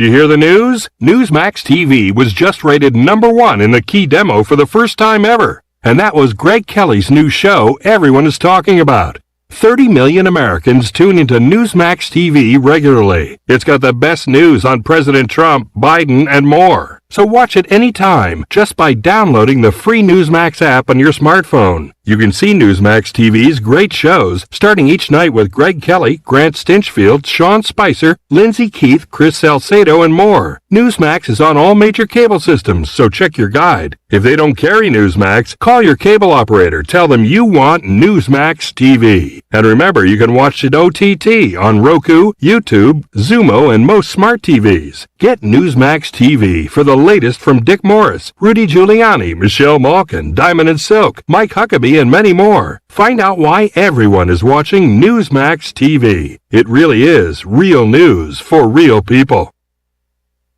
Did you hear the news? Newsmax TV was just rated #1 in the key demo for the first time ever. And that was Greg Kelly's new show everyone is talking about. 30 million Americans tune into Newsmax TV regularly. It's got the best news on President Trump, Biden, and more. So watch it anytime just by downloading the free Newsmax app on your smartphone. You can see Newsmax TV's great shows, starting each night with Greg Kelly, Grant Stinchfield, Sean Spicer, Lindsay Keith, Chris Salcedo, and more. Newsmax is on all major cable systems, so check your guide. If they don't carry Newsmax, call your cable operator. Tell them you want Newsmax TV. And remember, you can watch it OTT on Roku, YouTube, Xumo, and most smart TVs. Get Newsmax TV for the latest from Dick Morris, Rudy Giuliani, Michelle Malkin, Diamond and Silk, Mike Huckabee, and many more. Find out why everyone is watching Newsmax TV. It really is real news for real people.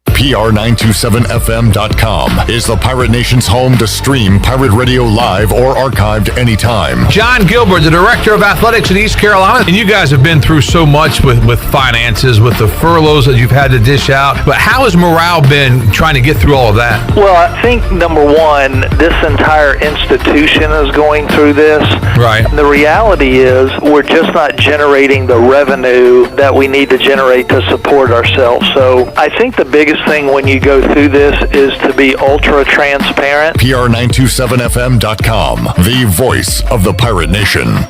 PR927FM.com is the Pirate Nation's home to stream pirate radio live or archived anytime. John Gilbert, the Director of Athletics in East Carolina. And you guys have been through so much with finances, with the furloughs that you've had to dish out. But how has morale been trying to get through all of that? Well, I think, number one, this entire institution is going through this. Right. And the reality is we're just not generating the revenue that we need to generate to support ourselves. So I think the biggest thing when you go through this is to be ultra transparent. PR927FM.com, the voice of the Pirate Nation.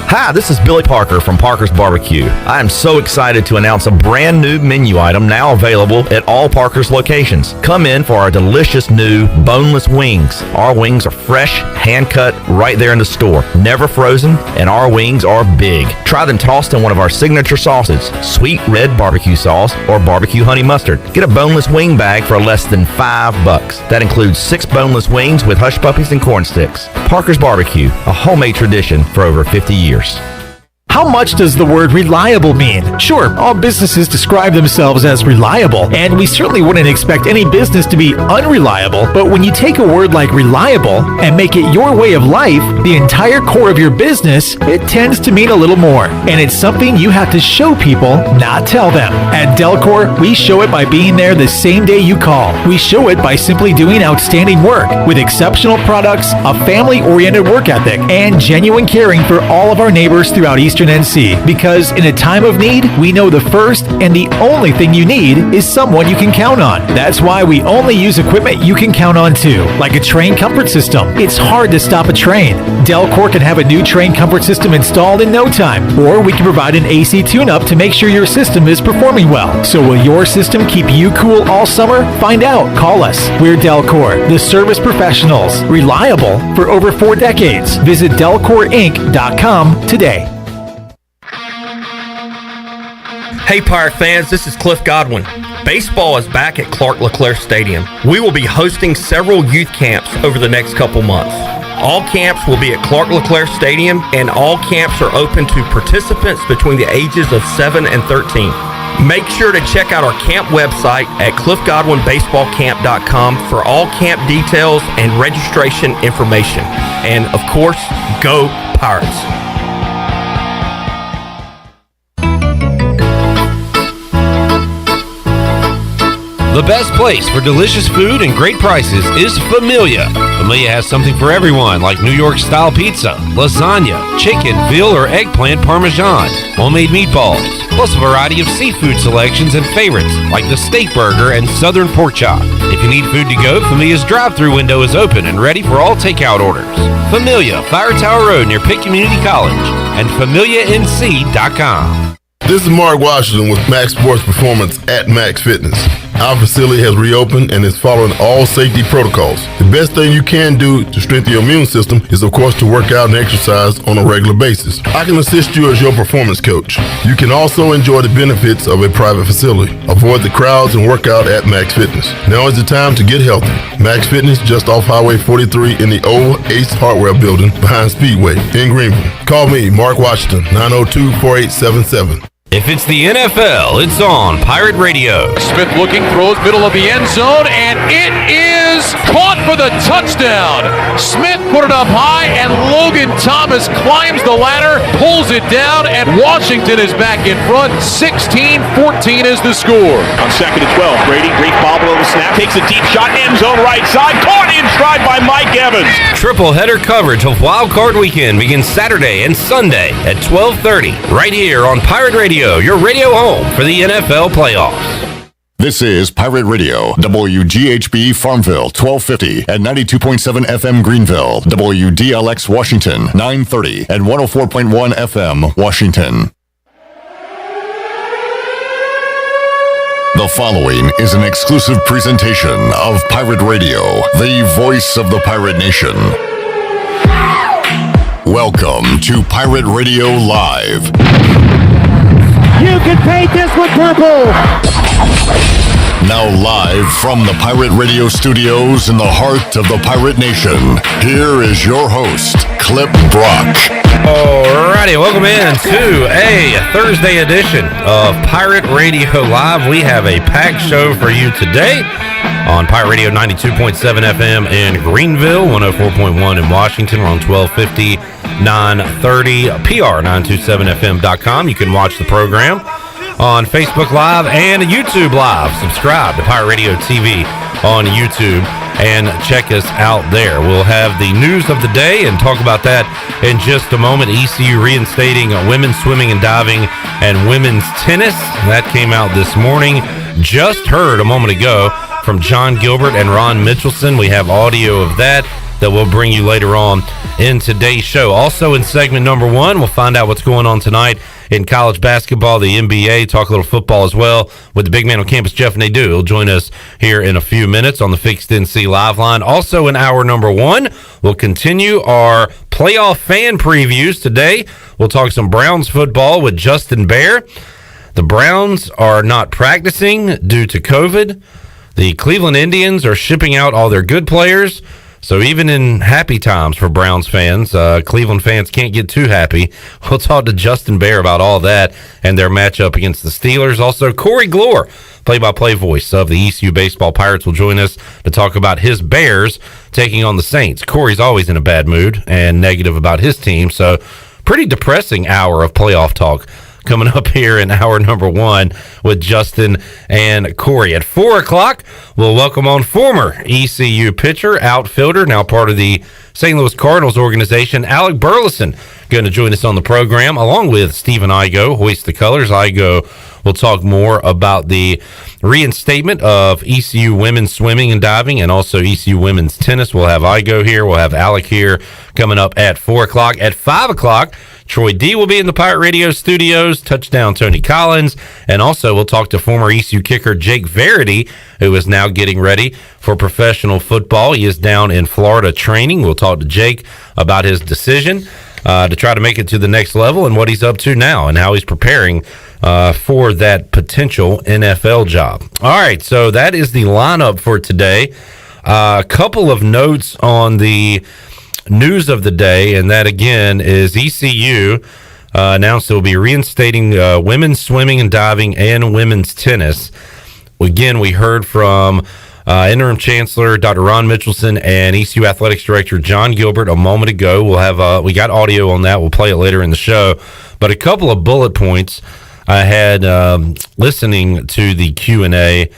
Hi, this is Billy Parker from Parker's Barbecue. I am so excited to announce a brand new menu item now available at all Parker's locations. Come in for our delicious new boneless wings. Our wings are fresh, hand-cut, right there in the store. Never frozen, and our wings are big. Try them tossed in one of our signature sauces, sweet red barbecue sauce or barbecue honey mustard. Get a boneless wing bag for less than $5. That includes 6 boneless wings with hush puppies and corn sticks. Parker's Barbecue, a homemade tradition for over 50 years. How much does the word reliable mean? Sure, all businesses describe themselves as reliable, and we certainly wouldn't expect any business to be unreliable, but when you take a word like reliable and make it your way of life, the entire core of your business, it tends to mean a little more. And it's something you have to show people, not tell them. At Delcor, we show it by being there the same day you call. We show it by simply doing outstanding work with exceptional products, a family-oriented work ethic, and genuine caring for all of our neighbors throughout Eastern NC, because in a time of need, we know the first and the only thing you need is someone you can count on. That's why we only use equipment you can count on too, like a train comfort system. It's hard to stop a train. Delcor can have a new train comfort system installed in no time, or we can provide an AC tune-up to make sure your system is performing well. So will your system keep you cool all summer? Find out. Call us. We're Delcor, the service professionals, reliable for over 4 decades. Visit delcorinc.com today. Hey Pirate fans, this is Cliff Godwin. Baseball is back at Clark LeClaire Stadium. We will be hosting several youth camps over the next couple months. All camps will be at Clark LeClaire Stadium, and all camps are open to participants between the ages of 7 and 13. Make sure to check out our camp website at cliffgodwinbaseballcamp.com for all camp details and registration information. And of course, go Pirates! The best place for delicious food and great prices is Familia. Familia has something for everyone, like New York-style pizza, lasagna, chicken, veal, or eggplant parmesan, homemade meatballs, plus a variety of seafood selections and favorites, like the steak burger and southern pork chop. If you need food to go, Familia's drive-thru window is open and ready for all takeout orders. Familia, Fire Tower Road near Pitt Community College, and FamiliaNC.com. This is Mark Washington with Max Sports Performance at Max Fitness. Our facility has reopened and is following all safety protocols. The best thing you can do to strengthen your immune system is, of course, to work out and exercise on a regular basis. I can assist you as your performance coach. You can also enjoy the benefits of a private facility. Avoid the crowds and work out at Max Fitness. Now is the time to get healthy. Max Fitness, just off Highway 43 in the old Ace Hardware Building behind Speedway in Greenville. Call me, Mark Washington, 902-4877. If it's the NFL, it's on Pirate Radio. Smith looking, throws middle of the end zone, and it is caught for the touchdown. Smith put it up high, and Logan Thomas climbs the ladder, pulls it down, and Washington is back in front. 16-14 is the score. On 2nd and 12, Brady, great bobble on the snap, takes a deep shot, end zone right side, caught in stride by Mike Evans. Triple header coverage of Wild Card Weekend begins Saturday and Sunday at 12:30, right here on Pirate Radio, your radio home for the NFL playoffs. This is Pirate Radio, WGHB Farmville, 1250 and 92.7 FM Greenville, WDLX Washington, 930 and 104.1 FM Washington. The following is an exclusive presentation of Pirate Radio, the voice of the Pirate Nation. Welcome to Pirate Radio Live. You can paint this with purple. Now live from the Pirate Radio studios in the heart of the Pirate Nation, here is your host, Clip Brock. Alrighty, welcome in to a Thursday edition of Pirate Radio Live. We have a packed show for you today on Pirate Radio 92.7 FM in Greenville, 104.1 in Washington. We're on 1250, 930, PR927FM.com. You can watch the program on Facebook Live and YouTube Live. Subscribe to Pirate Radio TV on YouTube and check us out there. We'll have the news of the day and talk about that in just a moment. ECU reinstating women's swimming and diving and women's tennis. That came out this morning. Just heard a moment ago from John Gilbert and Ron Mitchelson. We have audio of that we'll bring you later on in today's show. Also in segment number 1, we'll find out what's going on tonight in college basketball, the NBA, talk a little football as well with the big man on campus, Jeff Nadu. He'll join us here in a few minutes on the Fixed NC Live line. Also in hour number 1, we'll continue our playoff fan previews. Today, we'll talk some Browns football with Justin Behr. The Browns are not practicing due to COVID. The Cleveland Indians are shipping out all their good players. So even in happy times for Browns fans, Cleveland fans can't get too happy. We'll talk to Justin Behr about all that and their matchup against the Steelers. Also, Corey Gloor, play-by-play voice of the ECU Baseball Pirates, will join us to talk about his Bears taking on the Saints. Corey's always in a bad mood and negative about his team, so pretty depressing hour of playoff talk coming up here in hour number 1 with Justin and Corey. At 4 o'clock, we'll welcome on former ECU pitcher, outfielder, now part of the St. Louis Cardinals organization, Alec Burleson, going to join us on the program, along with Stephen Igoe, Hoist the Colors. Igoe will talk more about the reinstatement of ECU women's swimming and diving and also ECU women's tennis. We'll have Igoe here. We'll have Alec here coming up at 4 o'clock. At 5 o'clock, Troy D will be in the Pirate Radio studios, touchdown Tony Collins, and also we'll talk to former ECU kicker Jake Verity, who is now getting ready for professional football. He is down in Florida training. We'll talk to Jake about his decision to try to make it to the next level and what he's up to now and how he's preparing for that potential NFL job. All right, so that is the lineup for today. A couple of notes on the news of the day, and that again is ECU announced it will be reinstating women's swimming and diving and women's tennis. Again, we heard from interim chancellor Dr. Ron Mitchelson and ECU athletics director John Gilbert a moment ago. We'll have we got audio on that. We'll play it later in the show. But a couple of bullet points I had listening to the Q&A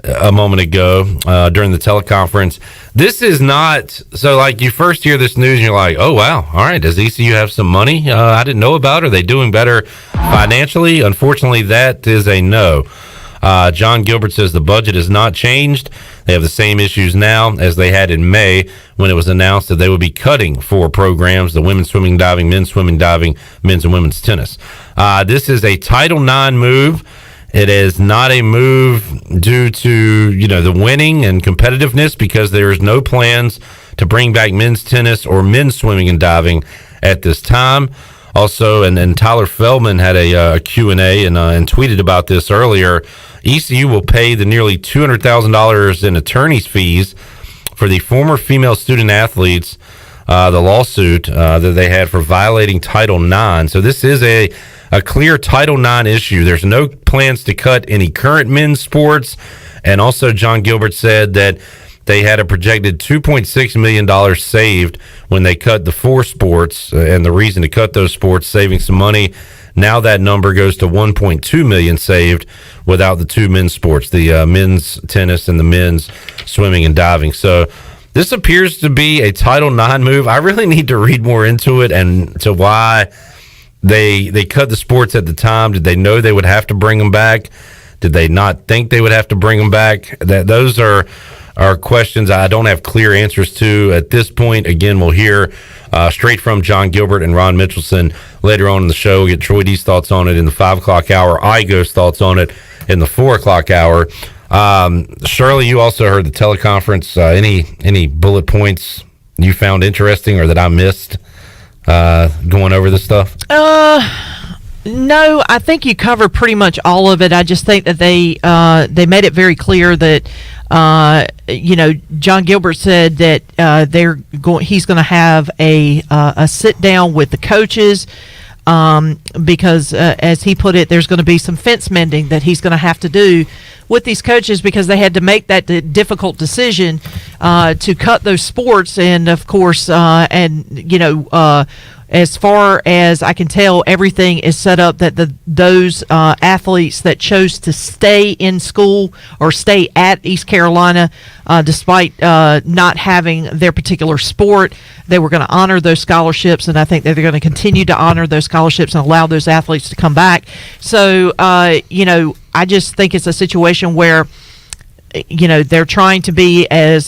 a moment ago during the teleconference. This is not, so like you first hear this news and you're like, oh wow, all right, does ECU have some money I didn't know about? Are they doing better financially? Unfortunately, that is a no. John Gilbert says the budget has not changed. They have the same issues now as they had in May when it was announced that they would be cutting 4 programs, the women's swimming, diving, men's swimming, diving, men's and women's tennis. This is a Title IX move. It is not a move due to, the winning and competitiveness, because there is no plans to bring back men's tennis or men's swimming and diving at this time. Also, and Tyler Feldman had a Q&A and tweeted about this earlier. ECU will pay the nearly $200,000 in attorney's fees for the former female student athletes, the lawsuit that they had for violating Title IX. So this is a a clear Title IX issue. There's no plans to cut any current men's sports. And also John Gilbert said that they had a projected $2.6 million saved when they cut the 4 sports, and the reason to cut those sports, saving some money. Now that number goes to $1.2 million saved without the 2 men's sports, the men's tennis and the men's swimming and diving. So this appears to be a Title IX move. I really need to read more into it and to why they cut the sports at the time. Did they know they would have to bring them back? Did they not think they would have to bring them back? Those are questions I don't have clear answers to at this point. Again, we'll hear straight from John Gilbert and Ron Mitchelson later on in the show. We'll get Troy D's thoughts on it in the 5 o'clock hour, Igoe's thoughts on it in the 4 o'clock hour. Shirley, you also heard the teleconference. Any bullet points you found interesting or that I missed going over this stuff? No, I think you covered pretty much all of it. I just think that they made it very clear that John Gilbert said that he's going to have a sit down with the coaches because as he put it, there's going to be some fence mending that he's going to have to do with these coaches because they had to make that difficult decision to cut those sports, and of course as far as I can tell, everything is set up that those athletes that chose to stay in school or stay at East Carolina, despite not having their particular sport, they were going to honor those scholarships, and I think that they're going to continue to honor those scholarships and allow those athletes to come back. So, I just think it's a situation where they're trying to be as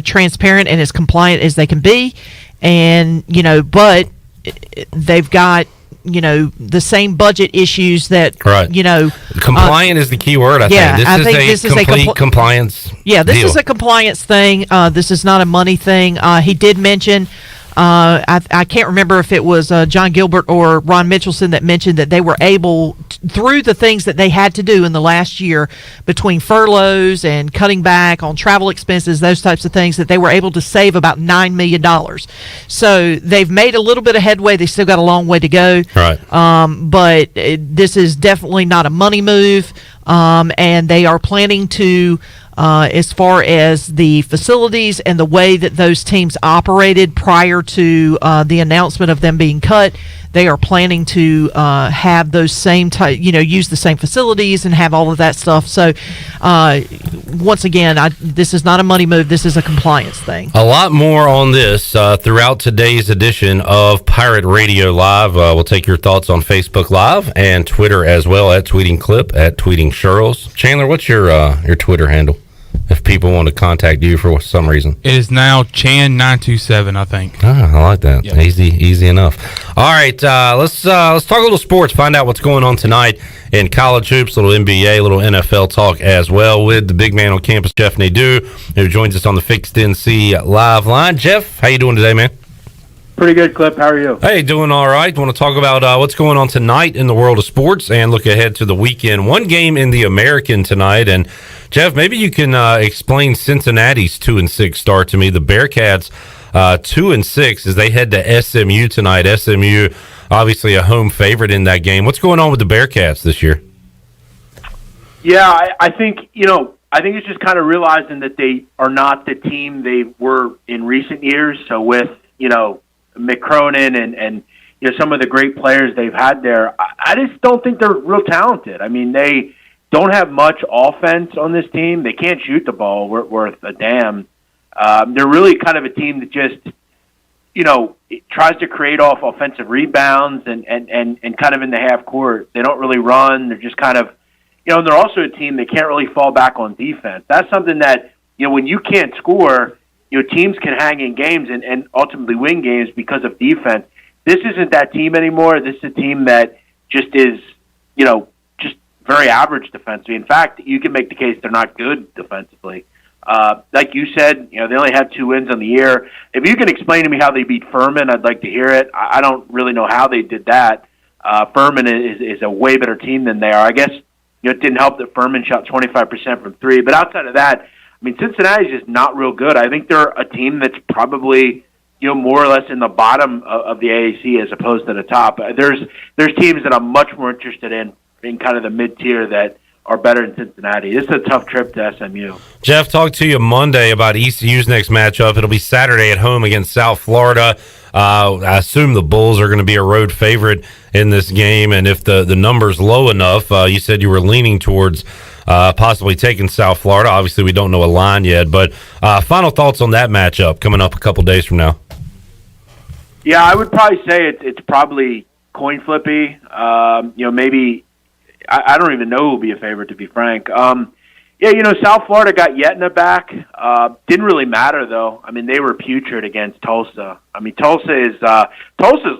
transparent and as compliant as they can be, and but they've got the same budget issues that right. Compliant is the key word. I think this is a complete compliance. Yeah, this deal. is a compliance thing. This is not a money thing. He did mention. I can't remember if it was John Gilbert or Ron Mitchelson that mentioned that they were able, through the things that they had to do in the last year between furloughs and cutting back on travel expenses, those types of things, that they were able to save about $9 million. So they've made a little bit of headway. They still got a long way to go. Right. But this is definitely not a money move. And they are planning to, as far as the facilities and the way that those teams operated prior to the announcement of them being cut, they are planning to have those same type, use the same facilities and have all of that stuff. So, once again, this is not a money move. This is a compliance thing. A lot more on this throughout today's edition of Pirate Radio Live. We'll take your thoughts on Facebook Live and Twitter as well, at Tweeting Clip, at Tweeting Shirls. Chandler, what's your Twitter handle if people want to contact you for some reason? It is now Chan927, I think. I like that. Yep. Easy enough. All right, let's talk a little sports, find out what's going on tonight in college hoops, a little NBA, a little NFL talk as well with the big man on campus, Jeff Nadu, who joins us on the Fixed NC Live line. Jeff, how you doing today, man? Pretty good, Clip. How are you? Hey, doing all right. Want to talk about what's going on tonight in the world of sports and look ahead to the weekend. One game in the American tonight, and Jeff, maybe you can explain Cincinnati's 2-6 start to me. The Bearcats 2-6 as they head to SMU tonight. SMU, obviously a home favorite in that game. What's going on with the Bearcats this year? Yeah, I think it's just kind of realizing that they are not the team they were in recent years. So with McCronin and some of the great players they've had there, I just don't think they're real talented. I mean, they don't have much offense on this team. They can't shoot the ball worth a damn. They're really kind of a team that just, tries to create off offensive rebounds and kind of in the half court. They don't really run. They're just kind of, and they're also a team that can't really fall back on defense. That's something that, when you can't score, teams can hang in games and ultimately win games because of defense. This isn't that team anymore. This is a team that just is, just very average defensively. In fact, you can make the case they're not good defensively. Like you said, they only have 2 wins on the year. If you can explain to me how they beat Furman, I'd like to hear it. I don't really know how they did that. Furman is a way better team than they are. I guess it didn't help that Furman shot 25% from 3. But outside of that, I mean, Cincinnati's just not real good. I think they're a team that's probably more or less in the bottom of the AAC as opposed to the top. There's teams that I'm much more interested in kind of the mid-tier that are better than Cincinnati. This is a tough trip to SMU. Jeff, talk to you Monday about ECU's next matchup. It'll be Saturday at home against South Florida. I assume the Bulls are going to be a road favorite in this game, and if the number's low enough, you said you were leaning towards possibly taking South Florida. Obviously, we don't know a line yet, but final thoughts on that matchup coming up a couple days from now. Yeah, I would probably say it's probably coin flippy. Maybe I don't even know who will be a favorite, to be frank. South Florida got Yetna back. Didn't really matter though. I mean, they were putrid against Tulsa. I mean, Tulsa's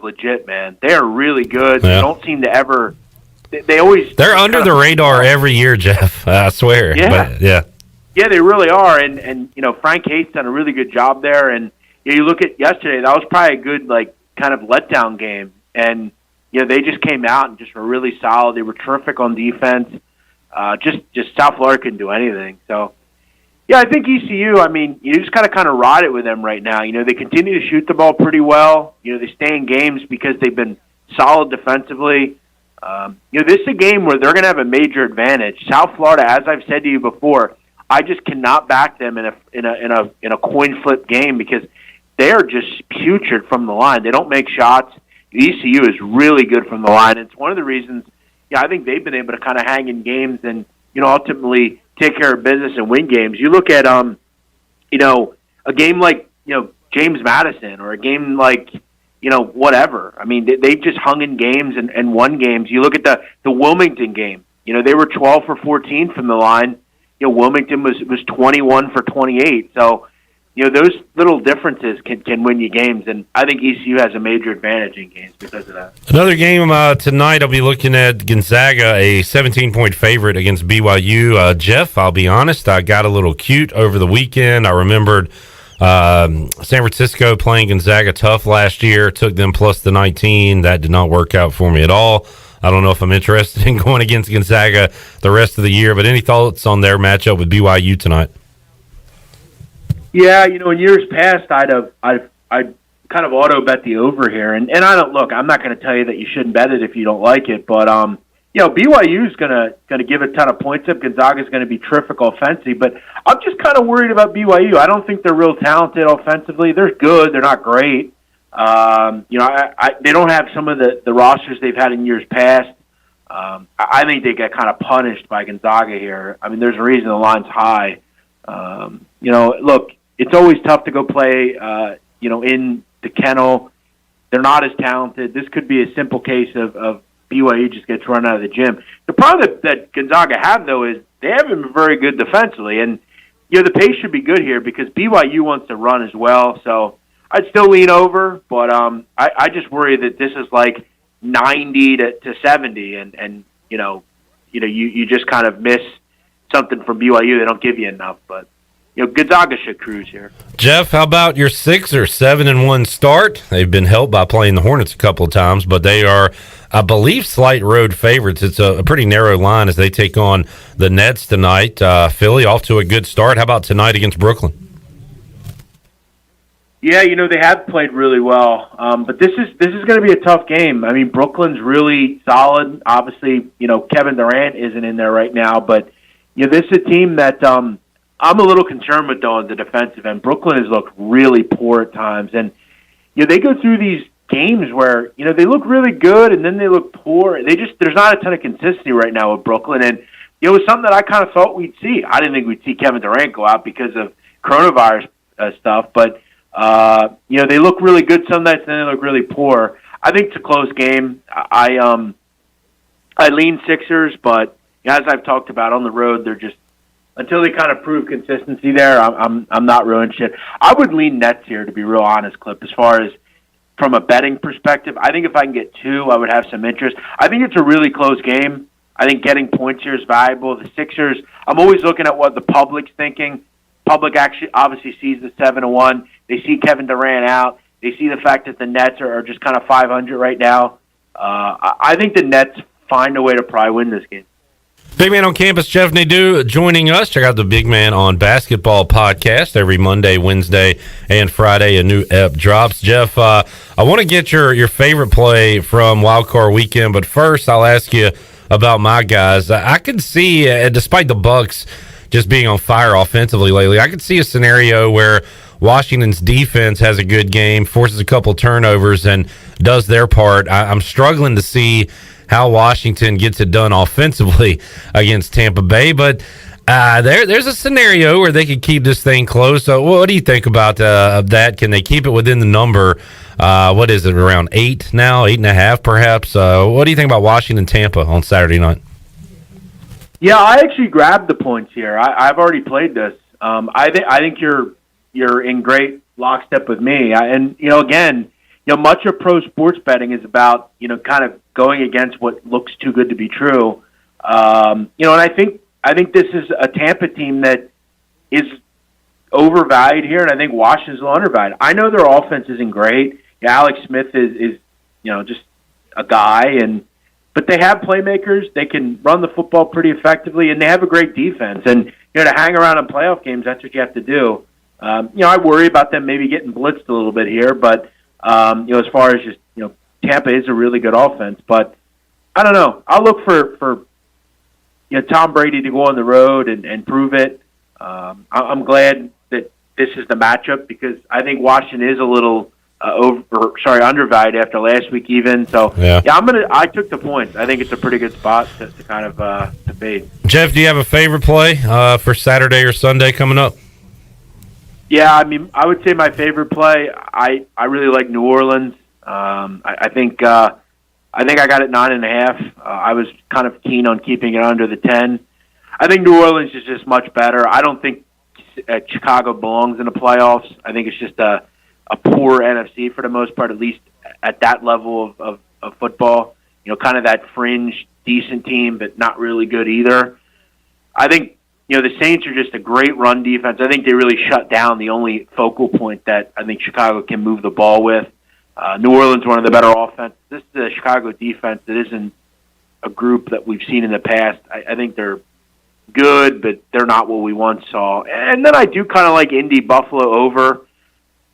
legit, man. They are really good. Yeah. They don't seem to ever. They're under the radar every year, Jeff. I swear. Yeah. But, yeah. Yeah, they really are. And Frank Haith's done a really good job there. And you look at yesterday, that was probably a good kind of letdown game. And they just came out and just were really solid. They were terrific on defense. Just South Florida couldn't do anything. So, yeah, I think ECU, I mean, you just kind of ride it with them right now. They continue to shoot the ball pretty well. They stay in games because they've been solid defensively. This is a game where they're going to have a major advantage. South Florida, as I've said to you before, I just cannot back them in a coin flip game because they are just putrid from the line. They don't make shots. ECU is really good from the line. It's one of the reasons, I think they've been able to kind of hang in games and, ultimately take care of business and win games. You look at, a game like, James Madison or a game like, whatever. I mean, they just hung in games and won games. You look at the Wilmington game. They were 12 for 14 from the line. Wilmington was 21 for 28. So, those little differences can win you games, and I think ECU has a major advantage in games because of that. Another game tonight, I'll be looking at Gonzaga, a 17-point favorite against BYU. Jeff, I'll be honest, I got a little cute over the weekend. I remembered San Francisco playing Gonzaga tough last year, took them plus the 19. That did not work out for me at all. I don't know if I'm interested in going against Gonzaga the rest of the year, but any thoughts on their matchup with BYU tonight? Yeah, in years past, I'd kind of auto bet the over here, and I don't look. I'm not going to tell you that you shouldn't bet it if you don't like it, but BYU is going to give a ton of points up. Gonzaga is going to be terrific offensively, but I'm just kind of worried about BYU. I don't think they're real talented offensively. They're good. They're not great. They don't have some of the rosters they've had in years past. I think they get kind of punished by Gonzaga here. I mean, there's a reason the line's high. Look, it's always tough to go play, in the kennel. They're not as talented. This could be a simple case of BYU just gets run out of the gym. The problem that Gonzaga have, though, is they haven't been very good defensively. And, the pace should be good here because BYU wants to run as well. So I'd still lean over, but I just worry that this is like 90 to 70, and you just kind of miss something from BYU. They don't give you enough, but Gonzaga should cruise here. Jeff, how about your 6 or 7-1 start? They've been helped by playing the Hornets a couple of times, but they are, I believe, slight road favorites. It's a pretty narrow line as they take on the Nets tonight. Philly off to a good start. How about tonight against Brooklyn? Yeah, they have played really well, but this is going to be a tough game. I mean, Brooklyn's really solid. Obviously, Kevin Durant isn't in there right now, but this is a team that I'm a little concerned with, though, on the defensive end. Brooklyn has looked really poor at times, and they go through these games where they look really good and then they look poor. There's not a ton of consistency right now with Brooklyn, and it was something that I kind of thought we'd see. I didn't think we'd see Kevin Durant go out because of coronavirus stuff, but they look really good some nights and then they look really poor. I think it's a close game. I lean Sixers, but as I've talked about on the road, they're just until they kind of prove consistency there. I'm not ruining shit. I would lean Nets here, to be real honest, Clip. As far as from a betting perspective, I think if I can get 2, I would have some interest. I think it's a really close game. I think getting points here is valuable. The Sixers, I'm always looking at what the public's thinking. Public actually obviously sees the 7-1. They see Kevin Durant out. They see the fact that the Nets are just kind of 500 right now. I think the Nets find a way to probably win this game. Big Man on Campus, Jeff Nadu joining us. Check out the Big Man on Basketball podcast every Monday, Wednesday, and Friday. A new ep drops. Jeff, I want to get your favorite play from Wild Card Weekend, but first I'll ask you about my guys. I could see, despite the Bucks just being on fire offensively lately, I could see a scenario where Washington's defense has a good game, forces a couple turnovers, and does their part. I'm struggling to see how Washington gets it done offensively against Tampa Bay, but there's a scenario where they could keep this thing close. So what do you think about that? Can they keep it within the number? What is it, around 8 now, 8.5 perhaps? What do you think about Washington-Tampa on Saturday night? Yeah, I actually grabbed the points here. I've already played this. I think you're in great lockstep with me. Again, much of pro sports betting is about, kind of going against what looks too good to be true. And I think this is a Tampa team that is overvalued here, and I think Washington's a little undervalued. I know their offense isn't great. Alex Smith is just a guy, but they have playmakers. They can run the football pretty effectively, and they have a great defense. And to hang around in playoff games, that's what you have to do. I worry about them maybe getting blitzed a little bit here, but as far as just Tampa is a really good offense, but I don't know. I'll look for Tom Brady to go on the road and prove it. I'm glad that this is the matchup because I think Washington is a little undervalued after last week even. So I took the points. I think it's a pretty good spot to kind of debate. Jeff, do you have a favorite play for Saturday or Sunday coming up? Yeah, I would say my favorite play. I really like New Orleans. I think I got it 9.5. I was kind of keen on keeping it under the 10. I think New Orleans is just much better. I don't think Chicago belongs in the playoffs. I think it's just a poor NFC for the most part, at least at that level of football. Kind of that fringe, decent team, but not really good either. I think the Saints are just a great run defense. I think they really shut down the only focal point that I think Chicago can move the ball with. New Orleans, one of the better offenses. This is a Chicago defense that isn't a group that we've seen in the past. I think they're good, but they're not what we once saw. And then I do kind of like Indy Buffalo over.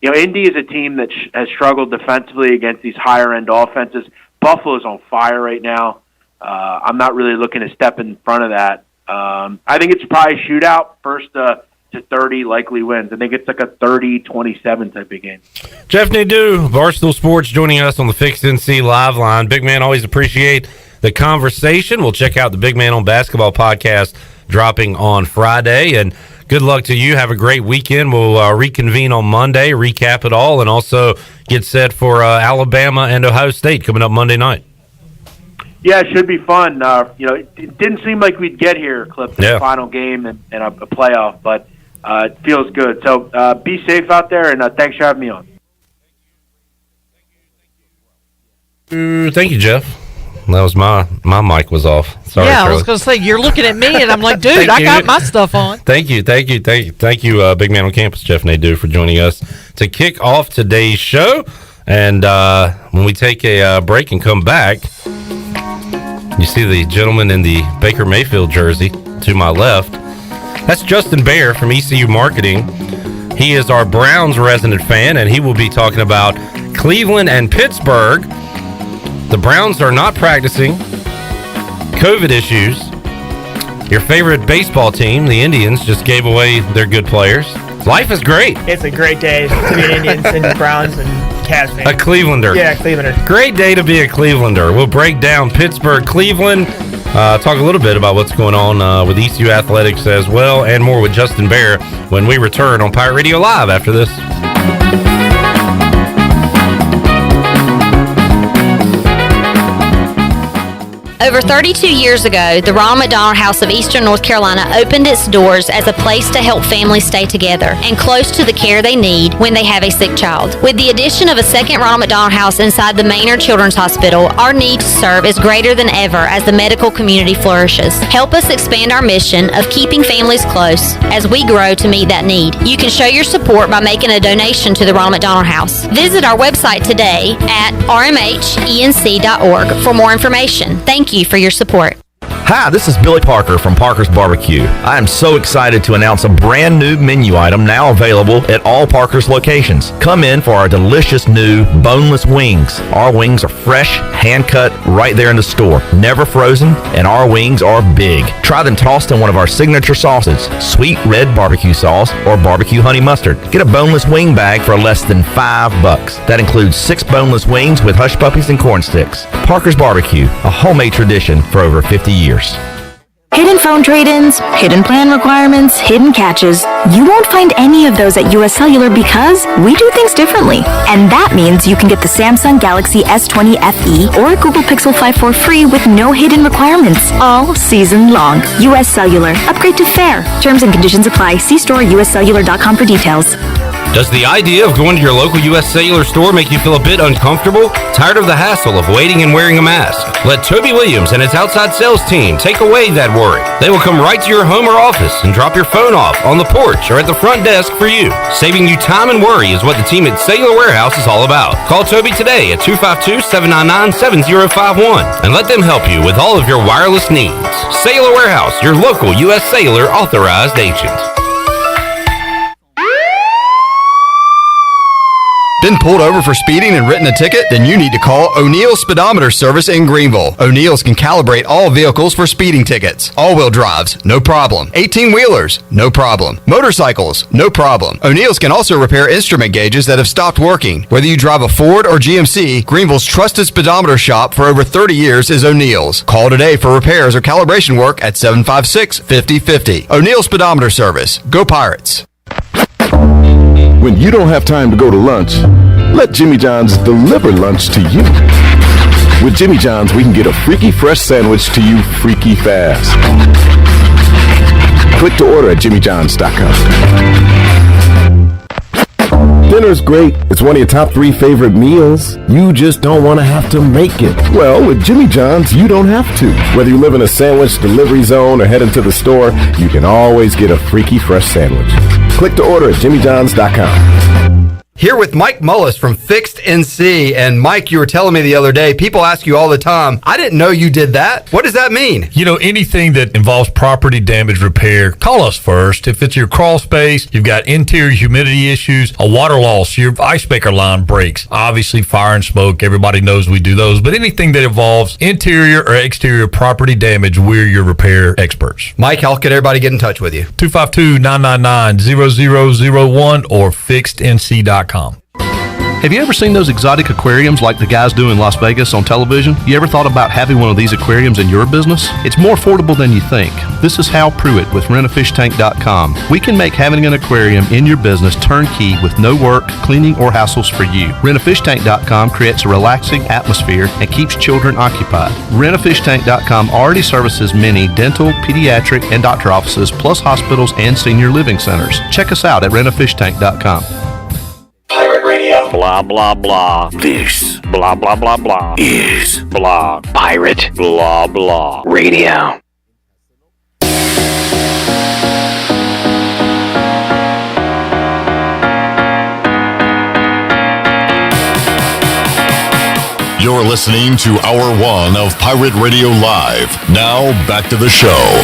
Indy is a team that has struggled defensively against these higher-end offenses. Buffalo's on fire right now. I'm not really looking to step in front of that. I think it's probably a shootout. First to 30 likely wins. I think it's like a 30-27 type of game. Jeff Nadu, Barstool Sports, joining us on the Fixed NC Live line. Big Man, always appreciate the conversation. We'll check out the Big Man on Basketball podcast dropping on Friday. And good luck to you. Have a great weekend. We'll reconvene on Monday, recap it all, and also get set for Alabama and Ohio State coming up Monday night. Yeah, it should be fun. It didn't seem like we'd get here, Cliff, in the final game and a playoff, but it feels good. So be safe out there, and thanks for having me on. Thank you, Jeff. That was my mic was off. Sorry, yeah, Charlie. I was going to say, you're looking at me, and I'm like, dude, I got my stuff on. Thank you, Big Man on Campus, Jeff Nadu, for joining us to kick off today's show. And when we take a break and come back, you see the gentleman in the Baker Mayfield jersey to my left. That's Justin Behr from ECU Marketing. He is our Browns resident fan, and he will be talking about Cleveland and Pittsburgh. The Browns are not practicing. COVID issues. Your favorite baseball team, the Indians, just gave away their good players. Life is great. It's a great day to be an Indians and Browns and Cavs fan. A Clevelander. Yeah, Clevelander. Great day to be a Clevelander. We'll break down Pittsburgh, Cleveland, talk a little bit about what's going on with ECU Athletics as well, and more with Justin Behr when we return on Pirate Radio Live after this. Over 32 years ago, the Ronald McDonald House of Eastern North Carolina opened its doors as a place to help families stay together and close to the care they need when they have a sick child. With the addition of a second Ronald McDonald House inside the Maynard Children's Hospital, our need to serve is greater than ever as the medical community flourishes. Help us expand our mission of keeping families close as we grow to meet that need. You can show your support by making a donation to the Ronald McDonald House. Visit our website today at rmhenc.org for more information. Thank you for your support. Hi, this is Billy Parker from Parker's Barbecue. I am so excited to announce a brand new menu item now available at all Parker's locations. Come in for our delicious new boneless wings. Our wings are fresh, hand-cut right there in the store, never frozen, and our wings are big. Try them tossed in one of our signature sauces, sweet red barbecue sauce or barbecue honey mustard. Get a boneless wing bag for less than $5. That includes 6 boneless wings with hush puppies and corn sticks. Parker's Barbecue, a homemade tradition for over 50 years. Hidden phone trade-ins, hidden plan requirements, hidden catches. You won't find any of those at US Cellular because we do things differently. And that means you can get the Samsung Galaxy S20 FE or Google Pixel 5 for free with no hidden requirements all season long. US Cellular. Upgrade to Fair. Terms and conditions apply. See store uscellular.com for details. Does the idea of going to your local U.S. Cellular store make you feel a bit uncomfortable? Tired of the hassle of waiting and wearing a mask? Let Toby Williams and his outside sales team take away that worry. They will come right to your home or office and drop your phone off on the porch or at the front desk for you. Saving you time and worry is what the team at Cellular Warehouse is all about. Call Toby today at 252-799-7051 and let them help you with all of your wireless needs. Cellular Warehouse, your local U.S. Cellular authorized agent. Been pulled over for speeding and written a ticket? Then you need to call O'Neill's Speedometer Service in Greenville. O'Neill's can calibrate all vehicles for speeding tickets. All-wheel drives, no problem. 18-wheelers, no problem. Motorcycles, no problem. O'Neill's can also repair instrument gauges that have stopped working. Whether you drive a Ford or GMC, Greenville's trusted speedometer shop for over 30 years is O'Neill's. Call today for repairs or calibration work at 756-5050. O'Neill's Speedometer Service. Go Pirates. When you don't have time to go to lunch, let Jimmy John's deliver lunch to you. With Jimmy John's, we can get a freaky fresh sandwich to you freaky fast. Click to order at jimmyjohns.com. Dinner's great. It's one of your top 3 favorite meals. You just don't want to have to make it. Well, with Jimmy John's, you don't have to. Whether you live in a sandwich delivery zone or head into the store, you can always get a freaky fresh sandwich. Click to order at jimmyjohns.com. Here with Mike Mullis from Fixed NC. And Mike, you were telling me the other day, people ask you all the time, I didn't know you did that. What does that mean? You know, anything that involves property damage repair, call us first. If it's your crawl space, you've got interior humidity issues, a water loss, your ice maker line breaks, obviously fire and smoke, everybody knows we do those, but anything that involves interior or exterior property damage, we're your repair experts. Mike, how can everybody get in touch with you? 252-999-0001 or fixednc.com. Have you ever seen those exotic aquariums like the guys do in Las Vegas on television? You ever thought about having one of these aquariums in your business? It's more affordable than you think. This is Hal Pruitt with rentafishtank.com. We can make having an aquarium in your business turnkey with no work, cleaning, or hassles for you. Rentafishtank.com creates a relaxing atmosphere and keeps children occupied. Rentafishtank.com already services many dental, pediatric, and doctor offices, plus hospitals and senior living centers. Check us out at rentafishtank.com. Pirate Radio. Blah, blah, blah. This. Blah, blah, blah, blah. Is. Blah. Pirate. Blah, blah. Radio. You're listening to Hour 1 of Pirate Radio Live. Now, back to the show.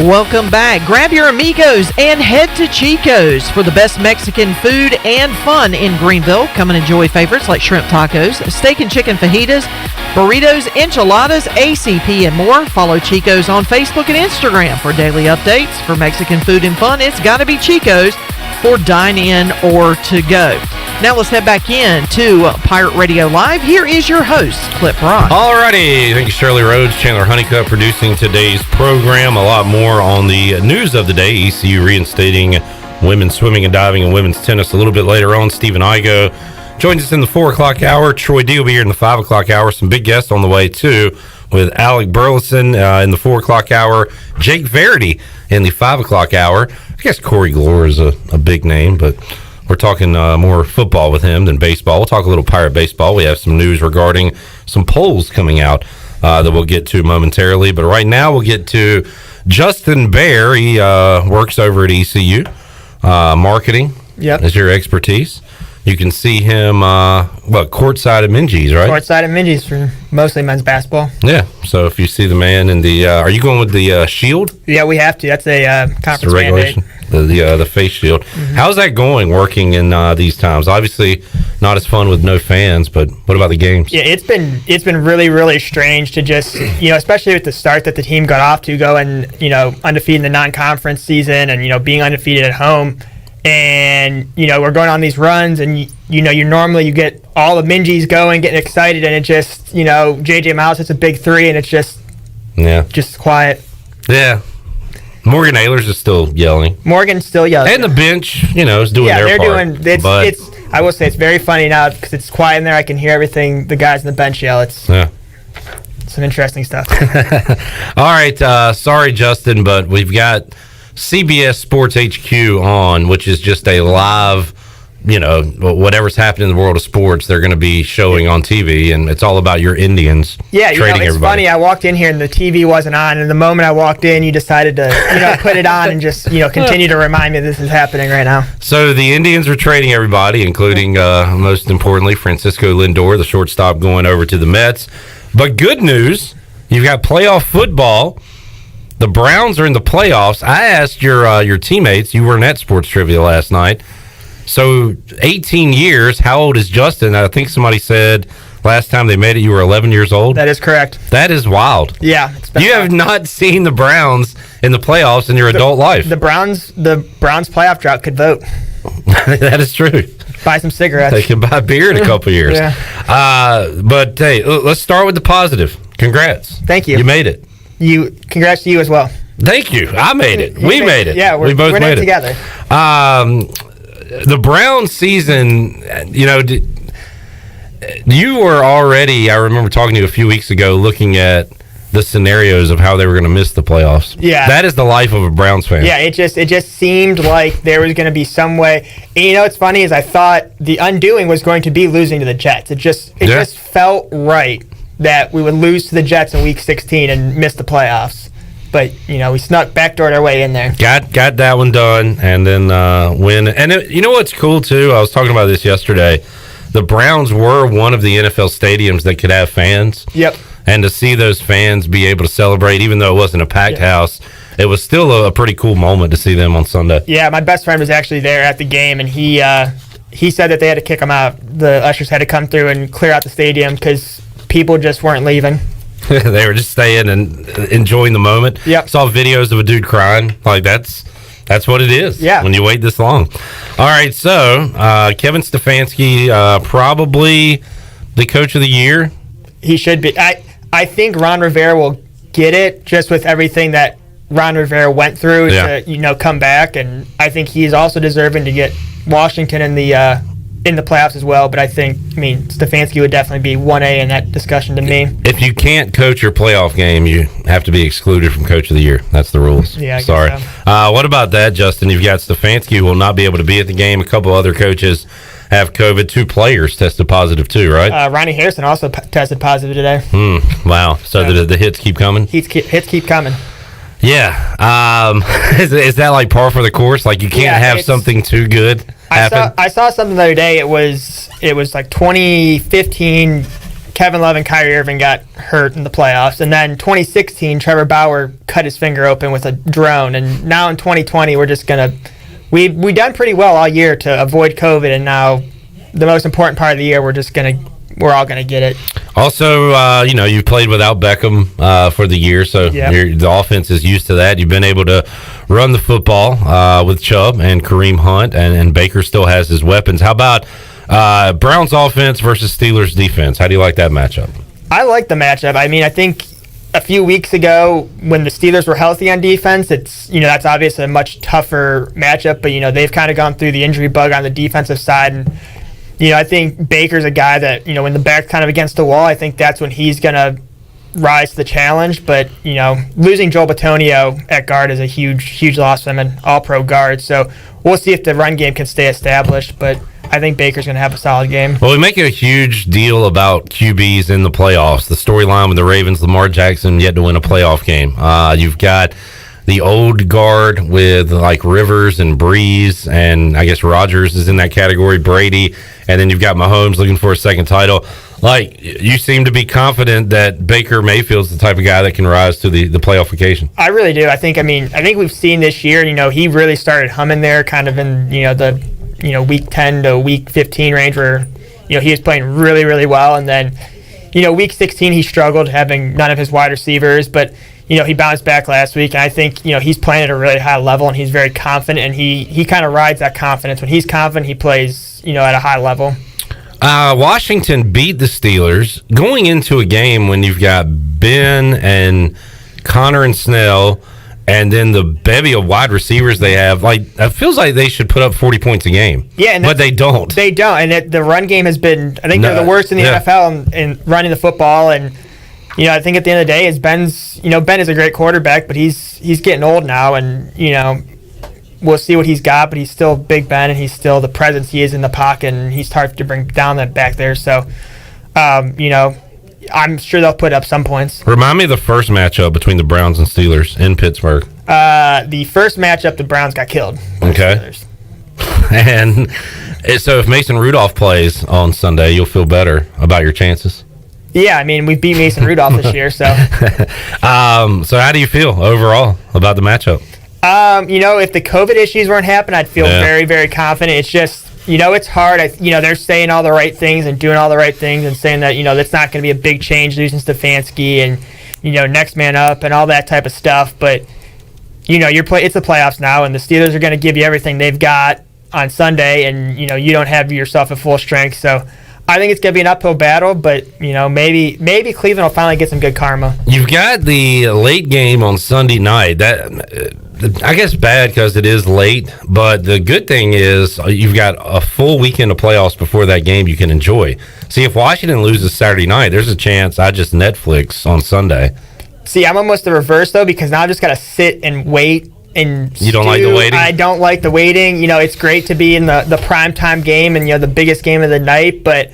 Welcome back. Grab your amigos and head to Chico's for the best Mexican food and fun in Greenville. Come and enjoy favorites like shrimp tacos, steak and chicken fajitas, burritos, enchiladas, ACP, and more. Follow Chico's on Facebook and Instagram for daily updates. For Mexican food and fun, it's got to be Chico's for dine-in or to go. Now let's head back in to Pirate Radio Live. Here is your host, Clip Rock. Alrighty, thank you, Shirley Rhodes, Chandler Honeycutt, producing today's program. A lot more on the news of the day. ECU reinstating women's swimming and diving and women's tennis a little bit later on. Stephen Igoe joins us in the 4 o'clock hour. Troy D will be here in the 5 o'clock hour. Some big guests on the way, too, with Alec Burleson in the 4 o'clock hour. Jake Verity in the 5 o'clock hour. I guess Corey Gloor is a big name, but we're talking more football with him than baseball. We'll talk a little Pirate baseball. We have some news regarding some polls coming out that we'll get to momentarily. But right now we'll get to Justin Behr. He works over at ECU. Marketing is your expertise. You can see him, courtside at Minji's, right? Courtside at Minji's for mostly men's basketball. Yeah. So if you see the man in the, are you going with the shield? Yeah, we have to. That's a conference the regulation, mandate. the face shield. Mm-hmm. How's that going? Working in these times? Obviously, not as fun with no fans. But what about the games? Yeah, it's been really, really strange to just especially with the start that the team got off to, going undefeated in the non-conference season, and being undefeated at home. And we're going on these runs, and you normally get all the Minji's going, getting excited, and it just JJ Miles hits a big three, and it's just quiet. Yeah, Morgan Ehlers is still yelling. Morgan's still yelling, and the bench is doing their part. It's I will say it's very funny now because it's quiet in there. I can hear everything the guys in the bench yell. It's some interesting stuff. All right, sorry Justin, but we've got CBS Sports HQ on, which is just a live, whatever's happening in the world of sports, they're going to be showing on TV, and it's all about your Indians. Yeah, trading it's everybody. Funny. I walked in here and the TV wasn't on, and the moment I walked in, you decided to, put it on and just, continue to remind me this is happening right now. So the Indians are trading everybody, including, most importantly, Francisco Lindor, the shortstop, going over to the Mets. But good news, you've got playoff football. The Browns are in the playoffs. I asked your teammates, you were in that sports trivia last night. So 18 years, how old is Justin? I think somebody said last time they made it, you were 11 years old. That is correct. That is wild. Yeah. You have not seen the Browns in the playoffs in your adult life. The Browns playoff drought could vote. That is true. Buy some cigarettes. They can buy beer in a couple years. Yeah. But hey, let's start with the positive. Congrats. Thank you. You made it. Congrats to you as well. Thank you. I made it. We made it. Yeah, we both we're made it together. The Browns season, you were already, I remember talking to you a few weeks ago, looking at the scenarios of how they were going to miss the playoffs. Yeah. That is the life of a Browns fan. Yeah, it just seemed like there was going to be some way. And what's funny is I thought the undoing was going to be losing to the Jets. It just felt right that we would lose to the Jets in Week 16 and miss the playoffs. But, we snuck backdoored our way in there. Got that one done, and then win. And you know what's cool, too? I was talking about this yesterday. The Browns were one of the NFL stadiums that could have fans. Yep. And to see those fans be able to celebrate, even though it wasn't a packed house, it was still a pretty cool moment to see them on Sunday. Yeah, my best friend was actually there at the game, and he said that they had to kick them out. The ushers had to come through and clear out the stadium because people just weren't leaving. They were just staying and enjoying the moment. Yep. Saw videos of a dude crying. Like, that's what it is when you wait this long. All right, so Kevin Stefanski, probably the coach of the year. He should be. I think Ron Rivera will get it just with everything that Ron Rivera went through to come back, and I think he's also deserving to get Washington in the playoffs as well. But Stefanski would definitely be 1A in that discussion to me. If you can't coach your playoff game, you have to be excluded from coach of the year. That's the rules. Yeah, I sorry. guess so. What about that, Justin? You've got Stefanski who will not be able to be at the game. A couple other coaches have COVID. 2 players tested positive too, right? Ronnie Harrison also tested positive today. Wow. So the hits keep coming? Hits keep coming. Yeah. Is that like par for the course? Like you can't have something too good happen? I saw something the other day. It was like 2015, Kevin Love and Kyrie Irving got hurt in the playoffs. And then 2016, Trevor Bauer cut his finger open with a drone. And now in 2020, we're just going to... We've done pretty well all year to avoid COVID, and now the most important part of the year, we're all gonna get it. Also, you played without Beckham for the year, so the offense is used to that. You've been able to run the football with Chubb and Kareem Hunt, and Baker still has his weapons. How about Browns offense versus Steelers defense? How do you like that matchup? I like the matchup. I think a few weeks ago when the Steelers were healthy on defense, it's that's obviously a much tougher matchup, but they've kind of gone through the injury bug on the defensive side, and I think Baker's a guy that when the back's kind of against the wall, I think that's when he's gonna rise to the challenge. But losing Joel Bitonio at guard is a huge loss for them, an all-pro guard, so we'll see if the run game can stay established, but I think Baker's going to have a solid game. Well, we make a huge deal about QBs in the playoffs. The storyline with the Ravens, Lamar Jackson yet to win a playoff game. You've got the old guard with like Rivers and Breeze, and I guess Rodgers is in that category, Brady, and then you've got Mahomes looking for a second title. Like, you seem to be confident that Baker Mayfield's the type of guy that can rise to the playoff occasion. I really do. I think we've seen this year, he really started humming there kind of in, the week 10 to week 15 range where, he was playing really, really well. And then, week 16, he struggled having none of his wide receivers, but, he bounced back last week. And I think, he's playing at a really high level and he's very confident, and he kind of rides that confidence. When he's confident, he plays, at a high level. Washington beat the Steelers going into a game when you've got Ben and Connor and Snell, and then the bevy of wide receivers they have. Like, it feels like they should put up 40 points a game. Yeah, but they don't. They don't, and the run game has been. I think they're the worst in the NFL in running the football. And I think at the end of the day, Ben is a great quarterback, but he's getting old now, and we'll see what he's got, but he's still Big Ben, and he's still the presence he is in the pocket, and he's hard to bring down that back there. So, I'm sure they'll put up some points. Remind me of the first matchup between the Browns and Steelers in Pittsburgh. The first matchup, the Browns got killed. Okay. And so if Mason Rudolph plays on Sunday, you'll feel better about your chances. Yeah, we beat Mason Rudolph this year, so. So how do you feel overall about the matchup? If the COVID issues weren't happening, I'd feel very, very confident. It's just, it's hard. They're saying all the right things and doing all the right things and saying that, that's not going to be a big change losing Stefanski and, next man up and all that type of stuff. But, it's the playoffs now, and the Steelers are going to give you everything they've got on Sunday, and, you don't have yourself at full strength. So I think it's going to be an uphill battle, but, maybe Cleveland will finally get some good karma. You've got the late game on Sunday night. That I guess bad because it is late, but the good thing is you've got a full weekend of playoffs before that game you can enjoy. See, if Washington loses Saturday night, there's a chance I just Netflix on Sunday. See, I'm almost the reverse, though, because now I've just got to sit and wait. And you don't like the waiting? I don't like the waiting. It's great to be in the primetime game and, the biggest game of the night, but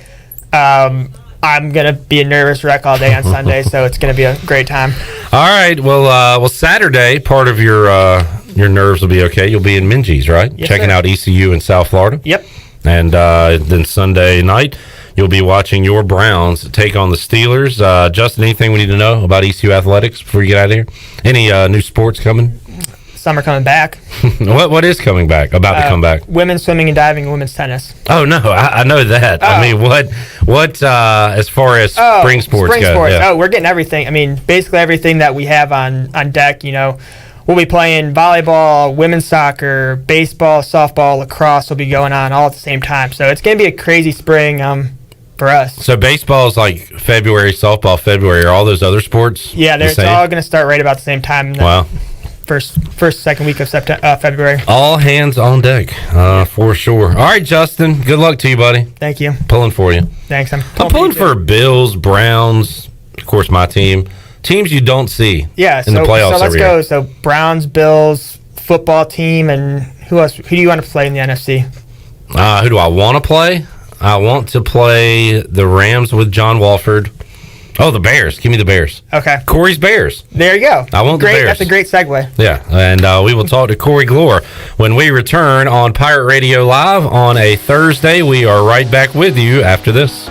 I'm going to be a nervous wreck all day on Sunday, so it's going to be a great time. All right. Well, Saturday, part of your nerves will be okay. You'll be in Minges, right? Yes, checking sir. out ECU in South Florida. Yep. And then Sunday night, you'll be watching your Browns take on the Steelers. Justin, anything we need to know about ECU athletics before you get out of here? Any new sports coming? Some are coming back. What is coming back? About to come back? Women's swimming and diving and women's tennis. Oh no, I know that. What as far as spring sports go? Yeah. Oh, we're getting everything. Basically everything that we have on deck. We'll be playing volleyball, women's soccer, baseball, softball, lacrosse will be going on all at the same time. So it's going to be a crazy spring for us. So baseball is like February, softball February. Are all those other sports? Yeah, it's all going to start right about the same time. Wow. Second week of February. All hands on deck, for sure. All right, Justin. Good luck to you, buddy. Thank you. Pulling for you. Thanks. I'm pulling for Bills, Browns, of course, my team. Teams you don't see. Yeah. In the playoffs. So let's go. So Browns, Bills, football team, and who else? Who do you want to play in the NFC? Who do I want to play? I want to play the Rams with John Walford. Oh, the Bears. Give me the Bears. Okay. Corey's Bears. There you go. I want the Bears. That's a great segue. Yeah, and we will talk to Corey Gloor when we return on Pirate Radio Live on a Thursday. We are right back with you after this.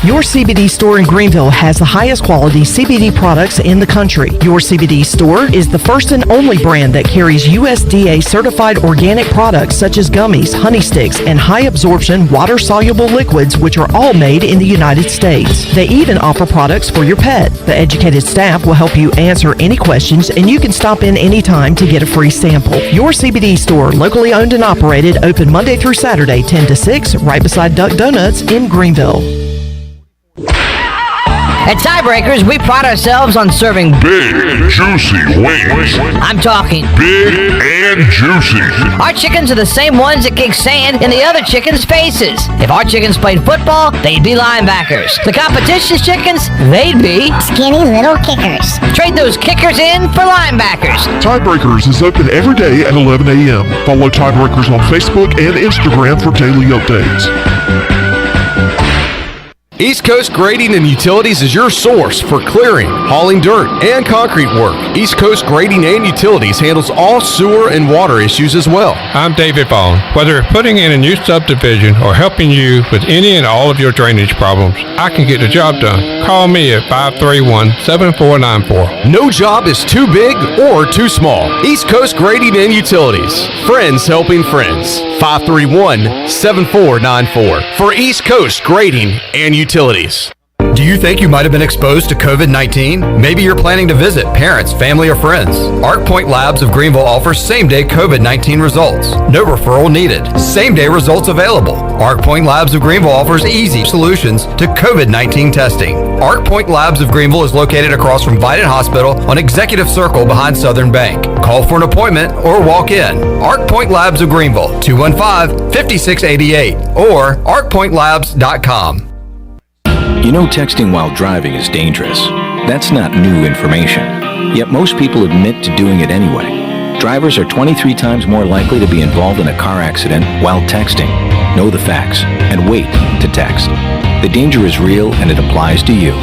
Your CBD store in Greenville has the highest quality CBD products in the country. Your CBD store is the first and only brand that carries USDA certified organic products such as gummies, honey sticks, and high absorption water soluble liquids, which are all made in the United States. They even offer products for your pet. The educated staff will help you answer any questions, and you can stop in anytime to get a free sample. Your CBD store, locally owned and operated, open Monday through Saturday, 10 to 6, right beside Duck Donuts in Greenville. At Tiebreakers, we pride ourselves on serving big, juicy wings. I'm talking big and juicy. Our chickens are the same ones that kick sand in the other chickens' faces. If our chickens played football, they'd be linebackers. The competition's chickens, they'd be skinny little kickers. Trade those kickers in for linebackers. Tiebreakers is open every day at 11 a.m. Follow Tiebreakers on Facebook and Instagram for daily updates. East Coast Grading and Utilities is your source for clearing, hauling dirt, and concrete work. East Coast Grading and Utilities handles all sewer and water issues as well. I'm David Vaughn. Whether putting in a new subdivision or helping you with any and all of your drainage problems, I can get the job done. Call me at 531-7494. No job is too big or too small. East Coast Grading and Utilities. Friends helping friends. 531-7494 for East Coast Grading and Utilities. Do you think you might have been exposed to COVID-19? Maybe you're planning to visit parents, family, or friends. Arc Point Labs of Greenville offers same-day COVID-19 results. No referral needed. Same-day results available. Arc Point Labs of Greenville offers easy solutions to COVID-19 testing. Arc Point Labs of Greenville is located across from Vidant Hospital on Executive Circle behind Southern Bank. Call for an appointment or walk in. Arc Point Labs of Greenville, 215-5688 or arcpointlabs.com. You know texting while driving is dangerous. That's not new information. Yet most people admit to doing it anyway. Drivers are 23 times more likely to be involved in a car accident while texting. Know the facts and wait to text. The danger is real and it applies to you.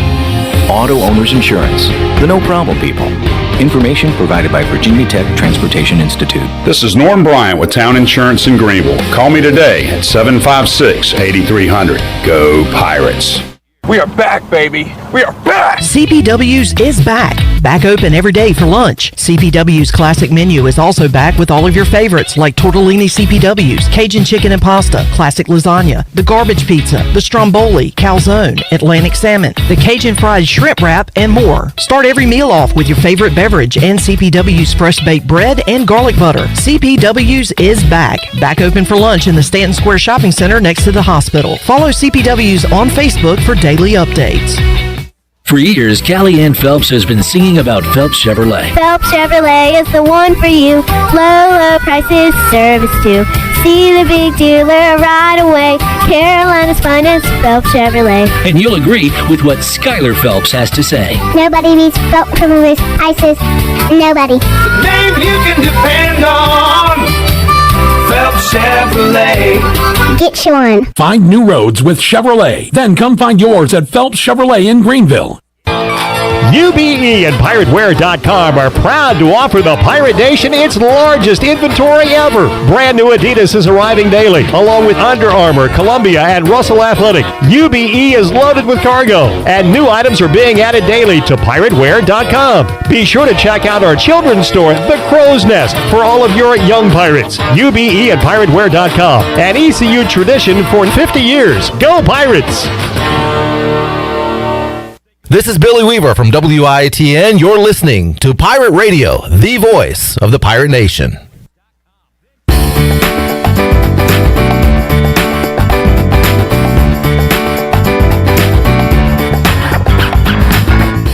Auto Owners Insurance. The no problem people. Information provided by Virginia Tech Transportation Institute. This is Norm Bryant with Town Insurance in Greenville. Call me today at 756-8300. Go Pirates. We are back, baby. We are back. CPW's is back. Back open every day for lunch. CPW's classic menu is also back with all of your favorites like tortellini CPW's, Cajun chicken and pasta, classic lasagna, the garbage pizza, the stromboli, calzone, Atlantic salmon, the Cajun fried shrimp wrap, and more. Start every meal off with your favorite beverage and CPW's fresh baked bread and garlic butter. CPW's is back. Back open for lunch in the Stanton Square Shopping Center next to the hospital. Follow CPW's on Facebook for daily updates. For years, Callie Ann Phelps has been singing about Phelps Chevrolet. Phelps Chevrolet is the one for you. Low prices, service too. See the big dealer right away. Carolina's finest, Phelps Chevrolet. And you'll agree with what Skylar Phelps has to say. Nobody needs Phelps Chevrolet ices. Nobody. The name you can depend on. Phelps Chevrolet. Get you one. Find new roads with Chevrolet. Then come find yours at Phelps Chevrolet in Greenville. UBE and PirateWear.com are proud to offer the Pirate Nation its largest inventory ever. Brand new Adidas is arriving daily, along with Under Armour, Columbia, and Russell Athletic. UBE is loaded with cargo, and new items are being added daily to PirateWear.com. Be sure to check out our children's store, The Crow's Nest, for all of your young pirates. UBE and PirateWear.com, an ECU tradition for 50 years. Go Pirates! This is Billy Weaver from WITN. You're listening to Pirate Radio, the voice of the Pirate Nation.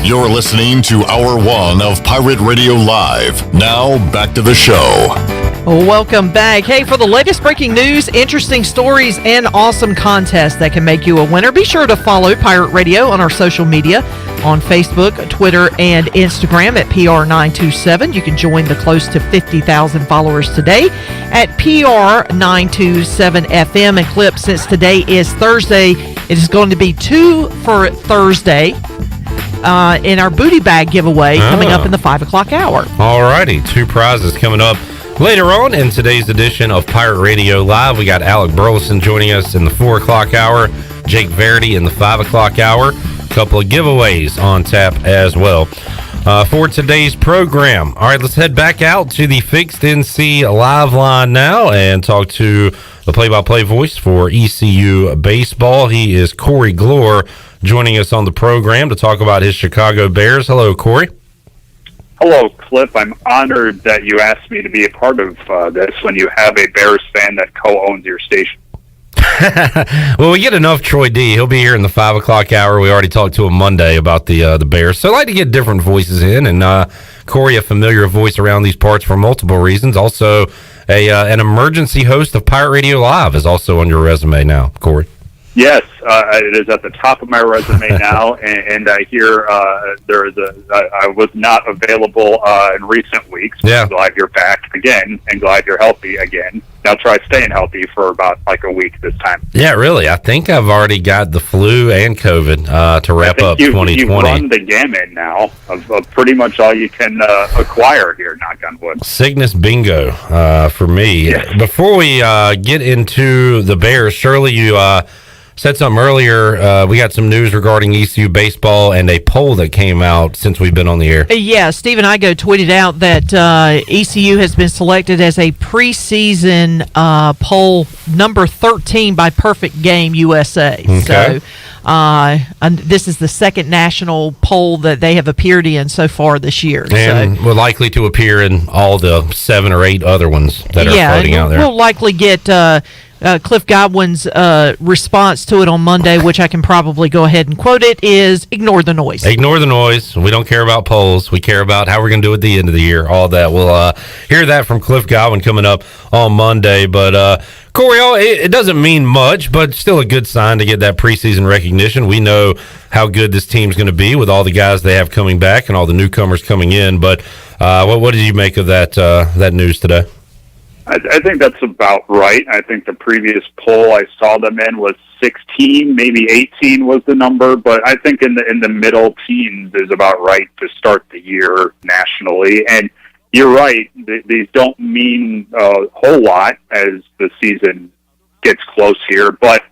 You're listening to Hour 1 of Pirate Radio Live. Now, back to the show. Welcome back. Hey, for the latest breaking news, interesting stories, and awesome contests that can make you a winner, be sure to follow Pirate Radio on our social media on Facebook, Twitter, and Instagram at PR927. You can join the close to 50,000 followers today at PR927FM. And Clip, since today is Thursday, it is going to be 2 for Thursday in our booty bag giveaway coming up in the 5 o'clock hour. All righty, 2 prizes coming up later on in today's edition of Pirate Radio Live. We got Alec Burleson joining us in the 4 o'clock hour, Jake Verity in the 5 o'clock hour. A couple of giveaways on tap as well for today's program. All right, let's head back out to the Fixed NC live line now and talk to the play-by-play voice for ECU baseball. He is Corey Gloor, joining us on the program to talk about his Chicago Bears. Hello, Corey. Hello, Cliff. I'm honored that you asked me to be a part of this when you have a Bears fan that co-owns your station. Well, we get enough Troy D. He'll be here in the 5 o'clock hour. We already talked to him Monday about the Bears. So I like to get different voices in. And Corey, a familiar voice around these parts for multiple reasons. Also, an emergency host of Pirate Radio Live is also on your resume now, Corey. Yes, it is at the top of my resume now, and I hear there is I was not available in recent weeks. But I'm glad you're back again, and glad you're healthy again. Now try staying healthy for about like a week this time. Yeah, really. I think I've already got the flu and COVID to wrap up 2020. You've run the gamut now of pretty much all you can acquire here, knock on wood. Sickness bingo for me. Yes. Before we get into the Bears, Shirley, you said something earlier. We got some news regarding ECU baseball and a poll that came out since we've been on the air. Yeah, Stephen Igoe tweeted out that ECU has been selected as a preseason poll number 13 by Perfect Game USA. Okay. So this is the second national poll that they have appeared in so far this year. And we're likely to appear in all the 7 or 8 other ones that are floating out there. We'll likely get Cliff Godwin's response to it on Monday, which I can probably go ahead and quote it, is ignore the noise. Ignore the noise. We don't care about polls. We care about how we're going to do at the end of the year, all that. We'll hear that from Cliff Godwin coming up on Monday. But, Corey, it doesn't mean much, but still a good sign to get that preseason recognition. We know how good this team's going to be with all the guys they have coming back and all the newcomers coming in. But what did you make of that news today? I think that's about right. I think the previous poll I saw them in was 16, maybe 18 was the number, but I think in the middle teens is about right to start the year nationally. And you're right, these don't mean a whole lot as the season gets close here, but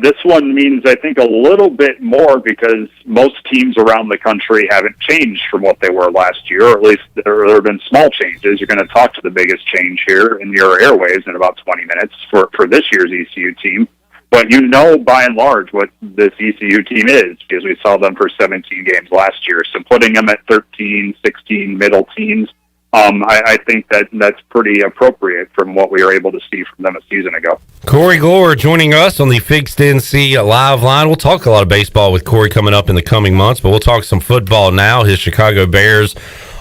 this one means, I think, a little bit more because most teams around the country haven't changed from what they were last year, or at least there have been small changes. You're going to talk to the biggest change here in your airwaves in about 20 minutes for this year's ECU team. But you know, by and large, what this ECU team is because we saw them for 17 games last year. So putting them at 13, 16 middle teens, I think that's pretty appropriate from what we were able to see from them a season ago. Corey Gloor joining us on the Fixed NC Live line. We'll talk a lot of baseball with Corey coming up in the coming months, but we'll talk some football now. His Chicago Bears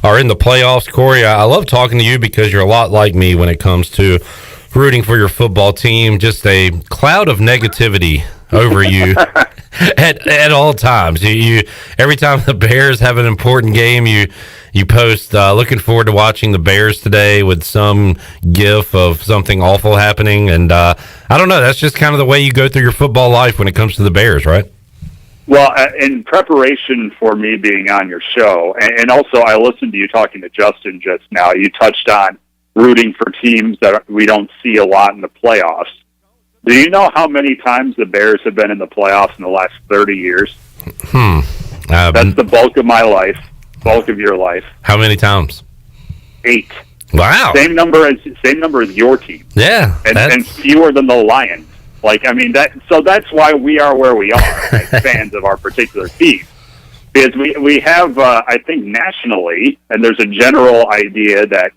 are in the playoffs. Corey, I love talking to you because you're a lot like me when it comes to rooting for your football team. Just a cloud of negativity over you at all times. You every time the Bears have an important game, you post looking forward to watching the Bears today with some gif of something awful happening. And I don't know, that's just kind of the way you go through your football life when it comes to the Bears, right? Well, in preparation for me being on your show, and also I listened to you talking to Justin just now, you touched on rooting for teams that we don't see a lot in the playoffs. Do you know how many times the Bears have been in the playoffs in the last 30 years? That's the bulk of my life, bulk of your life. How many times? 8. Wow. Same number as your team. Yeah. And fewer than the Lions. Like, I mean, that's why we are where we are as fans of our particular team. Because we have, I think, nationally, and there's a general idea that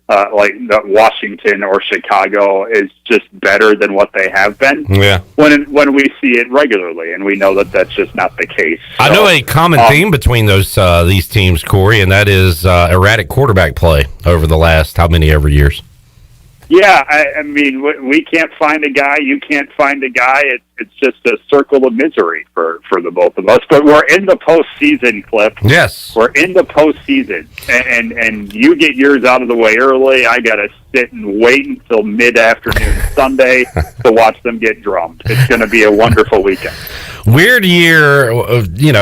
that Washington or Chicago is just better than what they have been. Yeah. When we see it regularly, and we know that that's just not the case. So, I know a common theme between these teams, Corey, and that is erratic quarterback play over the last how many ever years? Yeah, I mean, we can't find a guy. You can't find a guy. It's just a circle of misery for the both of us. But we're in the postseason, Cliff. Yes. We're in the postseason. And you get yours out of the way early. I got to sit and wait until mid-afternoon Sunday to watch them get drummed. It's going to be a wonderful weekend. Weird year,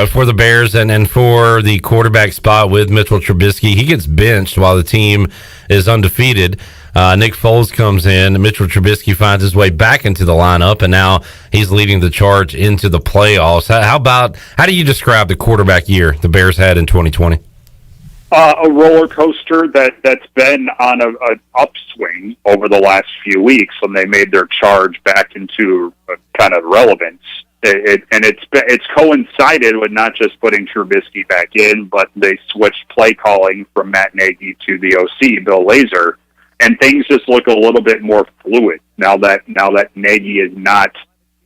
for the Bears and for the quarterback spot with Mitchell Trubisky. He gets benched while the team is undefeated. Nick Foles comes in. Mitchell Trubisky finds his way back into the lineup, and now he's leading the charge into the playoffs. How do you describe the quarterback year the Bears had in 2020? A roller coaster that's been on an upswing over the last few weeks when they made their charge back into kind of relevance. It's coincided with not just putting Trubisky back in, but they switched play calling from Matt Nagy to the OC, Bill Lazor. and things just look a little bit more fluid now that Nagy is not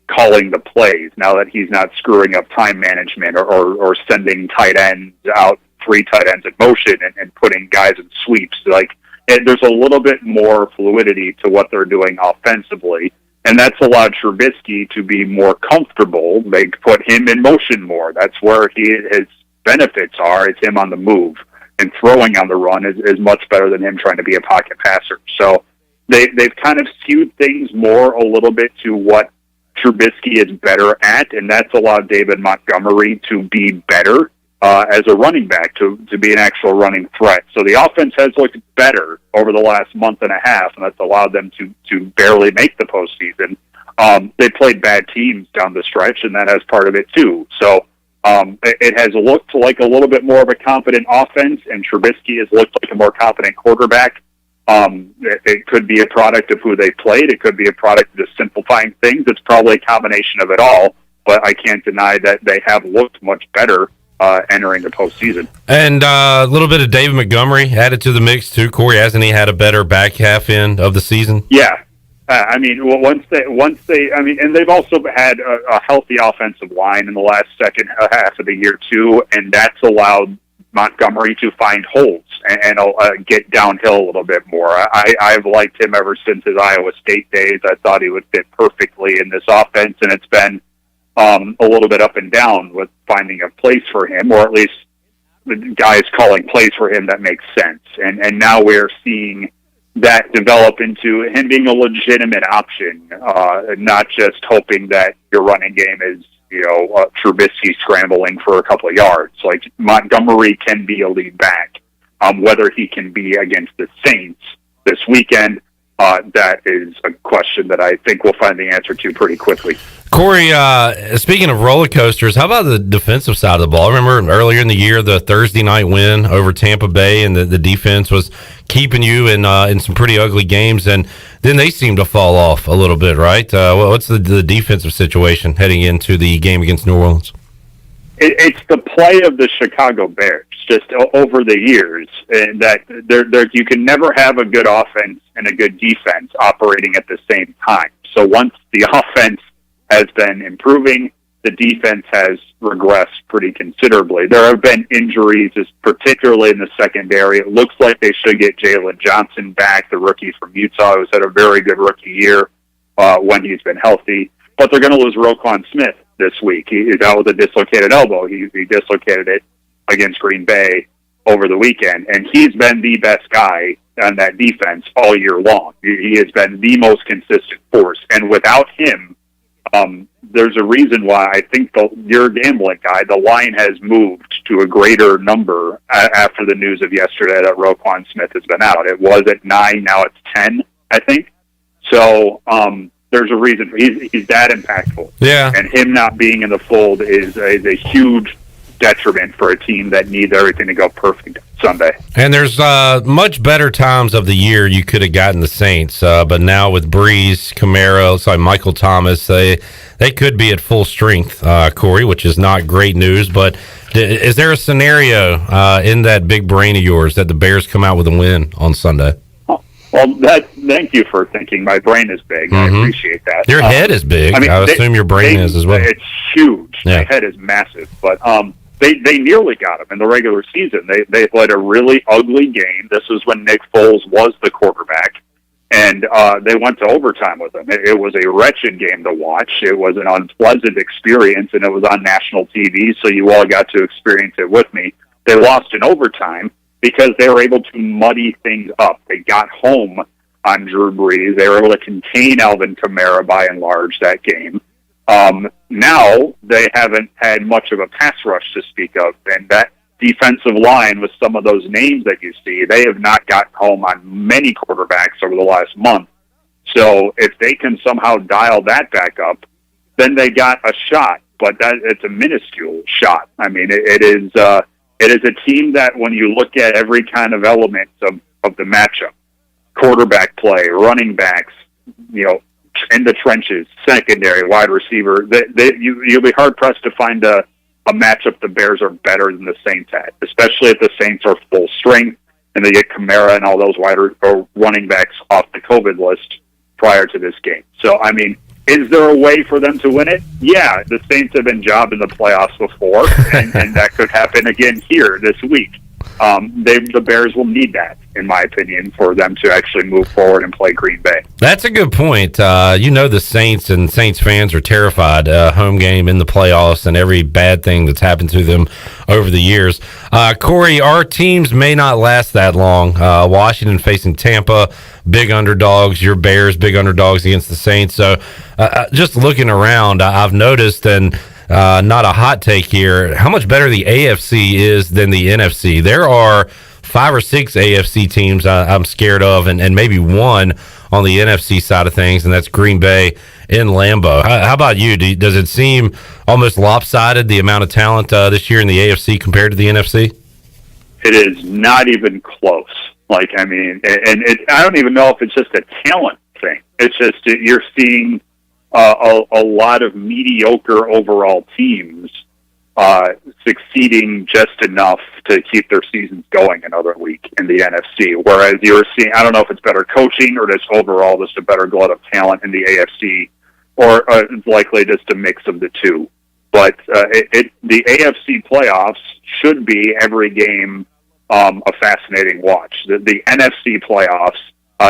calling the plays, now that he's not screwing up time management or sending tight ends out, 3 tight ends in motion and putting guys in sweeps. There's a little bit more fluidity to what they're doing offensively, and that's allowed Trubisky to be more comfortable. They put him in motion more. That's where his benefits are. It's him on the move, and throwing on the run is much better than him trying to be a pocket passer. So they've kind of skewed things more a little bit to what Trubisky is better at, and that's allowed David Montgomery to be better as a running back, to be an actual running threat. So the offense has looked better over the last month and a half, and that's allowed them to barely make the postseason. They played bad teams down the stretch, and that has part of it too. So it has looked like a little bit more of a confident offense, and Trubisky has looked like a more confident quarterback. It could be a product of who they played. It could be a product of just simplifying things. It's probably a combination of it all, but I can't deny that they have looked much better entering the postseason. And a little bit of David Montgomery added to the mix too. Corey, hasn't he had a better back half end of the season? Yeah. Once they, and they've also had a healthy offensive line in the last second half of the year too, and that's allowed Montgomery to find holes and get downhill a little bit more. I've liked him ever since his Iowa State days. I thought he would fit perfectly in this offense, and it's been a little bit up and down with finding a place for him, or at least the guys calling plays for him that makes sense. And now we're seeing that develop into him being a legitimate option, not just hoping that your running game is, Trubisky scrambling for a couple of yards. Like, Montgomery can be a lead back. Whether he can be against the Saints this weekend, that is a question that I think we'll find the answer to pretty quickly. Corey, speaking of roller coasters, how about the defensive side of the ball? I remember earlier in the year, the Thursday night win over Tampa Bay, and the defense was keeping you in some pretty ugly games, and then they seemed to fall off a little bit, right? What's the defensive situation heading into the game against New Orleans? It's the play of the Chicago Bears just over the years, and that you can never have a good offense and a good defense operating at the same time. So once the offense has been improving, the defense has regressed pretty considerably. There have been injuries, particularly in the secondary. It looks like they should get Jalen Johnson back, the rookie from Utah, who's had a very good rookie year when he's been healthy. But they're going to lose Roquan Smith this week. He's out with a dislocated elbow. He dislocated it against Green Bay over the weekend, and he's been the best guy on that defense all year long. He has been the most consistent force, and without him, there's a reason why I think your gambling guy, the line has moved to a greater number after the news of yesterday that Roquan Smith has been out. It was at 9, now it's 10, I think. So there's a reason. He's that impactful. Yeah. And him not being in the fold is a huge detriment for a team that needs everything to go perfect Sunday. And there's much better times of the year you could have gotten the Saints, but now with Breeze, Camaro, Michael Thomas, they could be at full strength, Corey, which is not great news. But is there a scenario in that big brain of yours that the Bears come out with a win on Sunday? Well, thank you for thinking my brain is big. Mm-hmm. I appreciate that. Your head is big. I assume your brain is as well. It's huge. Yeah. My head is massive. But they nearly got him in the regular season. They played a really ugly game. This was when Nick Foles was the quarterback, and they went to overtime with him. It was a wretched game to watch. It was an unpleasant experience, and it was on national TV, so you all got to experience it with me. They lost in overtime because they were able to muddy things up. They got home on Drew Brees. They were able to contain Alvin Kamara by and large that game. Now they haven't had much of a pass rush to speak of, and that defensive line with some of those names that you see, they have not gotten home on many quarterbacks over the last month. So if they can somehow dial that back up, then they got a shot, but it's a minuscule shot. I mean, it is a team that when you look at every kind of element of the matchup, quarterback play, running backs, in the trenches, secondary, wide receiver, you'll be hard-pressed to find a matchup the Bears are better than the Saints at, especially if the Saints are full strength and they get Kamara and all those running backs off the COVID list prior to this game. So, I mean, is there a way for them to win it? Yeah, the Saints have been jobbed in the playoffs before, and that could happen again here this week. The Bears will need that, in my opinion, for them to actually move forward and play Green Bay. That's a good point. The Saints and Saints fans are terrified. Home game in the playoffs and every bad thing that's happened to them over the years. Corey, our teams may not last that long. Washington facing Tampa, big underdogs. Your Bears, big underdogs against the Saints. So just looking around, I've noticed, and not a hot take here, how much better the AFC is than the NFC. There are 5 or 6 AFC teams I'm scared of, and maybe one on the NFC side of things, and that's Green Bay in Lambeau. How about you? Does it seem almost lopsided, the amount of talent this year in the AFC compared to the NFC? It is not even close. I don't even know if it's just a talent thing. It's just that you're seeing a lot of mediocre overall teams succeeding just enough to keep their seasons going another week in the NFC. Whereas you're seeing, I don't know if it's better coaching or just overall just a better glut of talent in the AFC, or it's likely just a mix of the two. But the AFC playoffs should be every game a fascinating watch. The NFC playoffs,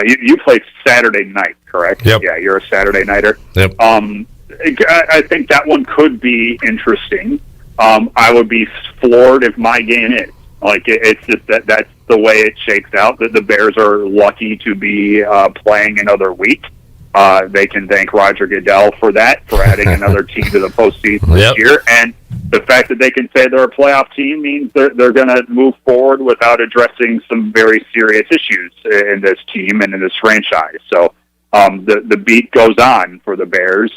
you play Saturday night, correct? Yep. Yeah, you're a Saturday nighter. Yep. I think that one could be interesting. I would be floored if my game is. It's just that's the way it shakes out. That the Bears are lucky to be playing another week. They can thank Roger Goodell for adding another team to the postseason this year. And the fact that they can say they're a playoff team means they're going to move forward without addressing some very serious issues in this team and in this franchise. So the beat goes on for the Bears.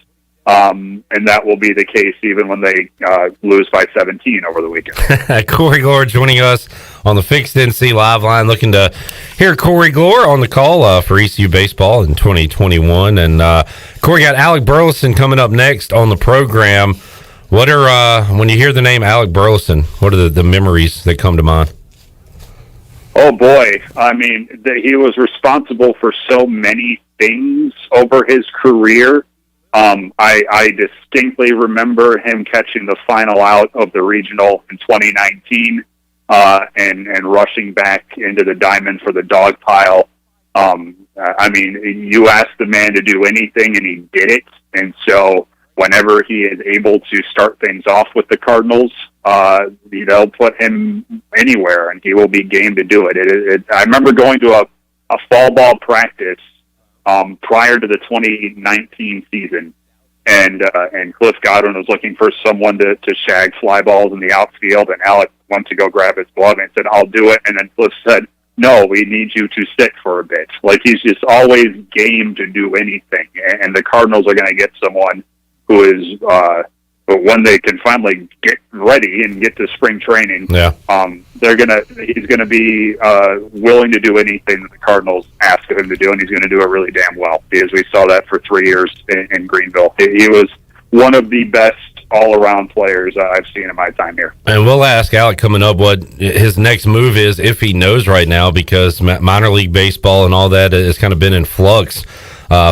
And that will be the case even when they lose by 17 over the weekend. Corey Gloor joining us on the Fixed NC Live Line, looking to hear Corey Gloor on the call for ECU baseball in 2021. And Corey, got Alec Burleson coming up next on the program. What are when you hear the name Alec Burleson, what are the memories that come to mind? Oh boy, I mean, he was responsible for so many things over his career. I distinctly remember him catching the final out of the regional in 2019 and rushing back into the diamond for the dog pile. I mean, you ask the man to do anything, and he did it. And so whenever he is able to start things off with the Cardinals, they'll put him anywhere, and he will be game to do it. I remember going to a fall ball practice prior to the 2019 season, and Cliff Godwin was looking for someone to shag fly balls in the outfield, and Alec went to go grab his glove and said, "I'll do it." And then Cliff said, "No, we need you to sit for a bit." He's just always game to do anything, and the Cardinals are going to get someone who is, but when they can finally get ready and get to spring training, he's gonna be willing to do anything that the Cardinals ask of him to do, and he's going to do it really damn well, because we saw that for 3 years in Greenville. He was one of the best all-around players I've seen in my time here. And we'll ask Alec coming up what his next move is, if he knows right now, because minor league baseball and all that has kind of been in flux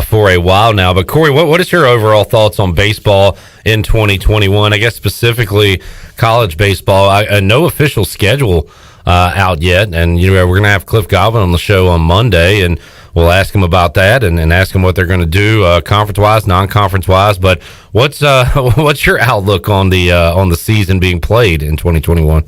for a while now. But Corey, what is your overall thoughts on baseball in 2021? I guess specifically college baseball. No official schedule out yet, and we're going to have Cliff Godwin on the show on Monday, and we'll ask him about that and ask him what they're going to do conference-wise, non-conference-wise. But what's your outlook on the season being played in 2021?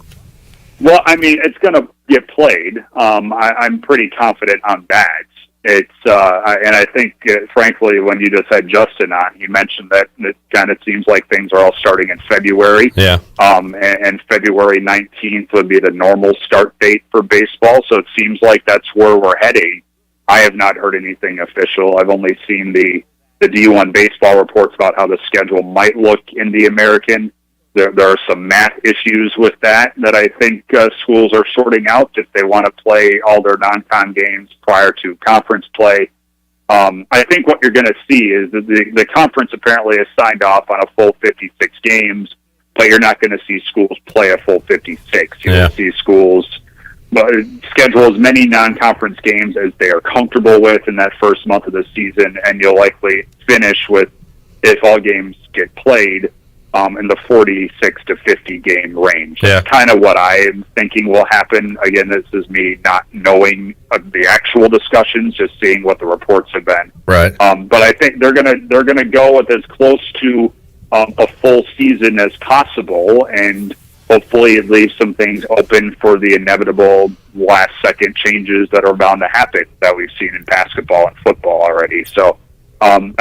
Well, I mean, it's going to get played. I'm pretty confident on that. It's and I think, frankly, when you just had Justin on, he mentioned that it kind of seems like things are all starting in February. Yeah. And February 19th would be the normal start date for baseball, so it seems like that's where we're heading. I have not heard anything official. I've only seen the D1 baseball reports about how the schedule might look in the American. There are some math issues with that I think schools are sorting out if they want to play all their non-con games prior to conference play. I think what you're going to see is that the conference apparently has signed off on a full 56 games, but you're not going to see schools play a full 56. You're going to see schools schedule as many non-conference games as they are comfortable with in that first month of the season, and you'll likely finish with, if all games get played, in the 46 to 50 game range. Yeah. That's kind of what I am thinking will happen. Again, this is me not knowing the actual discussions, just seeing what the reports have been. Right. But I think they're gonna go with as close to a full season as possible, and hopefully it leaves some things open for the inevitable last-second changes that are bound to happen that we've seen in basketball and football already. So I'm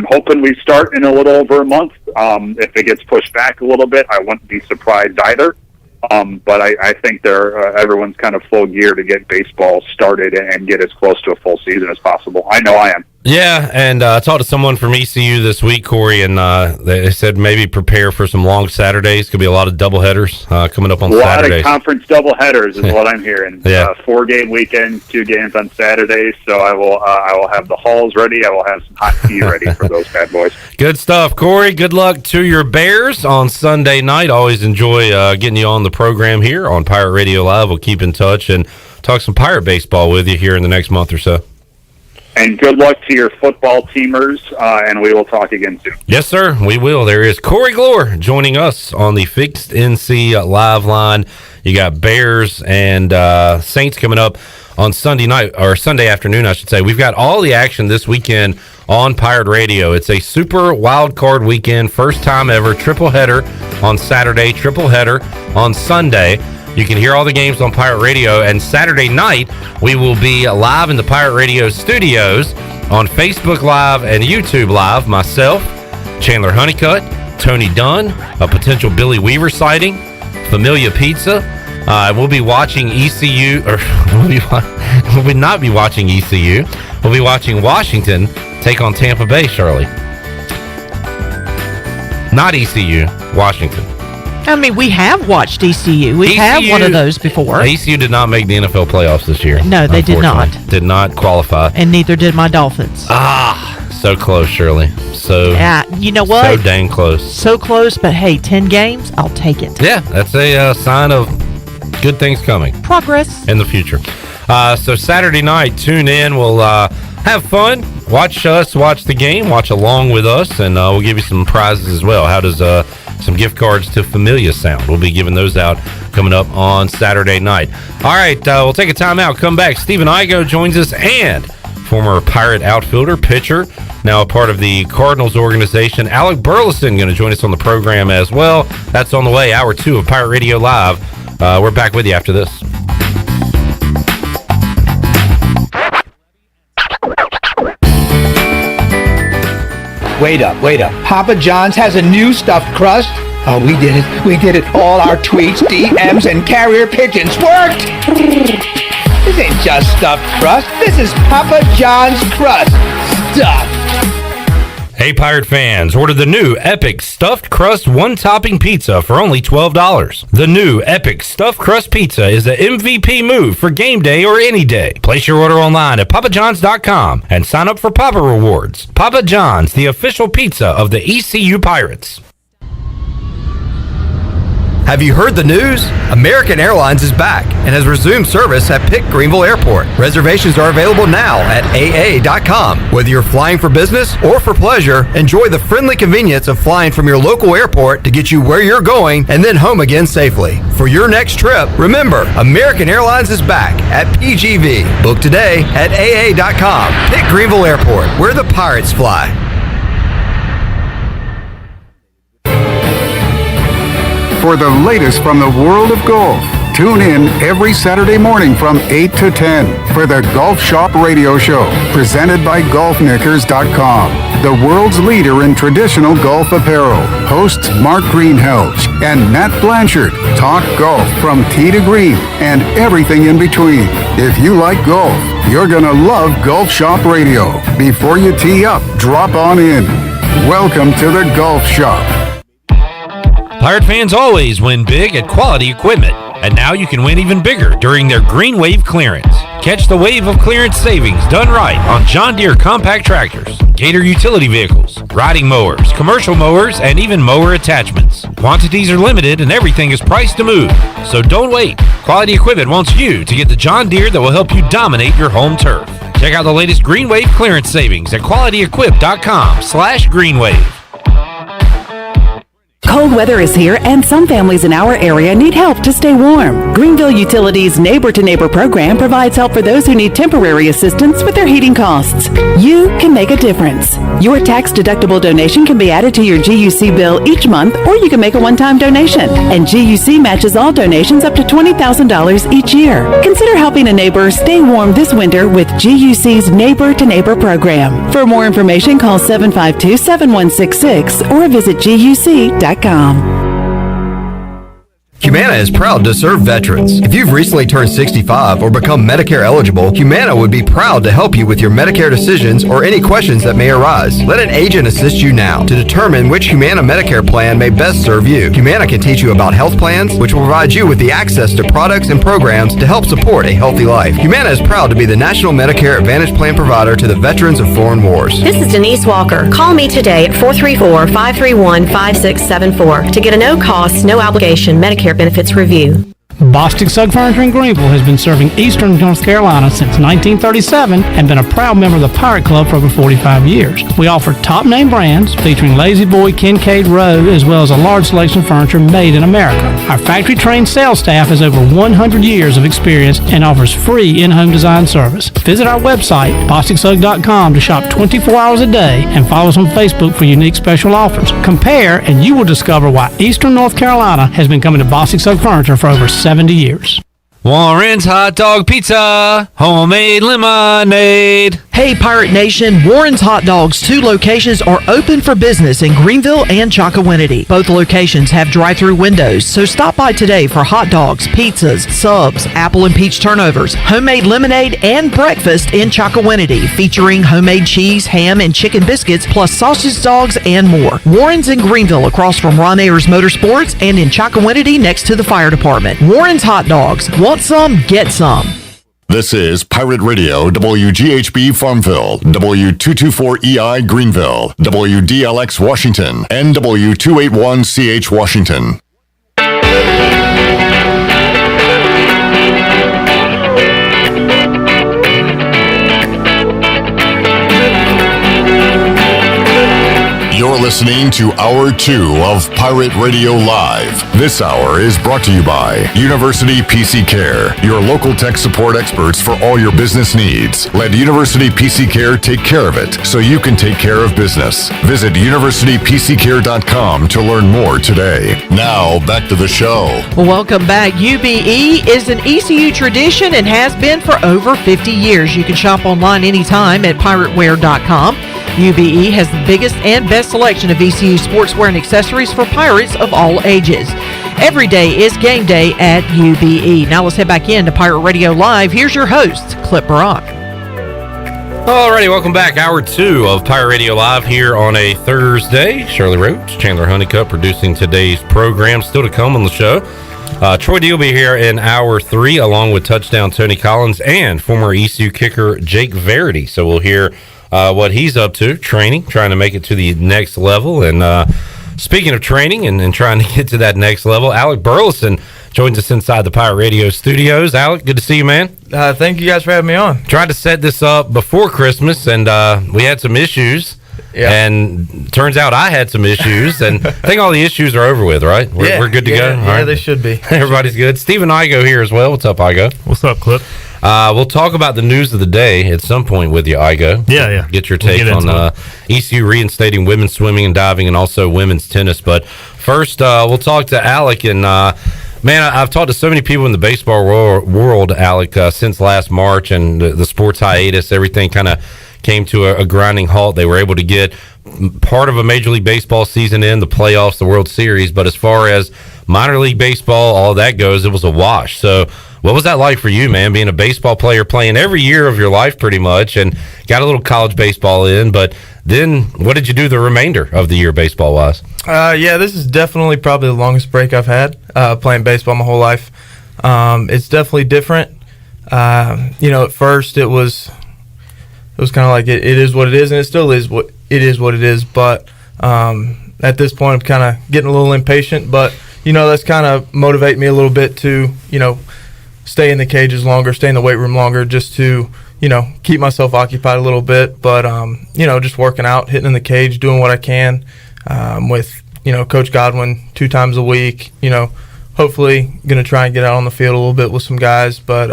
hoping we start in a little over a month. If it gets pushed back a little bit, I wouldn't be surprised either. But I think everyone's kind of full gear to get baseball started and get as close to a full season as possible. I know I am. Yeah, and I talked to someone from ECU this week, Corey, and they said maybe prepare for some long Saturdays. Could be a lot of doubleheaders coming up on Saturdays. A lot of conference doubleheaders is what I'm hearing. Yeah. 4-game weekend, 2 games on Saturdays. So I will have the halls ready. I will have some hot tea ready for those bad boys. Good stuff, Corey. Good luck to your Bears on Sunday night. Always enjoy getting you on the program here on Pirate Radio Live. We'll keep in touch and talk some Pirate baseball with you here in the next month or so. And good luck to your football teamers, and we will talk again soon. Yes, sir, we will. There is Corey Gloor joining us on the Fixed NC Live line. You got Bears and Saints coming up on Sunday night, or Sunday afternoon, I should say. We've got all the action this weekend on Pirate Radio. It's a super wild card weekend, first time ever, triple header on Saturday, triple header on Sunday. You can hear all the games on Pirate Radio, and Saturday night we will be live in the Pirate Radio studios on Facebook Live and YouTube Live. Myself, Chandler Honeycutt, Tony Dunn, a potential Billy Weaver sighting, Familia Pizza. We'll be watching ECU, or we'll not be watching ECU. We'll be watching Washington take on Tampa Bay, Shirley. Not ECU, Washington. I mean, we have watched ECU. We have one of those before. ECU did not make the NFL playoffs this year. No, they did not. Did not qualify. And neither did my Dolphins. So close, Shirley. So, you know what? So dang close. So close, but hey, 10 games, I'll take it. Yeah, that's a sign of good things coming. Progress. In the future. So Saturday night, tune in. We'll have fun. Watch us watch the game. Watch along with us, and we'll give you some prizes as well. How does some gift cards to Familia sound? We'll be giving those out coming up on Saturday night. All right, we'll take a timeout. Come back. Stephen Igoe joins us, and former Pirate outfielder, pitcher, now a part of the Cardinals organization, Alec Burleson, going to join us on the program as well. That's on the way. Hour 2 of Pirate Radio Live. We're back with you after this. Wait up. Papa John's has a new stuffed crust. Oh, we did it. We did it. All our tweets, DMs, and carrier pigeons worked. This ain't just stuffed crust. This is Papa John's crust. Stuffed. Hey, Pirate fans, order the new Epic Stuffed Crust One-Topping Pizza for only $12. The new Epic Stuffed Crust Pizza is the MVP move for game day or any day. Place your order online at papajohns.com and sign up for Papa Rewards. Papa John's, the official pizza of the ECU Pirates. Have you heard the news? American Airlines is back and has resumed service at Pitt Greenville Airport. Reservations are available now at AA.com. Whether you're flying for business or for pleasure, enjoy the friendly convenience of flying from your local airport to get you where you're going and then home again safely. For your next trip, remember, American Airlines is back at PGV. Book today at AA.com. Pitt Greenville Airport, where the Pirates fly. For the latest from the world of golf, tune in every Saturday morning from 8 to 10 for the Golf Shop Radio Show, presented by GolfKnickers.com, the world's leader in traditional golf apparel. Hosts Mark Greenhelch and Matt Blanchard talk golf from tee to green and everything in between. If you like golf, you're going to love Golf Shop Radio. Before you tee up, drop on in. Welcome to the Golf Shop. Pirate fans always win big at Quality Equipment, and now you can win even bigger during their Green Wave clearance. Catch the wave of clearance savings done right on John Deere compact tractors, Gator utility vehicles, riding mowers, commercial mowers, and even mower attachments. Quantities are limited and everything is priced to move. So don't wait. Quality Equipment wants you to get the John Deere that will help you dominate your home turf. Check out the latest Green Wave clearance savings at qualityequip.com/greenwave. Cold weather is here, and some families in our area need help to stay warm. Greenville Utilities' Neighbor to Neighbor program provides help for those who need temporary assistance with their heating costs. You can make a difference. Your tax-deductible donation can be added to your GUC bill each month, or you can make a one-time donation. And GUC matches all donations up to $20,000 each year. Consider helping a neighbor stay warm this winter with GUC's Neighbor to Neighbor program. For more information, call 752-7166 or visit GUC.com. Humana is proud to serve veterans. If you've recently turned 65 or become Medicare eligible, Humana would be proud to help you with your Medicare decisions or any questions that may arise. Let an agent assist you now to determine which Humana Medicare plan may best serve you. Humana can teach you about health plans, which will provide you with the access to products and programs to help support a healthy life. Humana is proud to be the National Medicare Advantage Plan provider to the veterans of foreign wars. This is Denise Walker. Call me today at 434-531-5674 to get a no-cost, no-obligation Medicare benefits review. Bostic Sugg Furniture in Greenville has been serving Eastern North Carolina since 1937 and been a proud member of the Pirate Club for over 45 years. We offer top-name brands featuring Lazy Boy, Kincaid, Rowe, as well as a large selection of furniture made in America. Our factory-trained sales staff has over 100 years of experience and offers free in-home design service. Visit our website, bosticsugg.com, to shop 24 hours a day and follow us on Facebook for unique special offers. Compare, and you will discover why Eastern North Carolina has been coming to Bostic Sugg Furniture for over 70 years. Warren's Hot Dog Pizza, homemade lemonade. Hey, Pirate Nation, Warren's Hot Dogs, 2 locations are open for business in Greenville and Chocowinity. Both locations have drive-through windows, so stop by today for hot dogs, pizzas, subs, apple and peach turnovers, homemade lemonade, and breakfast in Chocowinity, featuring homemade cheese, ham, and chicken biscuits, plus sausage dogs and more. Warren's in Greenville, across from Ron Ayers Motorsports, and in Chocowinity, next to the fire department. Warren's Hot Dogs. Want some? Get some. This is Pirate Radio, WGHB Farmville, W224EI Greenville, WDLX Washington, and W281CH Washington. You're listening to Hour 2 of Pirate Radio Live. This hour is brought to you by University PC Care, your local tech support experts for all your business needs. Let University PC Care take care of it so you can take care of business. Visit universitypccare.com to learn more today. Now, back to the show. Welcome back. UBE is an ECU tradition and has been for over 50 years. You can shop online anytime at pirateware.com. UBE has the biggest and best selection of ECU sportswear and accessories for Pirates of all ages. Every day is game day at UBE. Now let's head back in to Pirate Radio Live. Here's your host, Clip Brock. Alrighty, welcome back. Hour 2 of Pirate Radio Live here on a Thursday. Shirley Rhodes, Chandler Honeycutt producing today's program. Still to come on the show. Troy D will be here in Hour 3 along with touchdown Tony Collins and former ECU kicker Jake Verity. So we'll hear what he's up to, training, trying to make it to the next level. And speaking of training and trying to get to that next level, Alec Burleson joins us inside the Pirate Radio studios. Alec, good to see you, man. Thank you guys for having me on. Tried to set this up before Christmas, and we had some issues. Yeah. And turns out I had some issues, and I think all the issues are over with, right? We're good to go? Yeah, right. They should be. Everybody's good. Stephen Igoe here as well. What's up, Igoe? What's up, Clip? We'll talk about the news of the day at some point with you, Igoe. Yeah. Get your take on ECU reinstating women's swimming and diving and also women's tennis. But first, we'll talk to Alec. And, man, I've talked to so many people in the baseball world, Alec, since last March and the sports hiatus. Everything kind of came to a grinding halt. They were able to get part of a Major League Baseball season in, the playoffs, the World Series. But as far as minor league baseball, all that goes, it was a wash. So what was that like for you, man, being a baseball player, playing every year of your life pretty much, and got a little college baseball in, but then what did you do the remainder of the year baseball-wise? This is definitely probably the longest break I've had playing baseball my whole life. It's definitely different. At first it was kind of like it is what it is, and it still is what it is. But at this point, I'm kind of getting a little impatient. But that's kind of motivate me a little bit to stay in the cages longer, stay in the weight room longer, just to keep myself occupied a little bit. But just working out, hitting in the cage, doing what I can with Coach Godwin 2 times a week. Hopefully going to try and get out on the field a little bit with some guys, but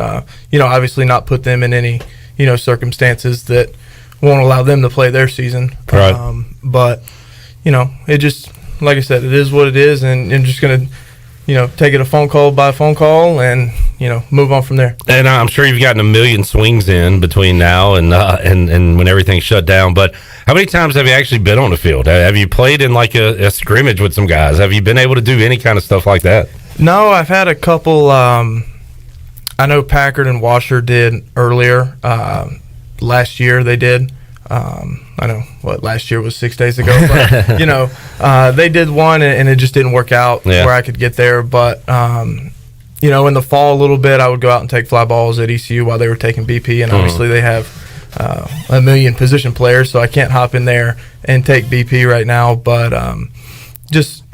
obviously not put them in any circumstances that won't allow them to play their season. Right. But it just, like I said, it is what it is, and I'm just going to take it a phone call by phone call and move on from there. And I'm sure you've gotten a million swings in between now and when everything's shut down. But how many times have you actually been on the field? Have you played in like a scrimmage with some guys? Have you been able to do any kind of stuff like that? No, I've had a couple. I know Packard and Washer did earlier. Last year they did. I know last year was 6 days ago, but they did one and it just didn't work out where I could get there. But in the fall a little bit, I would go out and take fly balls at ECU while they were taking BP, and obviously they have a million position players, so I can't hop in there and take BP right now. But just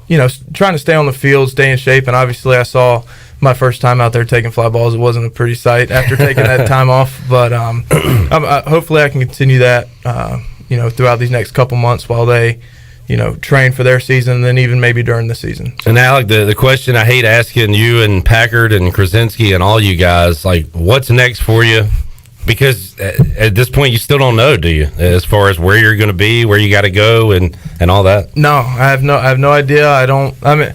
trying to stay on the field, stay in shape, and obviously I saw my first time out there taking fly balls. It wasn't a pretty sight after taking that time off, but hopefully I can continue that, throughout these next couple months while they, train for their season, and then even maybe during the season. And Alec, the question I hate asking you and Packard and Krasinski and all you guys, like, what's next for you? Because at this point, you still don't know, do you? As far as where you're going to be, where you got to go, and all that. No, I have no idea.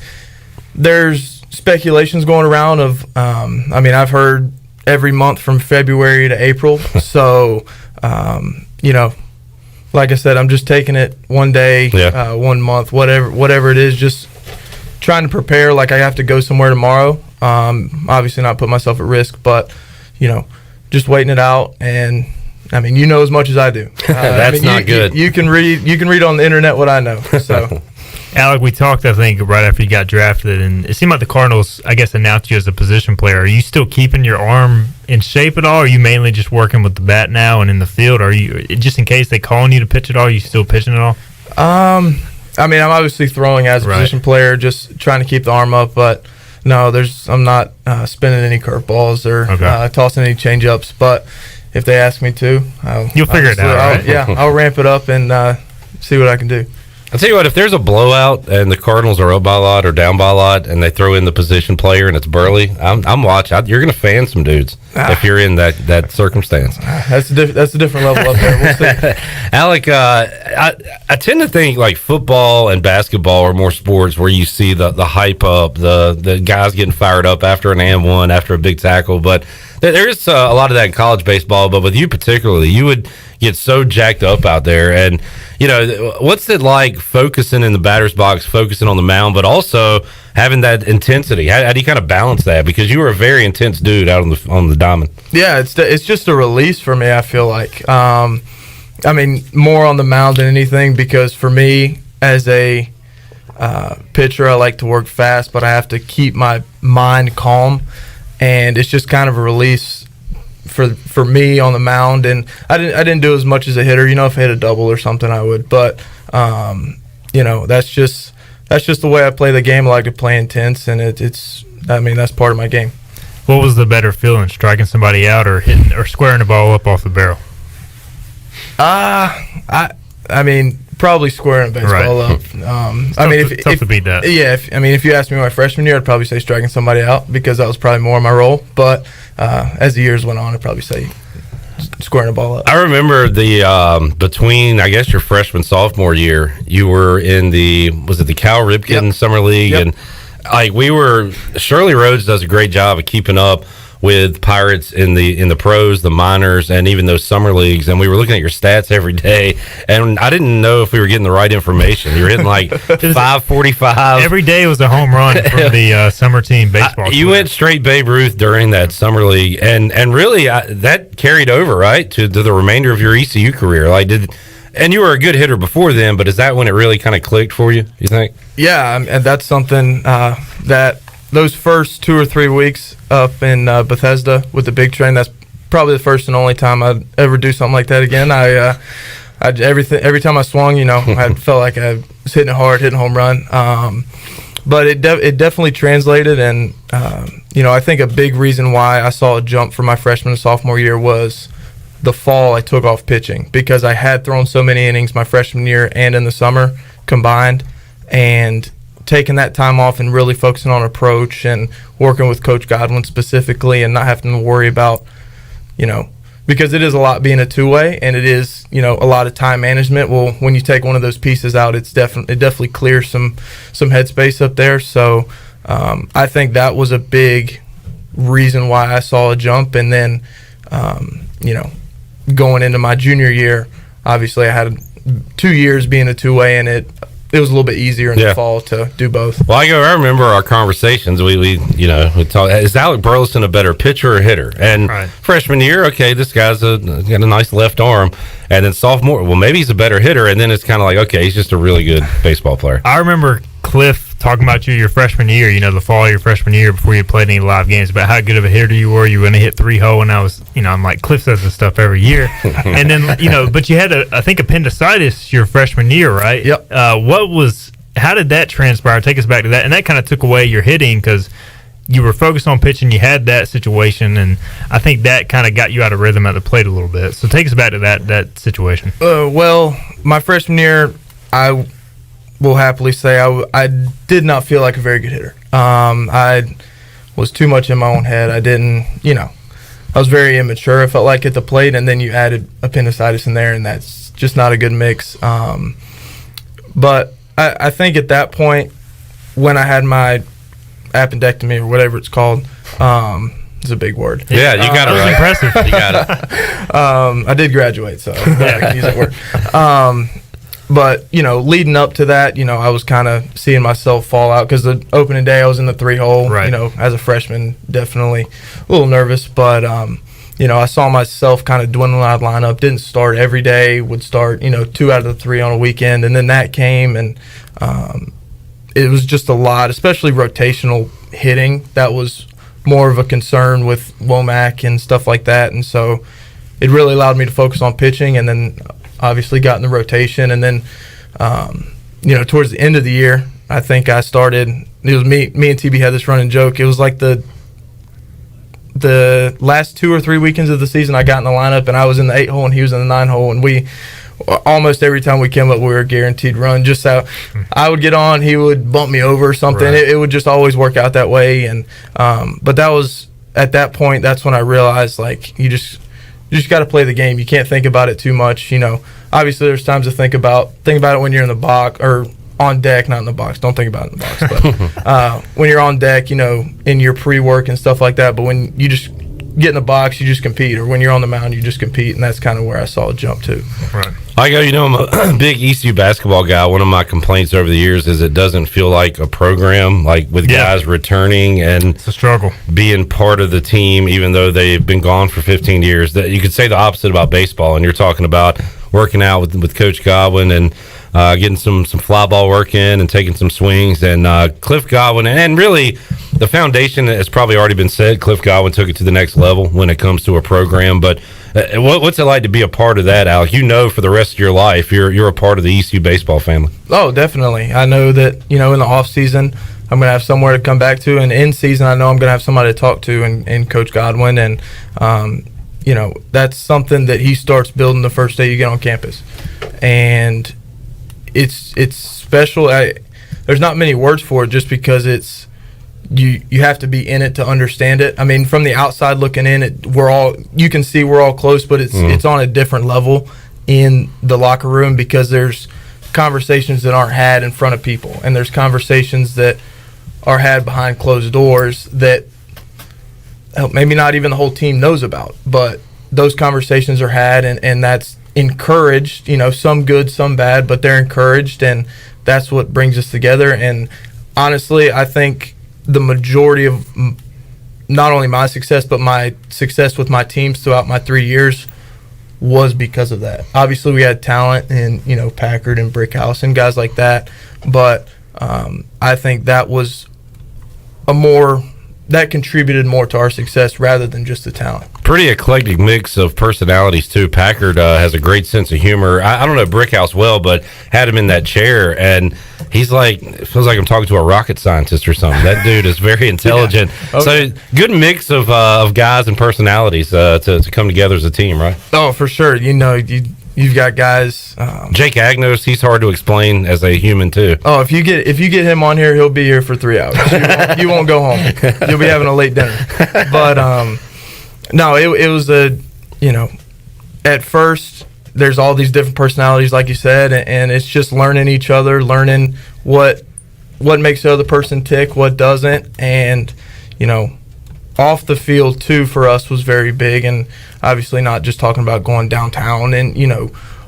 There's speculations going around of. I've heard every month from February to April. So, like I said, I'm just taking it one day, 1 month, whatever it is. Just trying to prepare. Like I have to go somewhere tomorrow. Obviously, not put myself at risk, but just waiting it out, and as much as I do. That's not good. You can read on the internet what I know. So, Alec, we talked, I think, right after you got drafted, and it seemed like the Cardinals, I guess, announced you as a position player. Are you still keeping your arm in shape at all? Or are you mainly just working with the bat now and in the field? Or are you, just in case they call on you to pitch at all, are you still pitching at all? I'm obviously throwing as a position player, just trying to keep the arm up, but no, I'm not spinning any curveballs or tossing any change-ups, but if they ask me to, you'll figure it out, right? I'll ramp it up and see what I can do. I'll tell you what, if there's a blowout and the Cardinals are up by a lot or down by a lot and they throw in the position player and it's Burley, I'm watching. You're going to fan some dudes if you're in that circumstance. That's a different level up there. We'll see. Alec, I tend to think like football and basketball are more sports where you see the hype up, the guys getting fired up after an and one, after a big tackle. But there's a lot of that in college baseball. But with you particularly, you would get so jacked up out there. And, what's it like focusing in the batter's box, focusing on the mound, but also having that intensity? How do you kind of balance that? Because you were a very intense dude out on the diamond. Yeah, it's just a release for me, I feel like. More on the mound than anything, because for me, as a pitcher, I like to work fast, but I have to keep my mind calm, and it's just kind of a release for me on the mound. And I didn't do as much as a hitter. If I hit a double or something, I would. But that's just the way I play the game. I like to play intense, and that's part of my game. What was the better feeling, striking somebody out or hitting or squaring the ball up off the barrel? Probably squaring a baseball up. Tough to beat that. Yeah, if you asked me my freshman year, I'd probably say striking somebody out, because that was probably more my role. But as the years went on, I'd probably say squaring a ball up. I remember between, I guess, your freshman sophomore year, you were in the Cal Ripken Summer League, and Shirley Rhodes does a great job of keeping up with Pirates in the pros, the minors, and even those summer leagues. And we were looking at your stats every day, and I didn't know if we were getting the right information. You were hitting like 545 every day. Was a home run from the summer team baseball. You went straight Babe Ruth during that summer league, and really that carried over right to the remainder of your ECU career. And you were a good hitter before then, but is that when it really kind of clicked for you, you think? Yeah, and that's something that those first 2 or 3 weeks up in Bethesda with the big train, that's probably the first and only time I'd ever do something like that again. Every time I swung, I felt like I was hitting it hard, hitting a home run. But it definitely translated, and I think a big reason why I saw a jump from my freshman and sophomore year was the fall I took off pitching, because I had thrown so many innings my freshman year and in the summer combined, and taking that time off and really focusing on approach and working with Coach Godwin specifically, and not having to worry about, because it is a lot being a two-way, and it is, a lot of time management. Well, when you take one of those pieces out, it definitely clears some headspace up there. So I think that was a big reason why I saw a jump. And then, going into my junior year, obviously I had 2 years being a two-way, and it was a little bit easier in the fall to do both. Well, I remember our conversations. We talk. Is Alec Burleson a better pitcher or hitter? And freshman year, okay, this guy's got a nice left arm. And then sophomore, well, maybe he's a better hitter. And then it's kind of like, okay, he's just a really good baseball player. I remember Cliff talking about you your freshman year, the fall of your freshman year before you played any live games, about how good of a hitter you were. You were going to hit 3-hole, and I was, I'm like, Cliff says this stuff every year. And then, but you had, I think, appendicitis your freshman year, right? Yep. How did that transpire? Take us back to that. And that kind of took away your hitting because you were focused on pitching. You had that situation, and I think that kind of got you out of rhythm at the plate a little bit. So take us back to that situation. Well, my freshman year, I will happily say I did not feel like a very good hitter. I was too much in my own head. I didn't, I was very immature, I felt like, at the plate, and then you added appendicitis in there, and that's just not a good mix. But I think at that point, when I had my appendectomy or whatever it's called, it's a big word. Yeah, you got it right. Impressive. You got it. I did graduate, so I can use that word. But, leading up to that, I was kind of seeing myself fall out because the opening day I was in the 3-hole. Right. As a freshman, definitely a little nervous. But, I saw myself kind of dwindling out of lineup. Didn't start every day. Would start, 2 out of the 3 on a weekend. And then that came, and it was just a lot, especially rotational hitting. That was more of a concern with Womack and stuff like that. And so it really allowed me to focus on pitching, and then obviously got in the rotation. And then, towards the end of the year, I think I started, it was me and TB had this running joke. It was like the last 2 or 3 weekends of the season I got in the lineup, and I was in the 8-hole and he was in the 9-hole, and we almost every time we came up we were a guaranteed run. Just how I would get on, he would bump me over or something. Right. It would just always work out that way. And but that was, at that point, that's when I realized, like, you just got to play the game. You can't think about it too much. Obviously there's times to think about it when you're in the box or on deck, not in the box. Don't think about it in the box. But when you're on deck, in your pre-work and stuff like that. But when you just get in the box, you just compete. Or when you're on the mound, you just compete. And that's kind of where I saw a jump to. Right. I'm a big ECU basketball guy. One of my complaints over the years is it doesn't feel like a program, like with guys returning and it's a struggle being part of the team, even though they've been gone for 15 years. That you could say the opposite about baseball, and you're talking about working out with Coach Godwin and getting some fly ball work in and taking some swings. And Cliff Godwin, and really the foundation has probably already been said. Cliff Godwin took it to the next level when it comes to a program. But what's it like to be a part of that, Alec? For the rest of your life, you're a part of the ECU baseball family. Oh, definitely. I know that, in the off season, I'm going to have somewhere to come back to. And in season, I know I'm going to have somebody to talk to in Coach Godwin. And, that's something that he starts building the first day you get on campus. And it's special. There's not many words for it, just because it's you have to be in it to understand it. I mean, from the outside looking in, you can see we're all close, but it's on a different level in the locker room, because there's conversations that aren't had in front of people, and there's conversations that are had behind closed doors that maybe not even the whole team knows about, but those conversations are had, and that's encouraged, some good, some bad, but they're encouraged, and that's what brings us together. And honestly, I think the majority of not only my success, but my success with my teams throughout my 3 years was because of that. Obviously, we had talent in, Packard and Brickhouse and guys like that, but I think that was a more that contributed more to our success rather than just the talent. Pretty eclectic mix of personalities too. Packard has a great sense of humor. I don't know Brickhouse well, but had him in that chair, and he's like, it feels like I'm talking to a rocket scientist or something. That dude is very intelligent. Yeah. Okay. So good mix of guys and personalities to come together as a team, right? Oh, for sure. You've got guys. Jake Agnos, he's hard to explain as a human too. Oh, if you get him on here, he'll be here for 3 hours. You won't go home. You'll be having a late dinner. But no, it was at first there's all these different personalities, like you said, and it's just learning each other, learning what makes the other person tick, what doesn't, and off the field too for us was very big, and obviously not just talking about going downtown and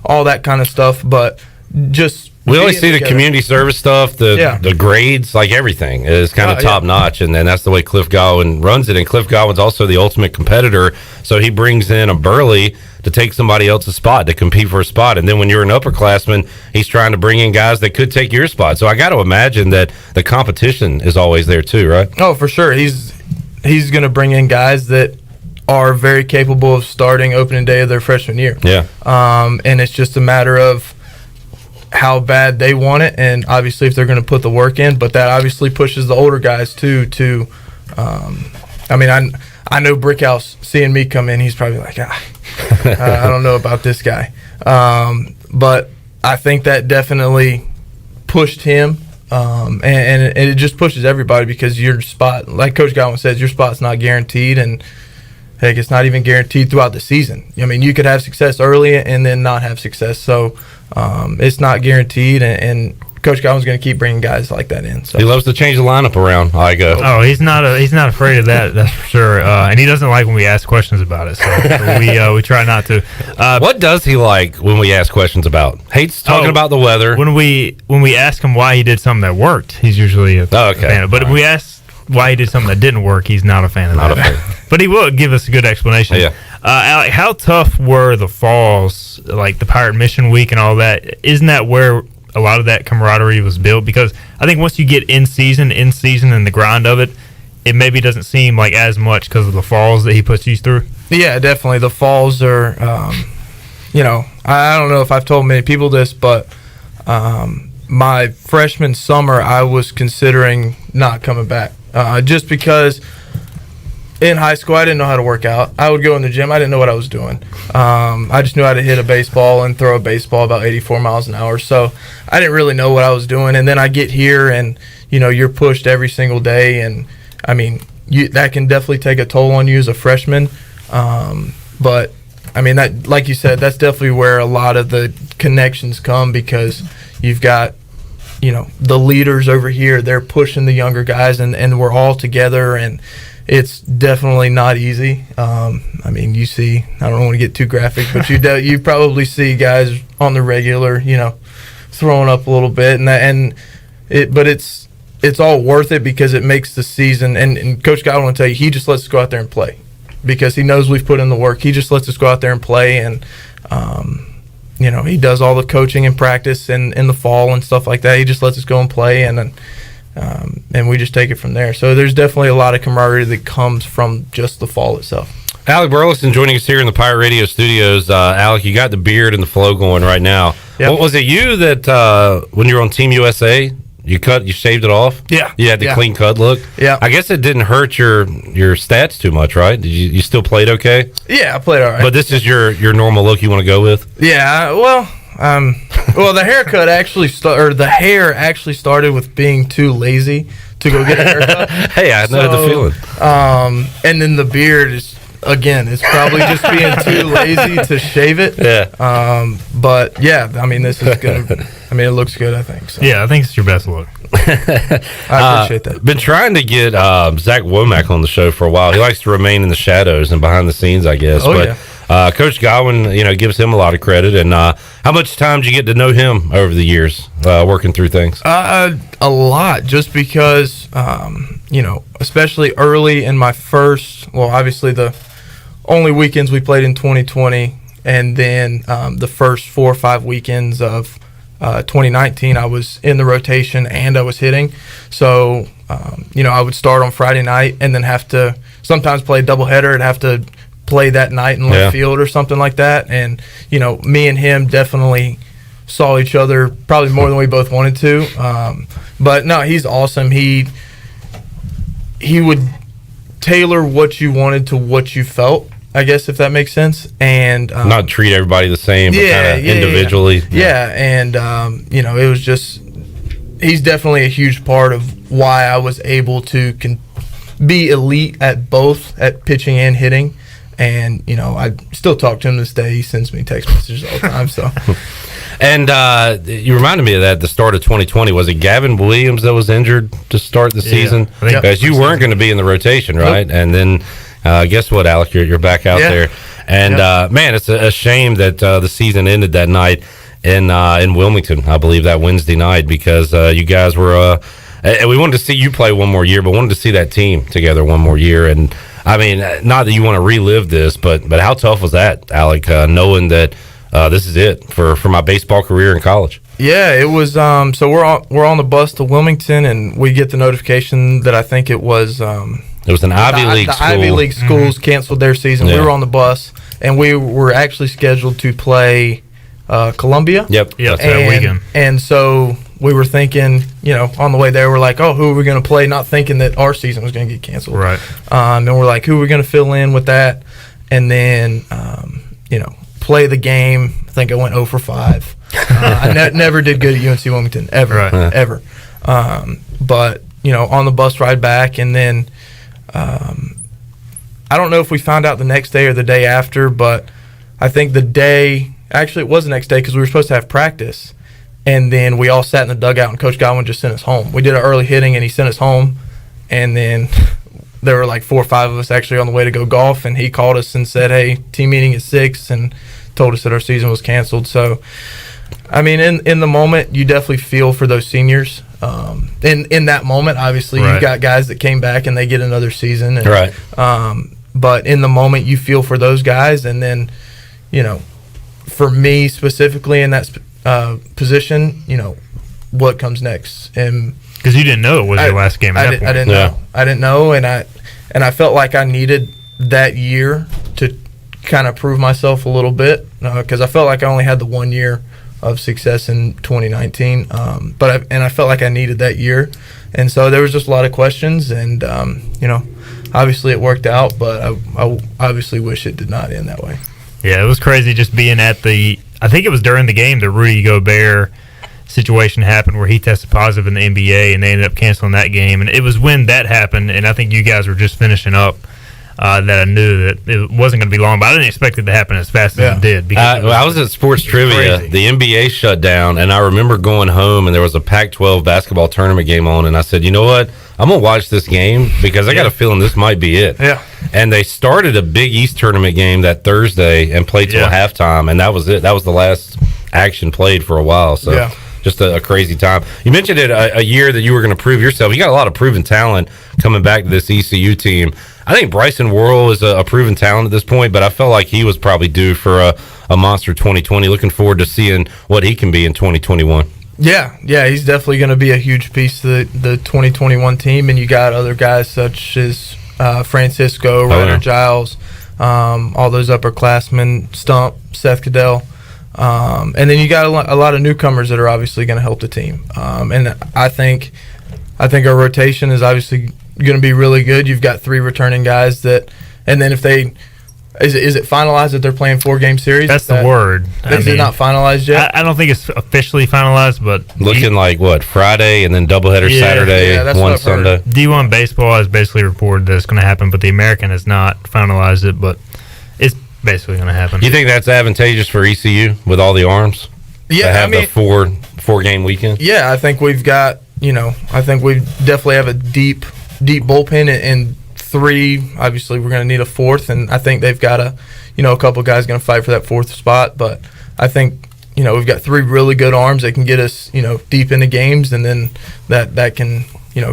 all that kind of stuff, but just we always see the community service stuff, the grades, like everything is kind of top notch, and then that's the way Cliff Godwin runs it. And Cliff Godwin's also the ultimate competitor, so he brings in a Burley to take somebody else's spot, to compete for a spot. And then when you're an upperclassman, he's trying to bring in guys that could take your spot. So I got to imagine that the competition is always there too, right? Oh, for sure. He's going to bring in guys that are very capable of starting opening day of their freshman year. Yeah. And it's just a matter of how bad they want it, and obviously if they're going to put the work in. But that obviously pushes the older guys too to I know Brickhouse, seeing me come in, he's probably like, I don't know about this guy. But I think that definitely pushed him. And it just pushes everybody, because your spot, like Coach Godwin says, your spot's not guaranteed, and heck, it's not even guaranteed throughout the season. I mean, you could have success early and then not have success, so it's not guaranteed, and Coach Godwin's going to keep bringing guys like that in. So he loves to change the lineup around. Igoe. Oh, he's not afraid of that. That's for sure. And he doesn't like when we ask questions about it. So we try not to. What does he like when we ask questions about? Hates talking about the weather. When we ask him why he did something that worked, he's usually a fan of it. But if we ask why he did something that didn't work, he's not a fan of that. But he will give us a good explanation. Yeah. Alec, how tough were the falls, like the Pirate Mission Week and all that? Isn't that where a lot of that camaraderie was built? Because I think once you get in season and the grind of it, it maybe doesn't seem like as much because of the falls that he puts you through. Yeah, definitely. The falls are, I don't know if I've told many people this, but my freshman summer, I was considering not coming back, just because in high school I didn't know how to work out. I would go in the gym, I didn't know what I was doing. I just knew how to hit a baseball and throw a baseball about 84 miles an hour, so I didn't really know what I was doing. And then I get here and you're pushed every single day, and I mean that can definitely take a toll on you as a freshman. But I mean, that, like you said, that's definitely where a lot of the connections come, because you've got the leaders over here, they're pushing the younger guys, and we're all together, and it's definitely not easy. I mean, you see, I don't want to get too graphic, but you probably see guys on the regular, throwing up a little bit, but it's all worth it, because it makes the season. And Coach Godwin will tell you, he just lets us go out there and play, because he knows we've put in the work. He just lets us go out there and play, and he does all the coaching and practice in the fall and stuff like that. He just lets us go and play, and we just take it from there. So there's definitely a lot of camaraderie that comes from just the fall itself. Alec Burleson joining us here in the Pirate Radio studios. Alec, you got the beard and the flow going right now. Yep. What was it you that when you were on Team USA, you shaved it off? Yeah. You had the clean cut look? Yeah. I guess it didn't hurt your stats too much, right? Did you still played okay? Yeah, I played all right. But this is your normal look you want to go with? Yeah, well, the haircut actually the hair actually started with being too lazy to go get a haircut. Hey, I know the feeling. And then the beard is, again, it's probably just being too lazy to shave it. Yeah. But yeah, I mean, this is good. I mean, it looks good, I think. So. Yeah, I think it's your best look. I appreciate that. Been trying to get Zach Womack on the show for a while. He likes to remain in the shadows and behind the scenes, I guess. Coach Godwin, gives him a lot of credit. And how much time did you get to know him over the years, working through things? A lot, just because, especially early in my first, obviously the only weekends we played in 2020, and then the first 4 or 5 weekends of 2019, I was in the rotation and I was hitting. So I would start on Friday night and then have to sometimes play a doubleheader and have to play that night in left field or something like that. And, me and him definitely saw each other probably more than we both wanted to. But no, he's awesome. He would tailor what you wanted to what you felt, I guess, if that makes sense. And not treat everybody the same, but kind of individually. Yeah. And, it was just, he's definitely a huge part of why I was able to be elite at both, at pitching and hitting. And, I still talk to him this day. He sends me text messages all the time. So, And you reminded me of that at the start of 2020. Was it Gavin Williams that was injured to start the season? Because you weren't going to be in the rotation, right? Nope. And then guess what, Alec? You're back out there. And, man, it's a shame that the season ended that night in Wilmington, I believe, that Wednesday night, because you guys were and we wanted to see you play one more year, but wanted to see that team together one more year. And, I mean, not that you want to relive this, but how tough was that, Alec, knowing that this is it for my baseball career in college? Yeah, it was. So we're on the bus to Wilmington, and we get the notification that I think it was. It was an Ivy League school. Ivy League schools canceled their season. We were on the bus, and we were actually scheduled to play Columbia. Yep, that's that weekend. And so we were thinking, on the way there, we're like, oh, who are we going to play? Not thinking that our season was going to get canceled. Right. And we're like, who are we going to fill in with that? And then, play the game. I think I went 0 for 5. I never did good at UNC Wilmington, ever, ever. But, on the bus ride back, and then I don't know if we found out the next day or the day after, but I think actually it was the next day because we were supposed to have practice. And then we all sat in the dugout, and Coach Godwin just sent us home. We did our early hitting, and he sent us home. And then there were like 4 or 5 of us actually on the way to go golf, and he called us and said, hey, team meeting at 6, and told us that our season was canceled. So, I mean, in the moment, you definitely feel for those seniors. In that moment, obviously, you've got guys that came back and they get another season. And, but in the moment, you feel for those guys. And then, for me specifically in that position, what comes next? And because you didn't know it was your last game at that point. I didn't know. I didn't know, and I felt like I needed that year to kind of prove myself a little bit, because I felt like I only had the 1 year of success in 2019, but I felt like I needed that year, and so there was just a lot of questions, and obviously it worked out, but I obviously wish it did not end that way. Yeah, it was crazy just being at I think it was during the game, the Rudy Gobert situation happened where he tested positive in the NBA, and they ended up canceling that game. And it was when that happened, and I think you guys were just finishing up, that I knew that it wasn't going to be long, but I didn't expect it to happen as fast as it did. Because I was at Sports Trivia. Crazy. The NBA shut down, and I remember going home, and there was a Pac-12 basketball tournament game on, and I said, you know what? I'm going to watch this game because I got a feeling this might be it. Yeah. And they started a Big East tournament game that Thursday and played till halftime, and that was it. That was the last action played for a while. So just a crazy time. You mentioned it a year that you were going to prove yourself. You got a lot of proven talent coming back to this ECU team. I think Bryson Worrell is a proven talent at this point, but I felt like he was probably due for a monster 2020. Looking forward to seeing what he can be in 2021. Yeah, he's definitely going to be a huge piece to the 2021 team, and you got other guys such as Francisco, Ryder Giles, all those upperclassmen, Stump, Seth Cadell, and then you got a lot of newcomers that are obviously going to help the team. And I think our rotation is obviously going to be really good. You've got 3 returning guys and then if they. Is it finalized that they're playing 4-game series? That's the word. Is it not finalized yet? I don't think it's officially finalized, but looking like what, Friday and then doubleheader Saturday, one Sunday. D1 baseball has basically reported that it's going to happen, but the American has not finalized it. But it's basically going to happen. You think that's advantageous for ECU with all the arms? Yeah, to have the four-game weekend. Yeah, I think we've got. I think we definitely have a deep bullpen and 3, obviously we're going to need a 4th, and I think they've got a couple guys going to fight for that 4th spot, but I think we've got 3 really good arms that can get us deep into games, and then that can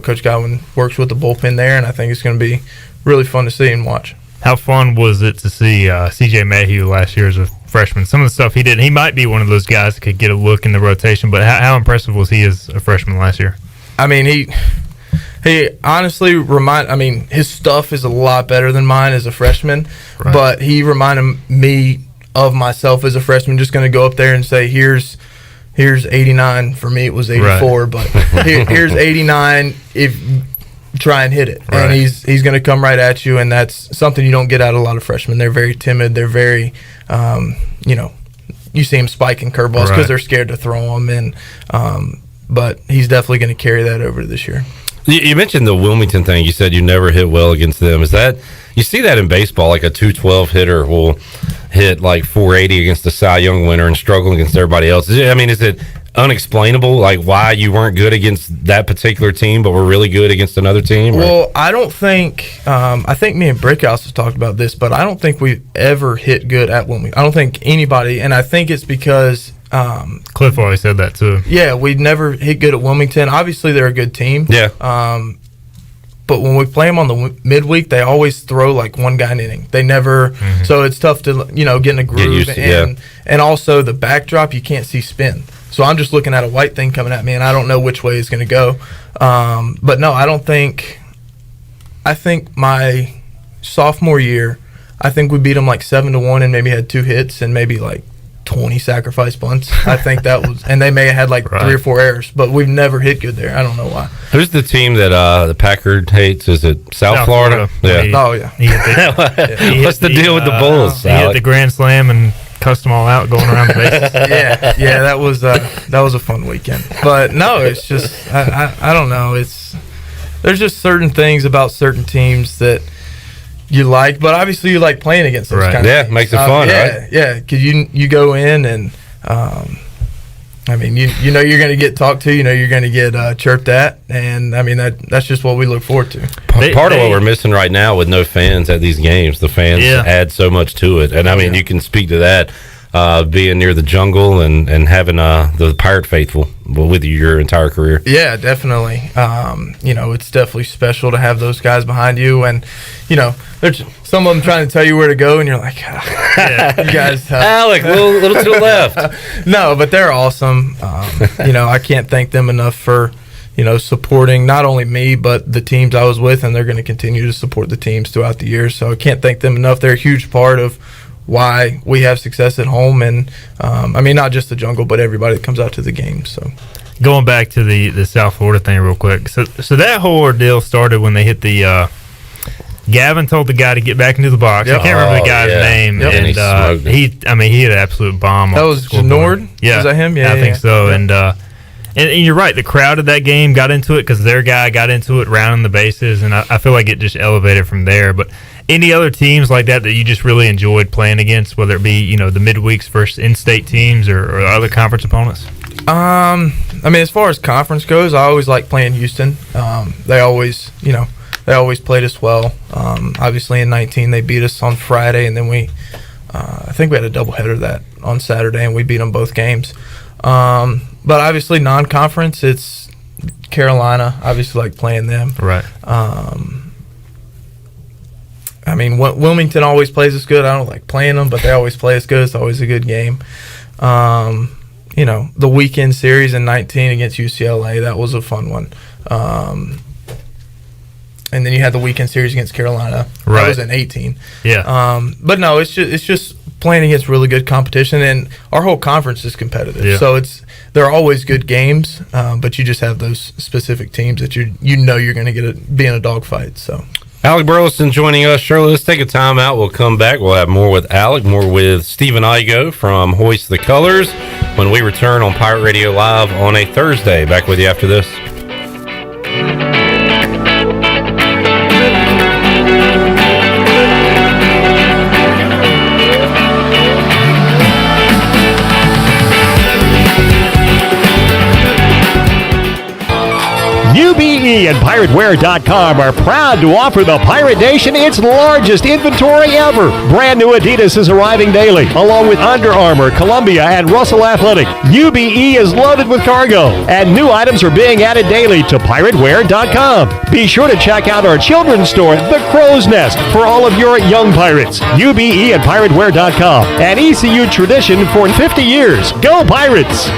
Coach Godwin works with the bullpen there, and I think it's going to be really fun to see and watch. How fun was it to see CJ Mayhew last year as a freshman? Some of the stuff he did, he might be one of those guys that could get a look in the rotation, but how impressive was he as a freshman last year? I mean, He honestly his stuff is a lot better than mine as a freshman, but he reminded me of myself as a freshman. Just going to go up there and say, here's 89. For me, it was 84, but here's 89 if try and hit it. And he's going to come right at you, and that's something you don't get out of a lot of freshmen. They're very timid. They're very, you see him spiking curveballs because they're scared to throw them in. But he's definitely going to carry that over this year. You mentioned the Wilmington thing. You said you never hit well against them. Is that you see that in baseball? Like a 212 hitter will hit like 480 against the Cy Young winner and struggle against everybody else. Is it unexplainable, like why you weren't good against that particular team, but were really good against another team? Well, I don't think. I think me and Brickhouse has talked about this, but I don't think we've ever hit good at Wilmington. I don't think anybody, and I think it's because. Cliff always said that too. Yeah, we'd never hit good at Wilmington. Obviously, they're a good team. Yeah. But when we play them on the midweek, they always throw like one guy an inning. They never. So it's tough to get in a groove, and also the backdrop you can't see spin. So I'm just looking at a white thing coming at me, and I don't know which way it's going to go. But no, I don't think. I think my sophomore year, I think we beat them like 7-1, and maybe had 2 hits and maybe like 20 sacrifice bunts. I think that was, and they may have had like 3 or 4 errors, but we've never hit good there. I don't know why. Who's the team that the Packard hates? Is it South Florida? Yeah. What's the deal with the Bulls? He hit the grand slam and cussed them all out going around the bases. yeah, that was a fun weekend. But no, it's just I don't know. There's just certain things about certain teams that you like, but obviously you like playing against those kind of teams. Makes it fun, right? Yeah, because you go in and you know you're going to get talked to, you're going to get chirped at, and that's just what we look forward to. Part of what we're missing right now with no fans at these games, the fans add so much to it, and you can speak to that. Being near the jungle and having the Pirate faithful with you your entire career. Yeah, definitely. It's definitely special to have those guys behind you, and there's some of them trying to tell you where to go, and you're like, you guys, Alec, a little to the left. No, but they're awesome. I can't thank them enough for supporting not only me but the teams I was with, and they're going to continue to support the teams throughout the year. So I can't thank them enough. They're a huge part of why we have success at home, and not just the jungle, but everybody that comes out to the game. So, going back to the South Florida thing real quick, so that whole ordeal started when they hit the. Gavin told the guy to get back into the box. I can't remember the guy's name, and he hit an absolute bomb. That was Janoord? Yeah, was that him? Yeah, I think so. Yeah. And you're right. The crowd of that game got into it because their guy got into it rounding the bases, and I feel like it just elevated from there. But any other teams like that you just really enjoyed playing against, whether it be the midweeks versus in-state teams or other conference opponents? As far as conference goes, I always like playing Houston. They always played us well. Obviously in 19 they beat us on Friday, and then I think we had a doubleheader that on Saturday, and we beat them both games. But obviously non-conference, it's Carolina. Obviously like playing them. Right. Wilmington always plays us good. I don't like playing them, but they always play us good. It's always a good game. The weekend series in 19 against UCLA, that was a fun one. And then you had the weekend series against Carolina. Right. That was in 18. Yeah. But no, it's just playing against really good competition, and our whole conference is competitive. Yeah. So they're always good games, but you just have those specific teams that you're going to be in a dogfight. So. Alec Burleson joining us. Shirley, let's take a time out. We'll come back. We'll have more with Alec, more with Stephen Igoe from Hoist the Colors when we return on Pirate Radio Live on a Thursday. Back with you after this. UBE and PirateWear.com are proud to offer the Pirate Nation its largest inventory ever. Brand new Adidas is arriving daily, along with Under Armour, Columbia, and Russell Athletic. UBE is loaded with cargo, and new items are being added daily to PirateWear.com. Be sure to check out our children's store, The Crow's Nest, for all of your young pirates. UBE and PirateWear.com, an ECU tradition for 50 years. Go Pirates!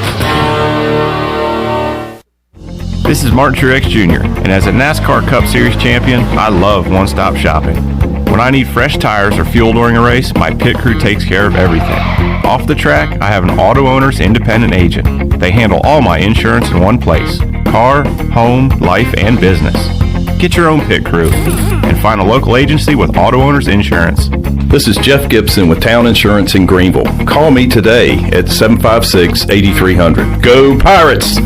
This is Martin Truex Jr., and as a NASCAR Cup Series champion, I love one-stop shopping. When I need fresh tires or fuel during a race, my pit crew takes care of everything. Off the track, I have an Auto Owners independent agent. They handle all my insurance in one place: car, home, life, and business. Get your own pit crew and find a local agency with Auto Owners Insurance. This is Jeff Gibson with Town Insurance in Greenville. Call me today at 756-8300. Go Pirates!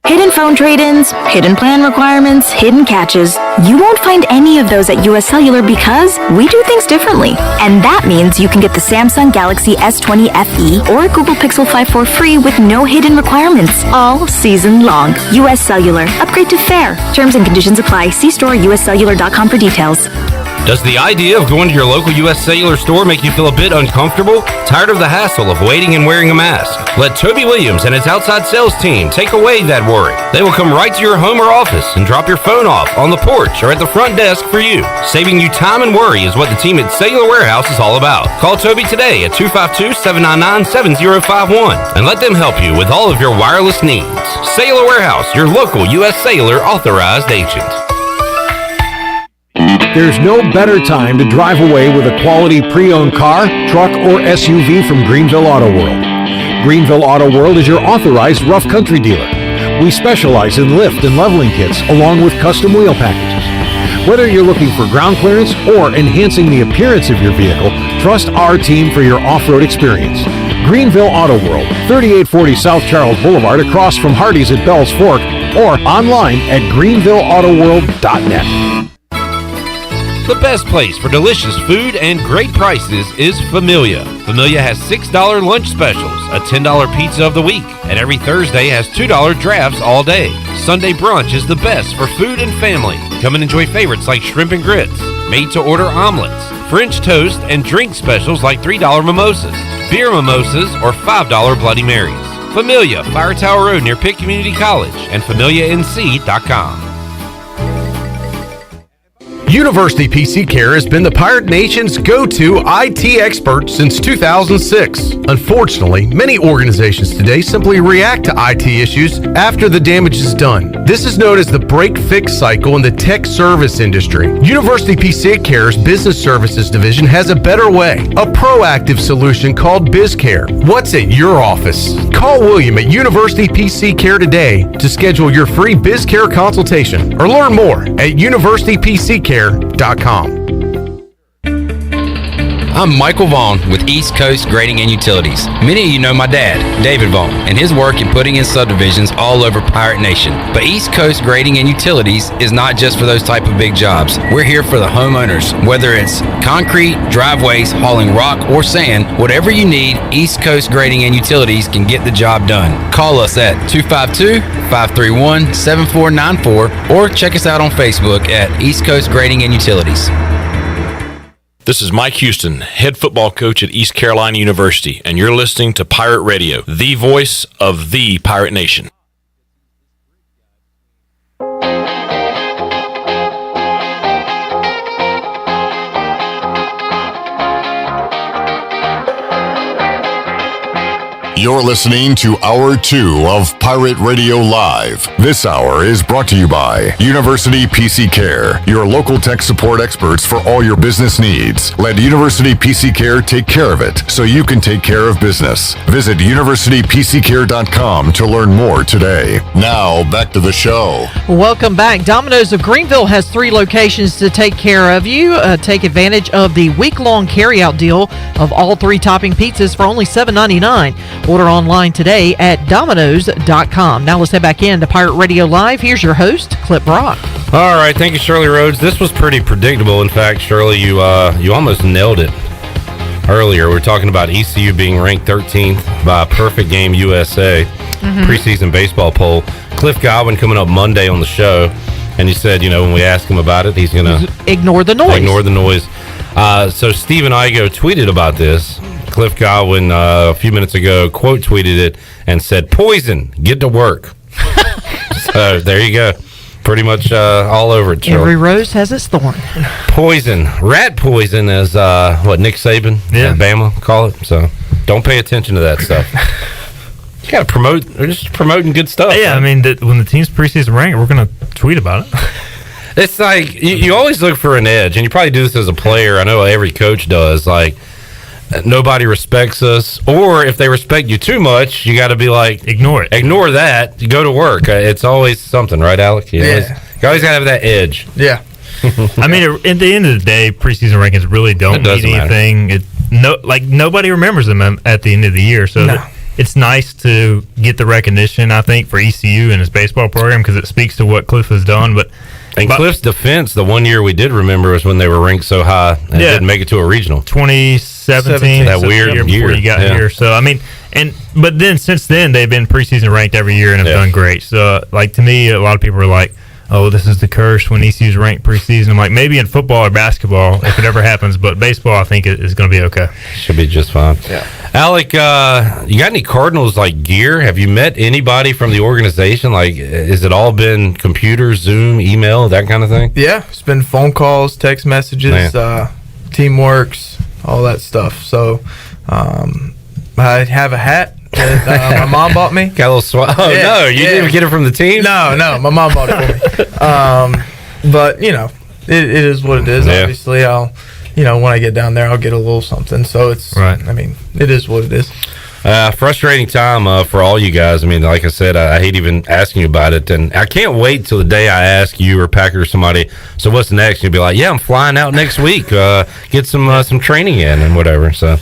Hidden phone trade-ins, hidden plan requirements, hidden catches. You won't find any of those at US Cellular because we do things differently. And that means you can get the Samsung Galaxy S20 FE or Google Pixel 5 for free with no hidden requirements all season long. US Cellular. Upgrade to fair. Terms and conditions apply. See store uscellular.com for details. Does the idea of going to your local U.S. Cellular store make you feel a bit uncomfortable? Tired of the hassle of waiting and wearing a mask? Let Toby Williams and his outside sales team take away that worry. They will come right to your home or office and drop your phone off on the porch or at the front desk for you. Saving you time and worry is what the team at Cellular Warehouse is all about. Call Toby today at 252-799-7051 and let them help you with all of your wireless needs. Cellular Warehouse, your local U.S. Cellular authorized agent. There's no better time to drive away with a quality pre-owned car, truck, or SUV from Greenville Auto World. Greenville Auto World is your authorized rough country dealer. We specialize in lift and leveling kits along with custom wheel packages. Whether you're looking for ground clearance or enhancing the appearance of your vehicle, trust our team for your off-road experience. Greenville Auto World, 3840 South Charles Boulevard across from Hardee's at Bell's Fork, or online at greenvilleautoworld.net. The best place for delicious food and great prices is Familia. Familia has $6 lunch specials, a $10 pizza of the week, and every Thursday has $2 drafts all day. Sunday brunch is the best for food and family. Come and enjoy favorites like shrimp and grits, made-to-order omelets, French toast, and drink specials like $3 mimosas, beer mimosas, or $5 Bloody Marys. Familia, Fire Tower Road near Pitt Community College, and FamiliaNC.com. University PC Care has been the Pirate Nation's go-to IT expert since 2006. Unfortunately, many organizations today simply react to IT issues after the damage is done. This is known as the break-fix cycle in the tech service industry. University PC Care's Business Services Division has a better way, a proactive solution called BizCare. What's at your office? Call William at University PC Care today to schedule your free BizCare consultation or learn more at universitypccare.com. I'm Michael Vaughn with East Coast Grading and Utilities. Many of you know my dad, David Vaughn, and his work in putting in subdivisions all over Pirate Nation. But East Coast Grading and Utilities is not just for those type of big jobs. We're here for the homeowners. Whether it's concrete, driveways, hauling rock, or sand, whatever you need, East Coast Grading and Utilities can get the job done. Call us at 252-531-7494 or check us out on Facebook at East Coast Grading and Utilities. This is Mike Houston, head football coach at East Carolina University, and you're listening to Pirate Radio, the voice of the Pirate Nation. You're listening to Hour 2 of Pirate Radio Live. This hour is brought to you by University PC Care, your local tech support experts for all your business needs. Let University PC Care take care of it so you can take care of business. Visit universitypccare.com to learn more today. Now, back to the show. Welcome back. Domino's of Greenville has 3 locations to take care of you. Take advantage of the week-long carryout deal of all 3 topping pizzas for only $7.99. Order online today at Domino's.com. Now let's head back in to Pirate Radio Live. Here's your host, Clip Brock. All right, thank you, Shirley Rhodes. This was pretty predictable. In fact, Shirley, you almost nailed it earlier. We're talking about ECU being ranked 13th by Perfect Game USA preseason baseball poll. Cliff Godwin coming up Monday on the show, and he said, when we ask him about it, he's going to ignore the noise. So Stephen Igoe tweeted about this. Cliff Godwin a few minutes ago quote tweeted it and said, "Poison, get to work." So there you go. Pretty much all over it. Every rose has its thorn. Poison, rat poison, as what Nick Saban and Bama call it. So don't pay attention to that stuff. You got to promote. They're just promoting good stuff. Yeah, I mean, when the team's preseason ranked, we're going to tweet about it. It's like you always look for an edge, and you probably do this as a player. I know every coach does. Like, nobody respects us, or if they respect you too much, you got to be like, ignore it. Ignore that. You go to work. It's always something, right, Alec? You always got to have that edge. Yeah. I mean, at the end of the day, preseason rankings really don't mean anything. Nobody remembers them at the end of the year, so it's nice to get the recognition, I think, for ECU and his baseball program because it speaks to what Cliff has done. But Cliff's defense, the one year we did remember was when they were ranked so high and didn't make it to a regional. 2017, that weird year before you got here. So I mean, but then since then they've been preseason ranked every year and have done great. So like to me, a lot of people are like, "Oh, this is the curse when ECU's ranked preseason." I'm like, maybe in football or basketball if it ever happens, but baseball I think is going to be okay. Should be just fine. Yeah. Alec, you got any Cardinals gear? Have you met anybody from the organization? Like, has it all been computer, Zoom, email, that kind of thing? Yeah, it's been phone calls, text messages, Teamworks, all that stuff. So I have a hat that my mom bought me. Got a little swag. Oh, yeah, no, you didn't even get it from the team? No, my mom bought it for me. But, it is what it is. Obviously, I'll, when I get down there, I'll get a little something. So it's, I mean, it is what it is. Frustrating time for all you guys. I mean, like I said, I hate even asking you about it, and I can't wait till the day I ask you or Packer or somebody, so what's next? You'll be like, yeah, I'm flying out next week, get some training in and whatever. So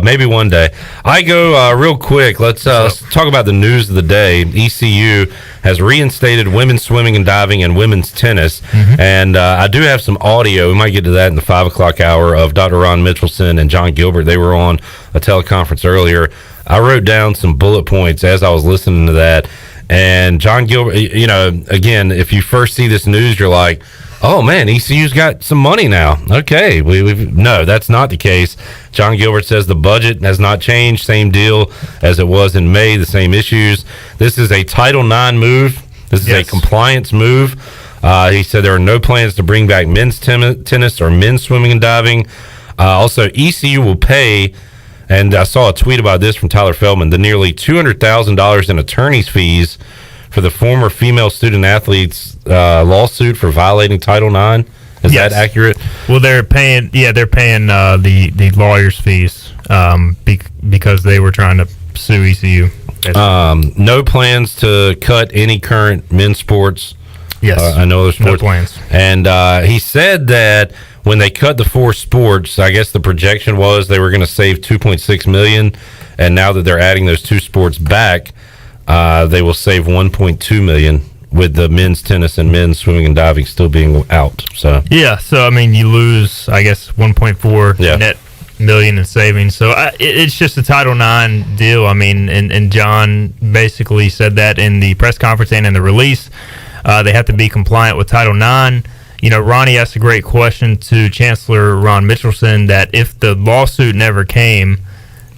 maybe one day. Igoe, real quick, let's talk about the news of the day. ECU has reinstated women's swimming and diving and women's tennis, and I do have some audio. We might get to that in the 5 o'clock hour of Dr. Ron Mitchelson and John Gilbert. They were on a teleconference earlier. I wrote down some bullet points as I was listening to that, and John Gilbert, again, if you first see this news, you're like, oh man, ECU's got some money now. Okay, no, that's not the case. John Gilbert says the budget has not changed, same deal as it was in May, the same issues. This is a Title IX move. This is a compliance move. He said there are no plans to bring back men's tennis or men's swimming and diving. Also, ECU will pay, and I saw a tweet about this from Tyler Feldman, the nearly $200,000 in attorney's fees for the former female student athlete's lawsuit for violating Title IX. Is that accurate? Well, they're paying the lawyers' fees because they were trying to sue ECU. No plans to cut any current men's sports. Yes, I know there's sports. No plans. And he said that when they cut the 4 sports, I guess the projection was they were going to save $2.6 million, and now that they're adding those 2 sports back, they will save $1.2 million with the men's tennis and men's swimming and diving still being out. So I mean, you lose, I guess, 1.4 net million in savings. So it's just a Title IX deal. I mean, and John basically said that in the press conference and in the release. They have to be compliant with Title IX. Ronnie asked a great question to Chancellor Ron Mitchelson that if the lawsuit never came,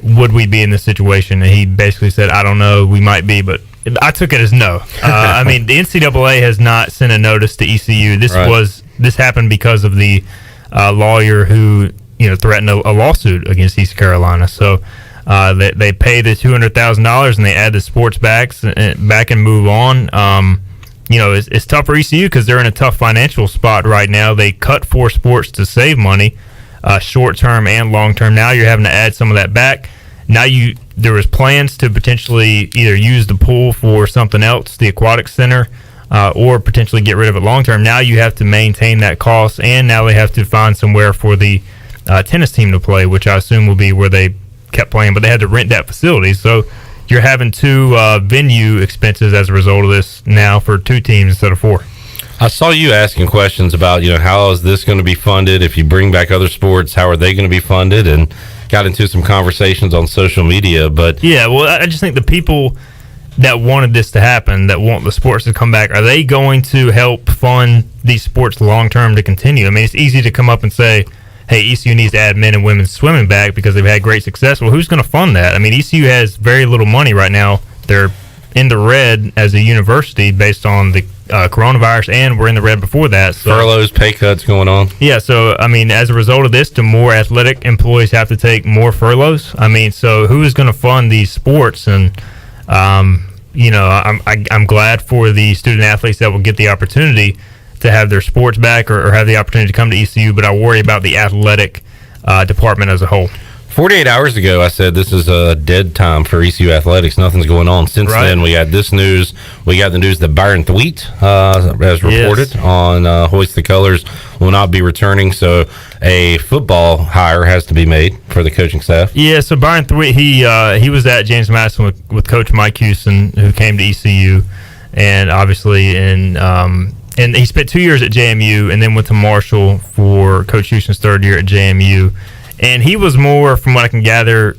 would we be in this situation? And he basically said, I don't know, we might be, but I took it as no. I mean, the NCAA has not sent a notice to ECU. This happened because of the lawyer who threatened a lawsuit against East Carolina. So they pay the $200,000 and they add the sports back and move on. It's tough for ECU because they're in a tough financial spot right now. They cut 4 sports to save money, short term and long term. Now you're having to add some of that back. Now there was plans to potentially either use the pool for something else, the aquatic center, or potentially get rid of it long term. Now you have to maintain that cost, and now they have to find somewhere for the tennis team to play, which I assume will be where they kept playing, but they had to rent that facility. So you're having 2 venue expenses as a result of this now for 2 teams instead of 4. I saw you asking questions about, how is this going to be funded? If you bring back other sports, how are they going to be funded? And got into some conversations on social media. But yeah, well, I just think the people that wanted this to happen, that want the sports to come back, are they going to help fund these sports long term to continue? I mean, it's easy to come up and say, hey, ECU needs to add men and women's swimming back because they've had great success. Well, who's going to fund that? I mean, ECU has very little money right now. They're in the red as a university based on the coronavirus, and we're in the red before that. So, furloughs, pay cuts going on. Yeah, so, I mean, as a result of this, do more athletic employees have to take more furloughs? I mean, so who is going to fund these sports? And I'm glad for the student athletes that will get the opportunity to have their sports back or have the opportunity to come to ECU, but I worry about the athletic department as a whole. 48 hours ago, I said this is a dead time for ECU athletics. Nothing's going on. Since then, we got this news. We got the news that Byron Thweet, as reported on Hoist the Colors, will not be returning. So a football hire has to be made for the coaching staff. Yeah, so Byron Thweet, he was at James Madison with Coach Mike Houston, who came to ECU, and obviously and he spent 2 years at JMU and then went to Marshall for Coach Houston's third year at JMU. And he was more, from what I can gather,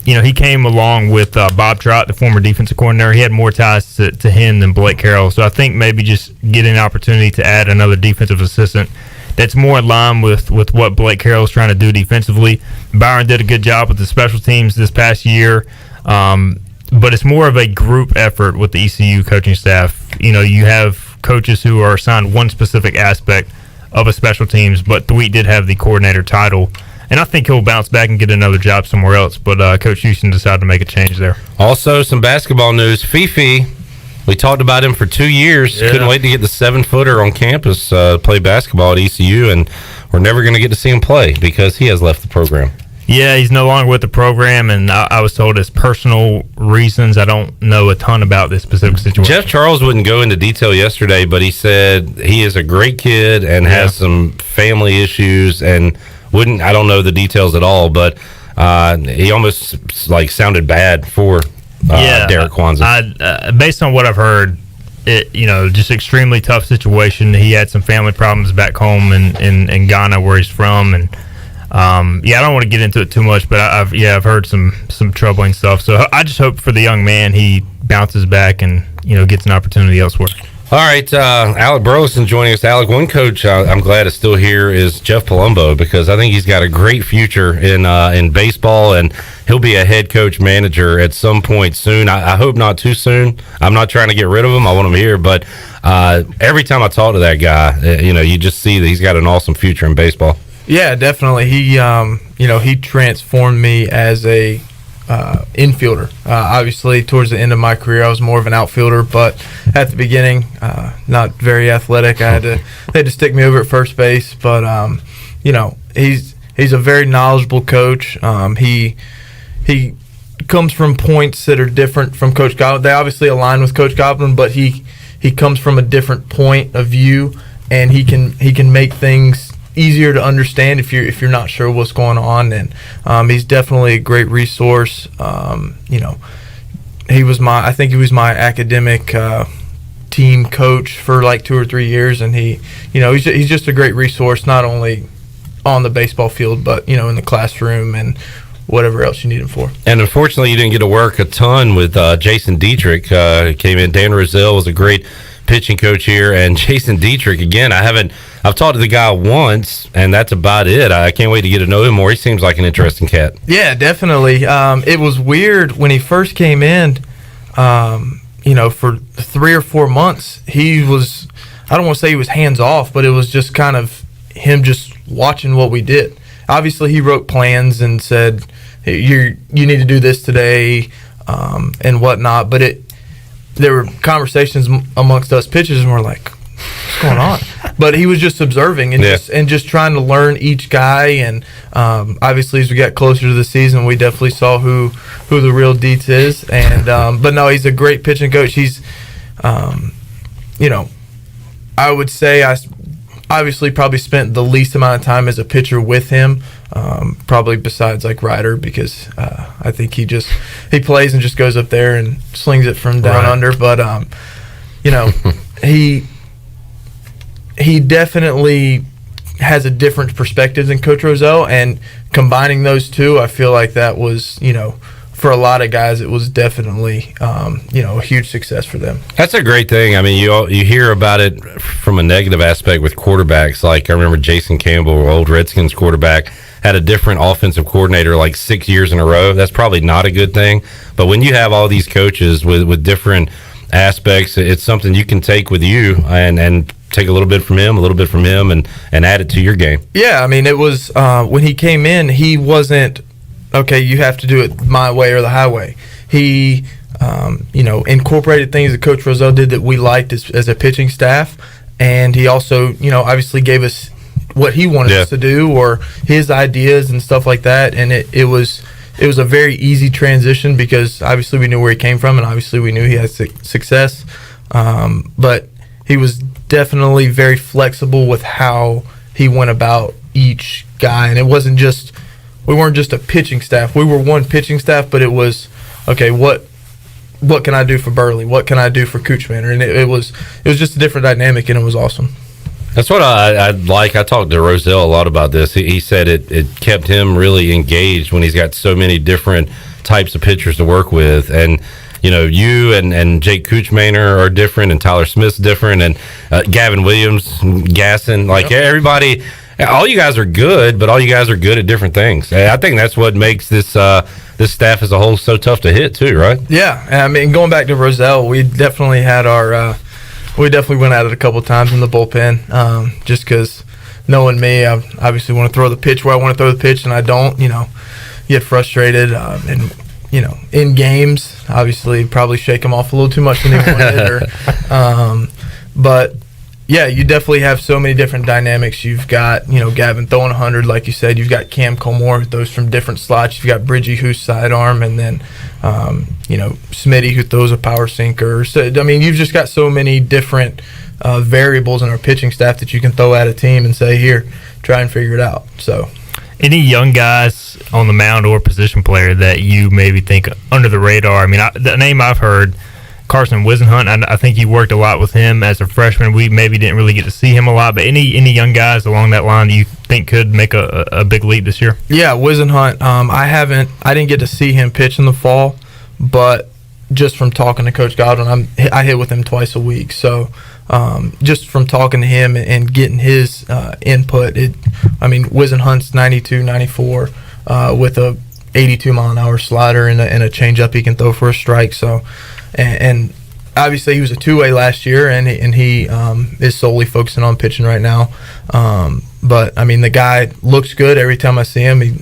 he came along with Bob Trott, the former defensive coordinator. He had more ties to him than Blake Carroll. So I think maybe just getting an opportunity to add another defensive assistant that's more in line with what Blake Carroll is trying to do defensively. Byron did a good job with the special teams this past year, but it's more of a group effort with the ECU coaching staff. You have coaches who are assigned one specific aspect of a special teams, but Thweet did have the coordinator title. And I think he'll bounce back and get another job somewhere else. But Coach Houston decided to make a change there. Also, some basketball news. Fifi, we talked about him for 2 years. Yeah. Couldn't wait to get the 7-footer on campus play basketball at ECU, and we're never going to get to see him play because he has left the program. Yeah, he's no longer with the program, and I was told his personal reasons. I don't know a ton about this specific situation. Jeff Charles wouldn't go into detail yesterday, but he said he is a great kid and has some family issues and I don't know the details at all, but he almost sounded bad for Derek Kwanzaa. Based on what I've heard, just extremely tough situation. He had some family problems back home in Ghana, where he's from, and I don't want to get into it too much, but I've heard some troubling stuff. So I just hope for the young man he bounces back and gets an opportunity elsewhere. All right, Alec Burleson joining us. Alec, one coach I'm glad is still here is Jeff Palumbo, because I think he's got a great future in baseball, and he'll be a head coach manager at some point soon. I hope not too soon. I'm not trying to get rid of him. I want him here, but every time I talk to that guy, you just see that he's got an awesome future in baseball. Yeah, definitely. He transformed me as a infielder. Obviously, towards the end of my career, I was more of an outfielder, but at the beginning, not very athletic. They had to stick me over at first base, but he's a very knowledgeable coach. He comes from points that are different from Coach Godwin. They obviously align with Coach Godwin, but he comes from a different point of view, and he can make things easier to understand if you're not sure what's going on. And he's definitely a great resource. He was my academic team coach for like 2 or 3 years, and he's just a great resource, not only on the baseball field, but in the classroom and whatever else you need him for. And unfortunately, you didn't get to work a ton with Jason Dietrich. Came in. Dan Rozelle was a great pitching coach here, and Jason Dietrich, again, I've talked to the guy once, and that's about it. I can't wait to get to know him more. He seems like an interesting cat. Yeah, definitely. It was weird when he first came in. For 3 or 4 months, he was, I don't want to say he was hands off, but it was just kind of him just watching what we did. Obviously, he wrote plans and said, hey, you need to do this today, and whatnot. But there were conversations amongst us pitchers, and we're like, what's going on? But he was just observing and just trying to learn each guy. And obviously, as we got closer to the season, we definitely saw who the real deets is. And but no, he's a great pitching coach. He's, I would say I obviously probably spent the least amount of time as a pitcher with him, probably besides like Ryder, because I think he plays and just goes up there and slings it from down under. But he definitely has a different perspective than Coach Rozelle, and combining those two, I feel like that was, for a lot of guys, it was definitely, a huge success for them. That's a great thing. I mean, you hear about it from a negative aspect with quarterbacks. Like I remember Jason Campbell, old Redskins quarterback, had a different offensive coordinator like 6 years in a row. That's probably not a good thing. But when you have all these coaches with different aspects, it's something you can take with you and take a little bit from him, and add it to your game. Yeah, I mean, it was when he came in, he wasn't, okay, you have to do it my way or the highway. He incorporated things that Coach Roselle did that we liked as a pitching staff. And he also, obviously gave us what he wanted us to do or his ideas and stuff like that. And it was a very easy transition because obviously we knew where he came from and obviously we knew he had success. But he was definitely very flexible with how he went about each guy. And it wasn't just, we weren't just a pitching staff. We were one pitching staff, but it was, okay, what can I do for Burley? What can I do for Coochmanner? And it was just a different dynamic, and it was awesome. That's what I like. I talked to Roselle a lot about this. He said it kept him really engaged when he's got so many different types of pitchers to work with. And, you and Jake Coochmanner are different, and Tyler Smith's different, and Gavin Williams, Gasson. Everybody, all you guys are good, but all you guys are good at different things. I think that's what makes this staff as a whole so tough to hit too, right? Yeah, I mean, going back to Roselle, we definitely had we definitely went at it a couple times in the bullpen, just because knowing me, I obviously want to throw the pitch where I want to throw the pitch, and I don't, get frustrated, and, in games, obviously probably shake them off a little too much than they wanted, but yeah, you definitely have so many different dynamics. You've got, Gavin throwing 100, like you said. You've got Cam Colmore who throws from different slots. You've got Bridgie who's sidearm, and then, Smitty who throws a power sinker. So, I mean, you've just got so many different variables in our pitching staff that you can throw at a team and say, here, try and figure it out. So, any young guys on the mound or position player that you maybe think under the radar? I mean, the name I've heard, Carson Wisenhunt, I think you worked a lot with him as a freshman. We maybe didn't really get to see him a lot, but any young guys along that line that you think could make a big leap this year? Yeah, Wisenhunt. I didn't get to see him pitch in the fall, but just from talking to Coach Godwin, I hit with him twice a week. So just from talking to him and getting his input, Wisenhunt's 92, 94 with a 82-mile-an-hour slider and a changeup he can throw for a strike. So. And obviously he was a two-way last year, and he is solely focusing on pitching right now. But I mean, the guy looks good every time I see him. He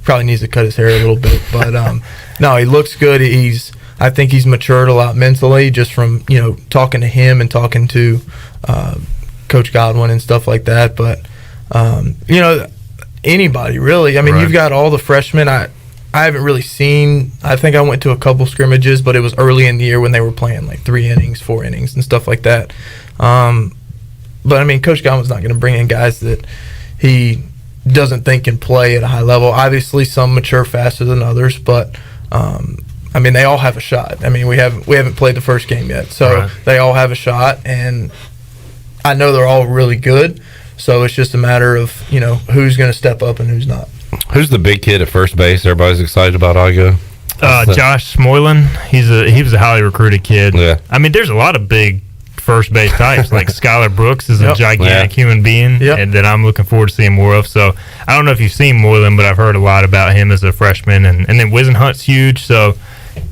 probably needs to cut his hair a little bit, but no, he looks good. I think he's matured a lot mentally just from talking to him and talking to Coach Godwin and stuff like that. But anybody really. I mean, You've got all the freshmen. I haven't really seen. I think I went to a couple scrimmages, but it was early in the year when they were playing like 3 innings, 4 innings, and stuff like that. But I mean, Coach Godwin's not going to bring in guys that he doesn't think can play at a high level. Obviously, some mature faster than others, but they all have a shot. I mean, we haven't played the first game yet, so they all have a shot, and I know they're all really good. So it's just a matter of who's going to step up and who's not. Who's the big kid at first base? Everybody's excited about Igoe. Josh Smoylan. He was a highly recruited kid. Yeah. I mean, there's a lot of big first base types. Like Skylar Brooks is a gigantic human being, and that I'm looking forward to seeing more of. So I don't know if you've seen Moylan, but I've heard a lot about him as a freshman. And then Wisenhunt's huge. So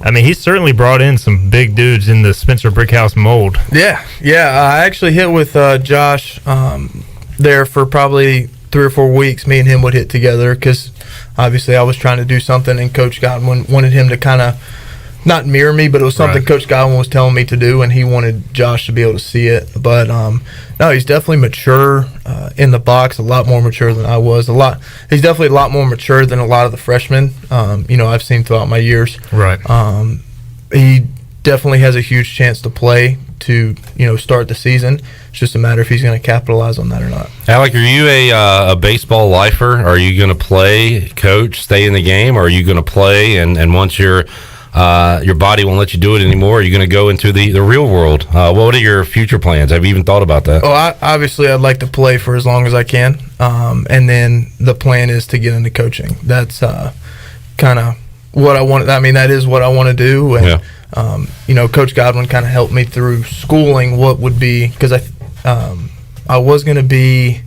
I mean, he's certainly brought in some big dudes in the Spencer Brickhouse mold. Yeah. I actually hit with Josh there for probably 3 or 4 weeks. Me and him would hit together because obviously I was trying to do something, and Coach Godwin wanted him to kind of not mirror me, but it was something Coach Godwin was telling me to do, and he wanted Josh to be able to see it. But no, he's definitely mature in the box, a lot more mature than I was. He's definitely a lot more mature than a lot of the freshmen I've seen throughout my years. Right. He definitely has a huge chance to play to start the season. It's just a matter if he's going to capitalize on that or not. Alec, are you a baseball lifer? Are you going to play, coach, stay in the game, or are you going to play and once your body won't let you do it anymore, are you going to go into the real world? What are your future plans? Have you even thought about that? Obviously I'd like to play for as long as I can, and then the plan is to get into coaching. That's kind of what I want. I mean, that is what I want to do. And Coach Godwin kind of helped me through schooling what would be, because I was going to be,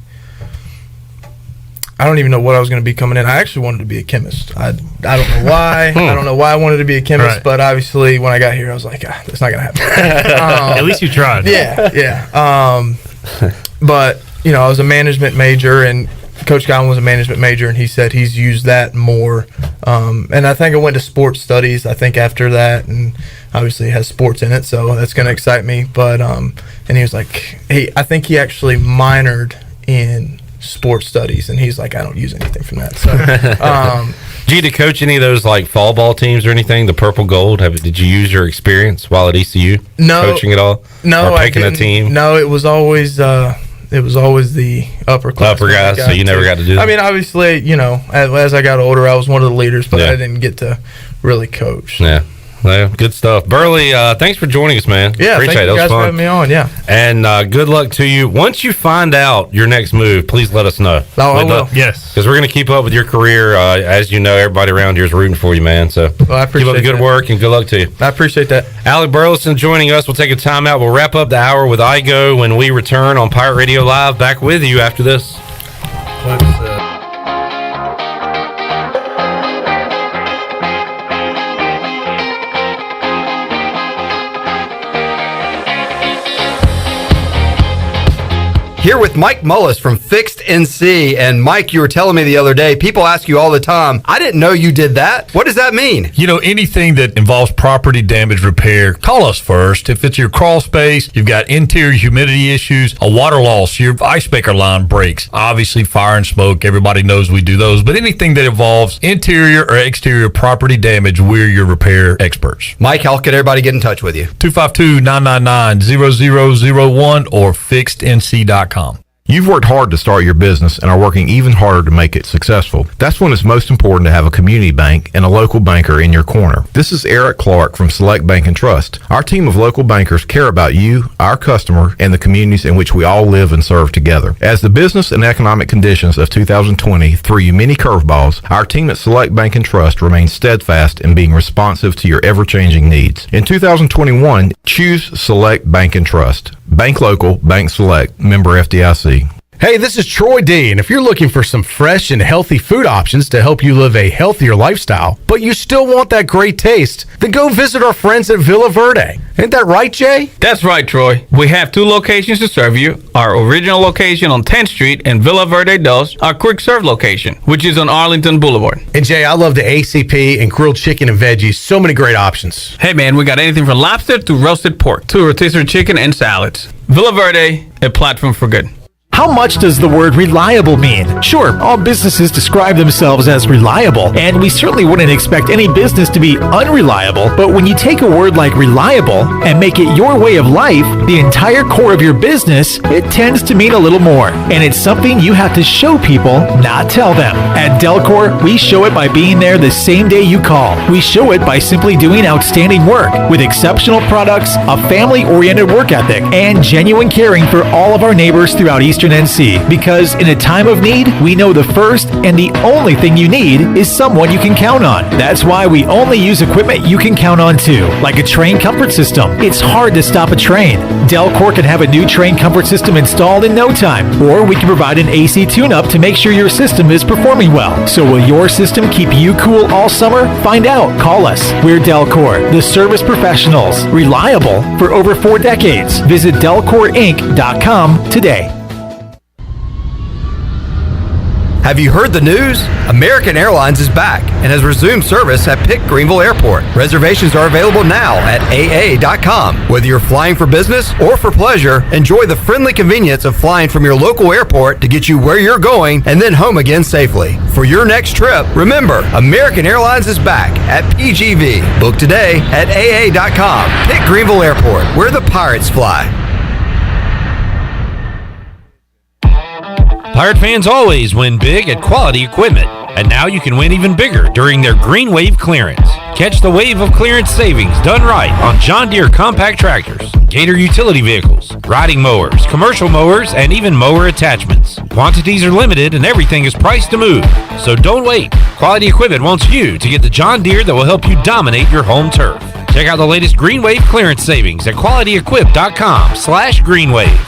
I don't even know what I was going to be coming in. I actually wanted to be a chemist. I don't know why. I don't know why I wanted to be a chemist, but obviously when I got here, I was like, that's not going to happen. At least you tried. Yeah. But, I was a management major, and Coach Godwin was a management major, and he said he's used that more. And I think I went to sports studies, I think, after that, and obviously it has sports in it, so that's going to excite me. But and he was like, I think he actually minored in sports studies, and he's like, I don't use anything from that. So did you get to coach any of those like fall ball teams or anything, the purple gold? Did you use your experience while at ECU? No, coaching at all? No, or picking a team? No, it was always the upper class. Upper guys, so you never got to do that? I mean, obviously, as I got older, I was one of the leaders, but I didn't get to really coach. Yeah. Well, good stuff. Burley, thanks for joining us, man. Yeah, appreciate thank it. you guys That was for fun. having me on, yeah. And good luck to you. Once you find out your next move, please let us know. Oh, I will. Yes. Because we're going to keep up with your career. As you know, everybody around here is rooting for you, man. So I keep up appreciate the good that. work and good luck to you. I appreciate that. Alec Burleson joining us. We'll take a timeout. We'll wrap up the hour with Igoe when we return on Pirate Radio Live. Back with you after this. Here with Mike Mullis from Fixed NC. And Mike, you were telling me the other day, people ask you all the time, I didn't know you did that. What does that mean? You know, anything that involves property damage repair, call us first. If it's your crawl space, you've got interior humidity issues, a water loss, your ice maker line breaks, obviously fire and smoke, everybody knows we do those. But anything that involves interior or exterior property damage, we're your repair experts. Mike, how can everybody get in touch with you? 252-999-0001 or fixednc.com. You've worked hard to start your business and are working even harder to make it successful. That's when it's most important to have a community bank and a local banker in your corner. This is Eric Clark from Select Bank and Trust. Our team of local bankers care about you, our customer, and the communities in which we all live and serve together. As the business and economic conditions of 2020 threw you many curveballs, our team at Select Bank and Trust remains steadfast in being responsive to your ever-changing needs. In 2021, choose Select Bank and Trust. Bank local, bank select, member FDIC. Hey, this is Troy D, and if you're looking for some fresh and healthy food options to help you live a healthier lifestyle, but you still want that great taste, then go visit our friends at Villa Verde. Ain't that right, Jay? That's right, Troy. We have two locations to serve you. Our original location on 10th Street and Villa Verde Dos, our quick serve location, which is on Arlington Boulevard. And Jay, I love the ACP and grilled chicken and veggies. So many great options. Hey man, we got anything from lobster to roasted pork to rotisserie chicken and salads. Villa Verde, a platform for good. How much does the word reliable mean? Sure, all businesses describe themselves as reliable, and we certainly wouldn't expect any business to be unreliable, but when you take a word like reliable and make it your way of life, the entire core of your business, it tends to mean a little more. And it's something you have to show people, not tell them. At Delcor, we show it by being there the same day you call. We show it by simply doing outstanding work with exceptional products, a family-oriented work ethic, and genuine caring for all of our neighbors throughout Eastern NC, because in a time of need, we know the first and the only thing you need is someone you can count on. That's why we only use equipment you can count on too, like a train comfort system. It's hard to stop a train. Delcor can have a new train comfort system installed in no time, or we can provide an AC tune-up to make sure your system is performing well. So will your system keep you cool all summer? Find out. Call us. We're Delcor, the service professionals, reliable for over 4 decades. Visit delcorinc.com today. Have you heard the news? American Airlines is back and has resumed service at Pitt Greenville Airport. Reservations are available now at aa.com. Whether you're flying for business or for pleasure, enjoy the friendly convenience of flying from your local airport to get you where you're going and then home again safely. For your next trip, remember, American Airlines is back at PGV. Book today at aa.com. Pitt Greenville Airport, where the pirates fly. Pirate fans always win big at Quality Equipment, and now you can win even bigger during their Green Wave clearance. Catch the wave of clearance savings done right on John Deere compact tractors, Gator utility vehicles, riding mowers, commercial mowers, and even mower attachments. Quantities are limited and everything is priced to move, so don't wait. Quality Equipment wants you to get the John Deere that will help you dominate your home turf. Check out the latest Green Wave clearance savings at qualityequip.com/greenwave.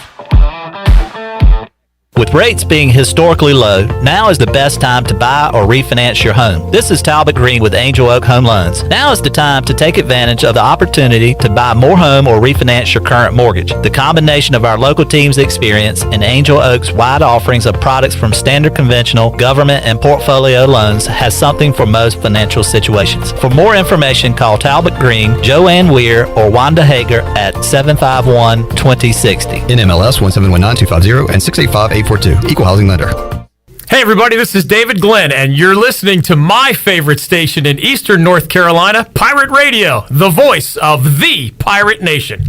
With rates being historically low, now is the best time to buy or refinance your home. This is Talbot Green with Angel Oak Home Loans. Now is the time to take advantage of the opportunity to buy more home or refinance your current mortgage. The combination of our local team's experience and Angel Oak's wide offerings of products from standard conventional, government, and portfolio loans has something for most financial situations. For more information, call Talbot Green, Joanne Weir, or Wanda Hager at 751-2060. NMLS 1719250 and 685-842. Equal housing lender. Hey everybody, this is David Glenn, and you're listening to my favorite station in Eastern North Carolina, Pirate Radio, the voice of the Pirate Nation.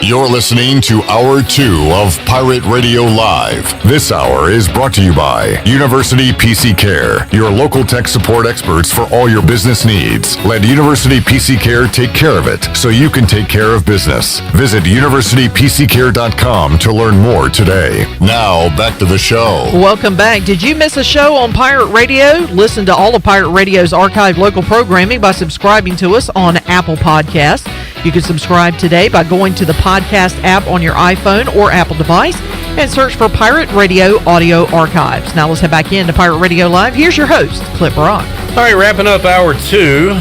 You're listening to Hour 2 of Pirate Radio Live. This hour is brought to you by University PC Care, your local tech support experts for all your business needs. Let University PC Care take care of it so you can take care of business. Visit universitypccare.com to learn more today. Now, back to the show. Welcome back. Did you miss a show on Pirate Radio? Listen to all of Pirate Radio's archived local programming by subscribing to us on Apple Podcasts. You can subscribe today by going to the podcast app on your iPhone or Apple device and search for Pirate Radio Audio Archives. Now let's head back into Pirate Radio Live. Here's your host, Clip Rock. All right, wrapping up Hour 2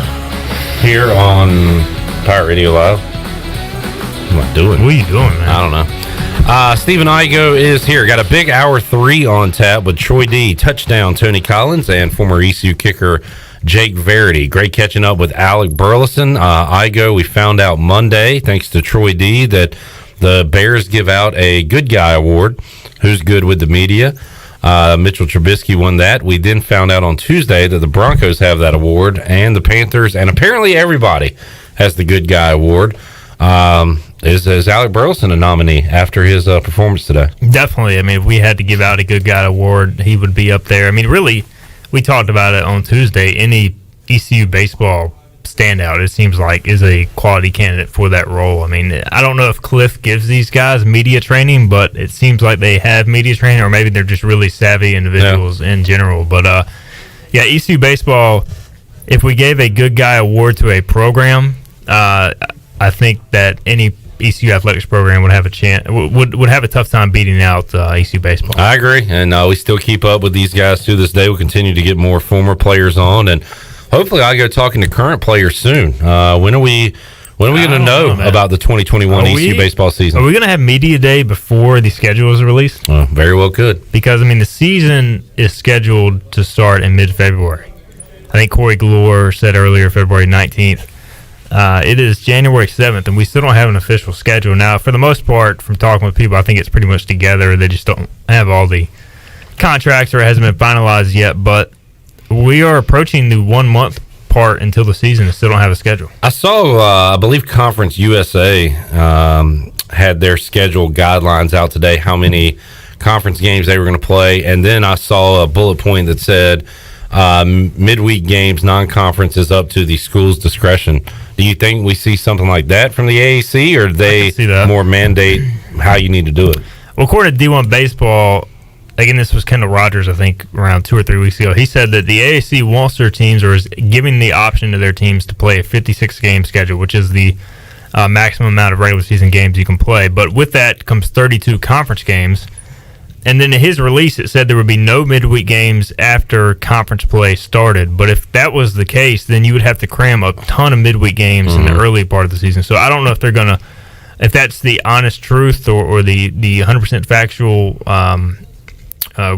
here on Pirate Radio Live. What am I doing? What are you doing, man? I don't know. Stephen Igoe is here. Got a big Hour 3 on tap with Troy D, touchdown Tony Collins, and former ECU kicker Jake Verity. Great catching up with Alec Burleson. Igoe, we found out Monday, thanks to Troy D, that the Bears give out a Good Guy Award. Who's good with the media? Mitchell Trubisky won that. We then found out on Tuesday that the Broncos have that award, and the Panthers, and apparently everybody has the Good Guy Award. Is Alec Burleson a nominee after his performance today? Definitely. I mean, if we had to give out a Good Guy Award, he would be up there. I mean, really, we talked about it on Tuesday. Any ECU baseball standout, it seems like, is a quality candidate for that role. I mean, I don't know if Cliff gives these guys media training, but it seems like they have media training, or maybe they're just really savvy individuals in general. But, yeah, ECU baseball, if we gave a Good Guy Award to a program, I think that any ECU athletics program would have a chance, would have a tough time beating out ECU baseball. I agree, and we still keep up with these guys to this day. We'll continue to get more former players on, and hopefully I'll go talking to current players soon. When are we going to know about the 2021 ECU baseball season? Are we going to have media day before the schedule is released? Very well could. Because, I mean, the season is scheduled to start in mid-February. I think Corey Gloor said earlier February 19th. It is January 7th, and we still don't have an official schedule. Now, for the most part, from talking with people, I think it's pretty much together. They just don't have all the contracts, or it hasn't been finalized yet. But we are approaching the 1 month part until the season and still don't have a schedule. I saw, I believe Conference USA had their schedule guidelines out today, how many conference games they were going to play. And then I saw a bullet point that said midweek games, non-conference, is up to the school's discretion. Do you think we see something like that from the AAC, or do they more mandate how you need to do it? Well, according to D1 Baseball, again, this was Kendall Rogers, I think, around 2 or 3 weeks ago. He said that the AAC wants their teams, or is giving the option to their teams, to play a 56-game schedule, which is the maximum amount of regular season games you can play. But with that comes 32 conference games. And then in his release, it said there would be no midweek games after conference play started. But if that was the case, then you would have to cram a ton of midweek games in the early part of the season. So I don't know if they're going to, if that's the honest truth or the 100% factual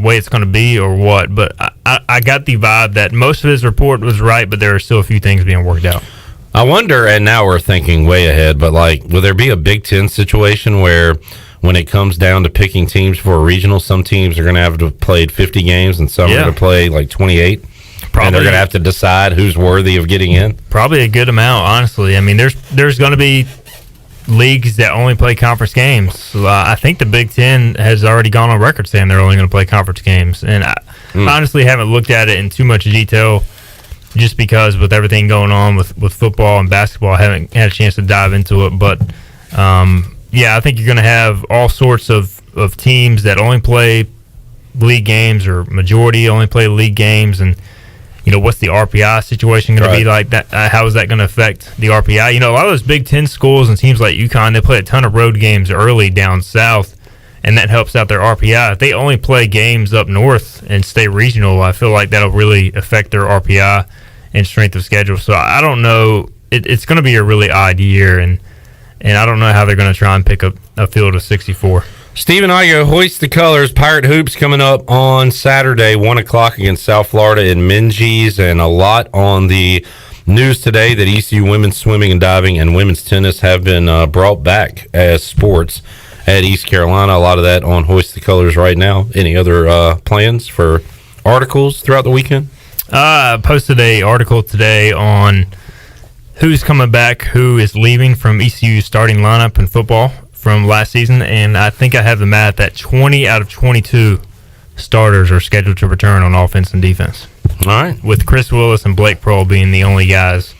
way it's going to be, or what. But I got the vibe that most of his report was right, but there are still a few things being worked out. I wonder, and now we're thinking way ahead, but like, will there be a Big Ten situation where when it comes down to picking teams for a regional, some teams are going to have to have played 50 games and some are going to play like 28? Probably. And they're going to have to decide who's worthy of getting in? Probably a good amount, honestly. I mean, there's going to be leagues that only play conference games. So, I think the Big Ten has already gone on record saying they're only going to play conference games. And I honestly haven't looked at it in too much detail, just because with everything going on with football and basketball, I haven't had a chance to dive into it. But, yeah, I think you're going to have all sorts of teams that only play league games, or majority only play league games. And, what's the RPI situation going to be like? That how is that going to affect the RPI? A lot of those Big Ten schools and teams like UConn, they play a ton of road games early down south, and that helps out their RPI. If they only play games up north and stay regional, I feel like that'll really affect their RPI and strength of schedule. So I don't know. It's going to be a really odd year, and I don't know how they're going to try and pick up a field of 64. Stephen Igoe, hoist the colors. Pirate Hoops coming up on Saturday, 1 o'clock against South Florida in Minges, and a lot on the news today that ECU women's swimming and diving and women's tennis have been brought back as sports at East Carolina. A lot of that on Hoist the Colors right now. Any other plans for articles throughout the weekend? I posted an article today on who's coming back, who is leaving from ECU's starting lineup in football from last season, and I think I have the math that 20 out of 22 starters are scheduled to return on offense and defense. All right. With Chris Willis and Blake Pearl being the only guys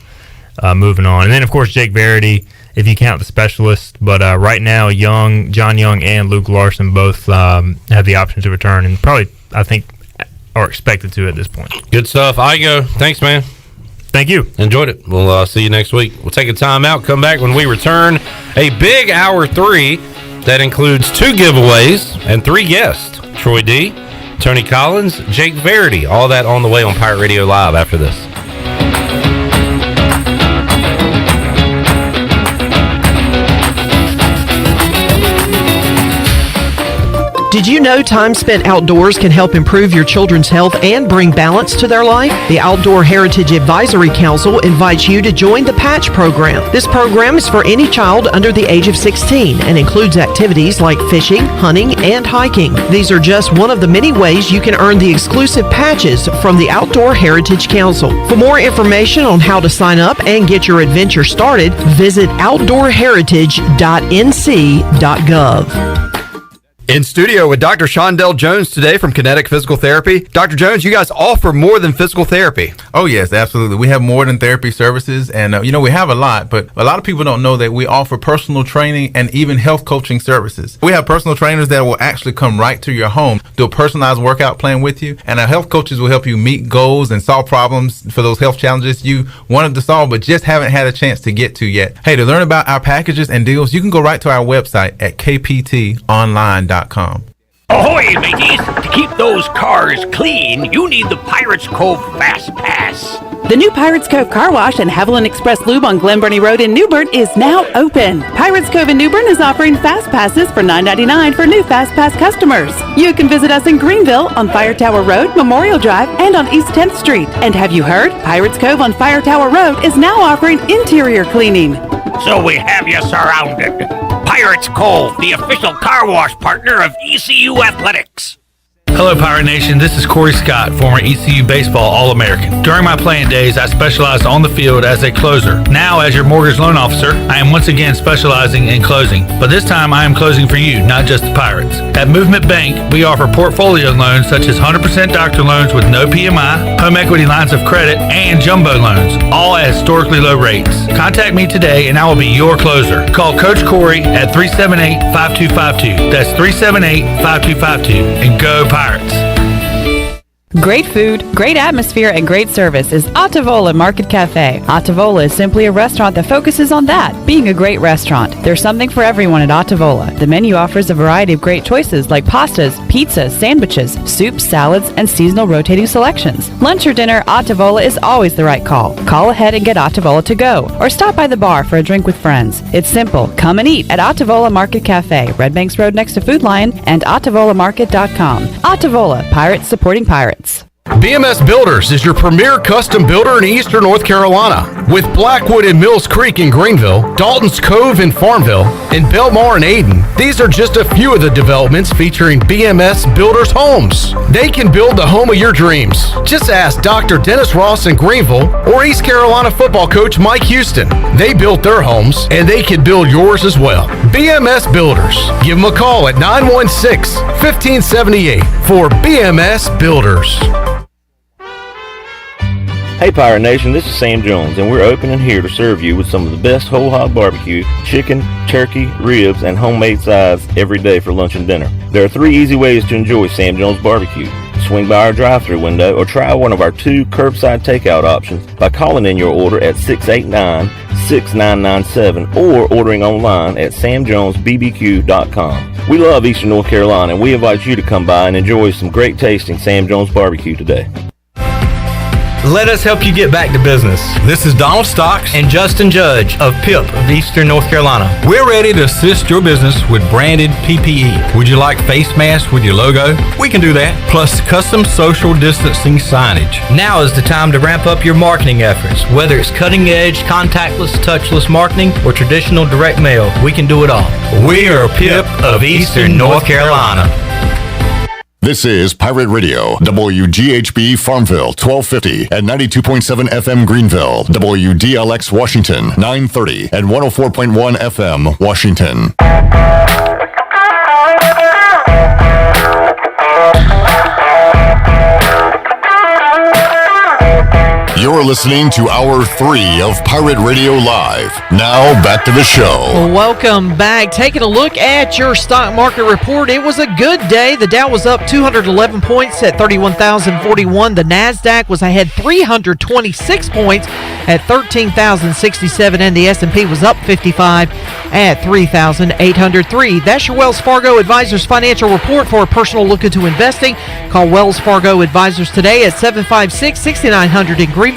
moving on. And then, of course, Jake Verity, if you count the specialists. But right now, John Young and Luke Larson both have the option to return, and probably, I think, are expected to at this point. Good stuff. Igoe, thanks, man. Thank you. Enjoyed it. We'll see you next week. We'll take a time out, come back when we return. A big hour 3 that includes 2 giveaways and 3 guests. Troy D., Tony Collins, Jake Verity. All that on the way on Pirate Radio Live after this. Did you know time spent outdoors can help improve your children's health and bring balance to their life? The Outdoor Heritage Advisory Council invites you to join the Patch Program. This program is for any child under the age of 16 and includes activities like fishing, hunting, and hiking. These are just one of the many ways you can earn the exclusive patches from the Outdoor Heritage Council. For more information on how to sign up and get your adventure started, visit outdoorheritage.nc.gov. In studio with Dr. Shondell Jones today from Kinetic Physical Therapy. Dr. Jones, you guys offer more than physical therapy. Oh, yes, absolutely. We have more than therapy services, and, we have a lot, but a lot of people don't know that we offer personal training and even health coaching services. We have personal trainers that will actually come right to your home, do a personalized workout plan with you, and our health coaches will help you meet goals and solve problems for those health challenges you wanted to solve but just haven't had a chance to get to yet. Hey, to learn about our packages and deals, you can go right to our website at kptonline.com. Ahoy, mateys! To keep those cars clean, you need the Pirates Cove Fast Pass. The new Pirates Cove Car Wash and Haviland Express Lube on Glen Burnie Road in New Bern is now open. Pirates Cove in New Bern is offering Fast Passes for $9.99 for new Fast Pass customers. You can visit us in Greenville on Fire Tower Road, Memorial Drive, and on East 10th Street. And have you heard? Pirates Cove on Fire Tower Road is now offering interior cleaning. So we have you surrounded. Pirates Cove, the official car wash partner of ECU Athletics. Hello, Pirate Nation. This is Corey Scott, former ECU Baseball All-American. During my playing days, I specialized on the field as a closer. Now, as your mortgage loan officer, I am once again specializing in closing. But this time, I am closing for you, not just the Pirates. At Movement Bank, we offer portfolio loans such as 100% doctor loans with no PMI, home equity lines of credit, and jumbo loans, all at historically low rates. Contact me today, and I will be your closer. Call Coach Corey at 378-5252. That's 378-5252. And go Pirates. Great food, great atmosphere, and great service is Ottavola Market Cafe. Ottavola is simply a restaurant that focuses on that, being a great restaurant. There's something for everyone at Ottavola. The menu offers a variety of great choices like pastas, pizzas, sandwiches, soups, salads, and seasonal rotating selections. Lunch or dinner, Ottavola is always the right call. Call ahead and get Ottavola to go, or stop by the bar for a drink with friends. It's simple. Come and eat at Ottavola Market Cafe, Red Banks Road next to Food Lion, and OttavolaMarket.com. Ottavola, Pirates supporting Pirates. BMS Builders is your premier custom builder in Eastern North Carolina. With Blackwood and Mills Creek in Greenville, Dalton's Cove in Farmville, and Belmar and Ayden, these are just a few of the developments featuring BMS Builders homes. They can build the home of your dreams. Just ask Dr. Dennis Ross in Greenville or East Carolina football coach Mike Houston. They built their homes, and they can build yours as well. BMS Builders. Give them a call at 916-1578 for BMS Builders. Hey Pirate Nation, this is Sam Jones, and we're open and here to serve you with some of the best whole hog barbecue, chicken, turkey, ribs, and homemade sides every day for lunch and dinner. There are 3 easy ways to enjoy Sam Jones barbecue. swing by our drive-thru window or try one of our 2 curbside takeout options by calling in your order at 689-6997 or ordering online at samjonesbbq.com. We love Eastern North Carolina, and we invite you to come by and enjoy some great tasting Sam Jones barbecue today. Let us help you get back to business. This is Donald Stocks and Justin Judge of PIP of Eastern North Carolina. We're ready to assist your business with branded PPE. Would you like face masks with your logo? We can do that, plus custom social distancing signage. Now is the time to ramp up your marketing efforts. Whether it's cutting edge, contactless, touchless marketing, or traditional direct mail, we can do it all. We are PIP of Eastern North Carolina. This is Pirate Radio, WGHB Farmville, 1250 and 92.7 FM Greenville, WDLX Washington, 930 and 104.1 FM Washington. You're listening to Hour 3 of Pirate Radio Live. Now, back to the show. Welcome back. Taking a look at your stock market report. It was a good day. The Dow was up 211 points at 31,041. The NASDAQ was ahead 326 points at 13,067. And the S&P was up 55 at 3,803. That's your Wells Fargo Advisors Financial Report. For a personal look into investing, call Wells Fargo Advisors today at 756-6900 in Greenville.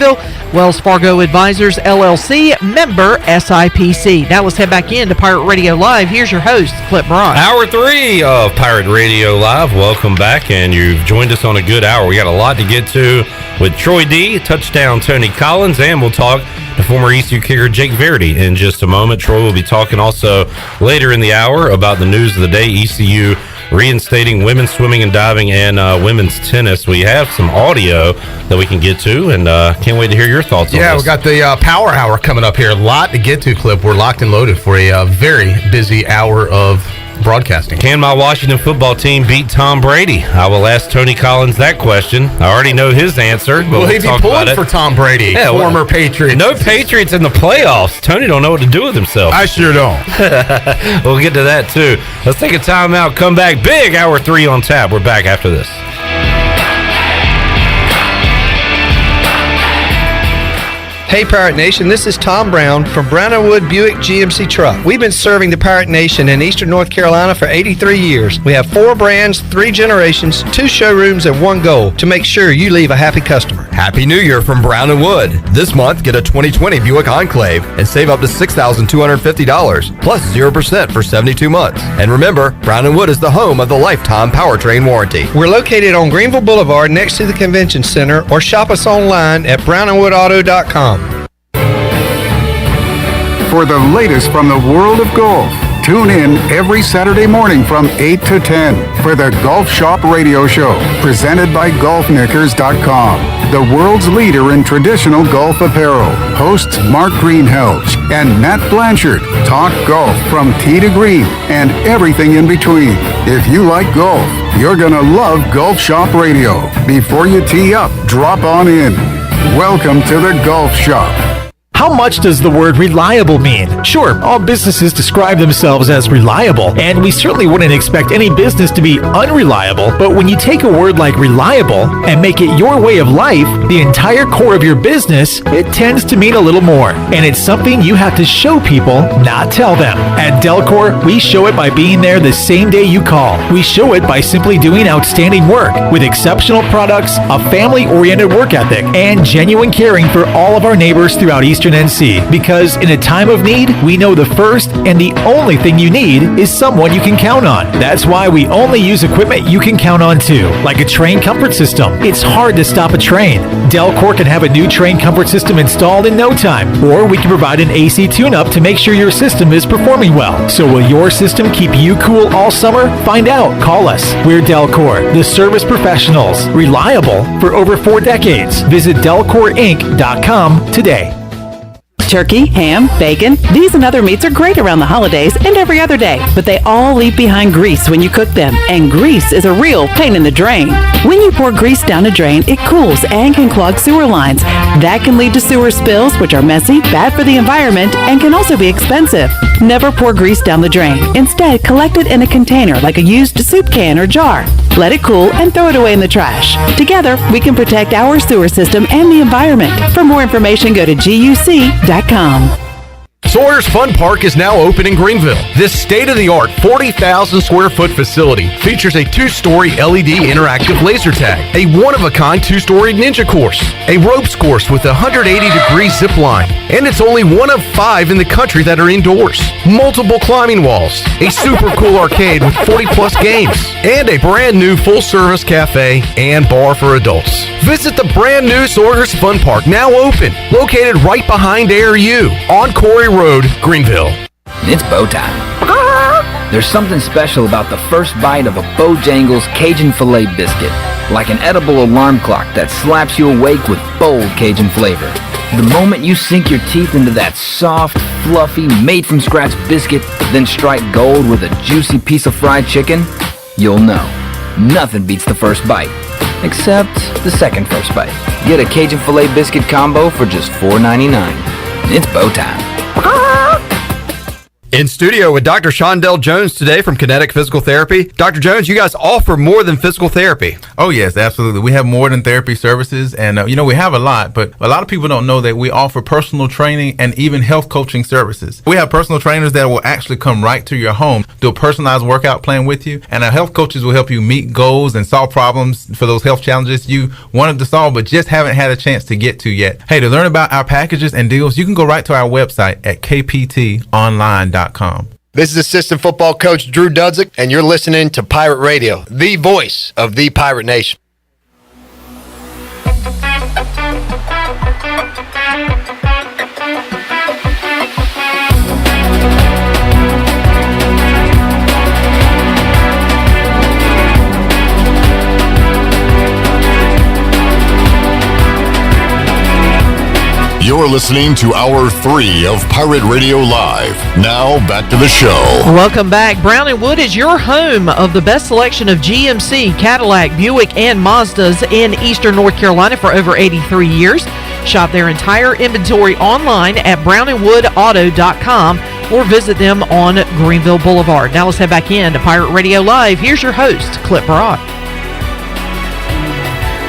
Wells Fargo Advisors, LLC, member SIPC. Now let's head back into Pirate Radio Live. Here's your host, Clip Brock. Hour 3 of Pirate Radio Live. Welcome back, and you've joined us on a good hour. We got a lot to get to with Troy D, touchdown Tony Collins, and we'll talk to former ECU kicker Jake Verity in just a moment. Troy will be talking also later in the hour about the news of the day, ECU reinstating women's swimming and diving and women's tennis. We have some audio that we can get to, and can't wait to hear your thoughts on this. Yeah, we got the Power Hour coming up here. A lot to get to, Clip. We're locked and loaded for a very busy hour of broadcasting. Can my Washington football team beat Tom Brady? I will ask Tony Collins that question. I already know his answer. But Will he be pulling for Tom Brady, former Patriot? No Patriots in the playoffs. Tony don't know what to do with himself. I sure don't. We'll get to that, too. Let's take a timeout, come back. Big Hour 3 on tap. We're back after this. Hey Pirate Nation, this is Tom Brown from Brown & Wood Buick GMC Truck. We've been serving the Pirate Nation in Eastern North Carolina for 83 years. We have 4 brands, 3 generations, 2 showrooms, and 1 goal to make sure you leave a happy customer. Happy New Year from Brown & Wood. This month, get a 2020 Buick Enclave and save up to $6,250, plus 0% for 72 months. And remember, Brown & Wood is the home of the lifetime powertrain warranty. We're located on Greenville Boulevard next to the Convention Center, or shop us online at brownandwoodauto.com. For the latest from the world of golf, tune in every Saturday morning from 8 to 10 for the Golf Shop Radio Show, presented by GolfKnickers.com, the world's leader in traditional golf apparel. Hosts Mark Greenhelch and Matt Blanchard talk golf from tee to green and everything in between. If you like golf, you're going to love Golf Shop Radio. Before you tee up, drop on in. Welcome to the Golf Shop. How much does the word reliable mean? Sure, all businesses describe themselves as reliable, and we certainly wouldn't expect any business to be unreliable, but when you take a word like reliable and make it your way of life, the entire core of your business, it tends to mean a little more. And it's something you have to show people, not tell them. At Delcor, we show it by being there the same day you call. We show it by simply doing outstanding work with exceptional products, a family-oriented work ethic, and genuine caring for all of our neighbors throughout Eastern NC, because in a time of need, we know the first and the only thing you need is someone you can count on. That's why we only use equipment you can count on too, like a train comfort system. It's hard to stop a train. Delcor can have a new train comfort system installed in no time, or we can provide an AC tune-up to make sure your system is performing well. So will your system keep you cool all summer? Find out. Call us. We're Delcor, the service professionals, reliable for over 4 decades. Visit DelcorInc.com today. Turkey, ham, bacon. These and other meats are great around the holidays and every other day, but they all leave behind grease when you cook them, and grease is a real pain in the drain. When you pour grease down a drain, it cools and can clog sewer lines. That can lead to sewer spills, which are messy, bad for the environment, and can also be expensive. Never pour grease down the drain. Instead, collect it in a container like a used soup can or jar. Let it cool and throw it away in the trash. Together, we can protect our sewer system and the environment. For more information, go to guc.com. Sawyer's Fun Park is now open in Greenville. This state-of-the-art 40,000 square foot facility features a 2-story LED interactive laser tag, a one-of-a-kind 2-story ninja course, a ropes course with a 180-degree zip line, and it's only one of 5 in the country that are indoors. Multiple climbing walls, a super cool arcade with 40-plus games, and a brand new full-service cafe and bar for adults. Visit the brand new Sawyer's Fun Park, now open, located right behind ARU on Corey Road, Greenville. It's bow time. There's something special about the first bite of a Bojangles Cajun Filet biscuit, like an edible alarm clock that slaps you awake with bold Cajun flavor. The moment you sink your teeth into that soft, fluffy, made-from-scratch biscuit, then strike gold with a juicy piece of fried chicken, you'll know. Nothing beats the first bite, except the second first bite. Get a Cajun Filet biscuit combo for just $4.99. It's bow time. In studio with Dr. Shondell Jones today from Kinetic Physical Therapy. Dr. Jones, you guys offer more than physical therapy. Oh, yes, absolutely. We have more than therapy services, and, we have a lot, but a lot of people don't know that we offer personal training and even health coaching services. We have personal trainers that will actually come right to your home, do a personalized workout plan with you, and our health coaches will help you meet goals and solve problems for those health challenges you wanted to solve but just haven't had a chance to get to yet. Hey, to learn about our packages and deals, you can go right to our website at kptonline.com. This is assistant football coach Drew Dudzik, and you're listening to Pirate Radio, the voice of the Pirate Nation. You're listening to Hour 3 of Pirate Radio Live. Now, back to the show. Welcome back. Brown & Wood is your home of the best selection of GMC, Cadillac, Buick, and Mazdas in Eastern North Carolina for over 83 years. Shop their entire inventory online at brownandwoodauto.com or visit them on Greenville Boulevard. Now let's head back in to Pirate Radio Live. Here's your host, Clip Brock.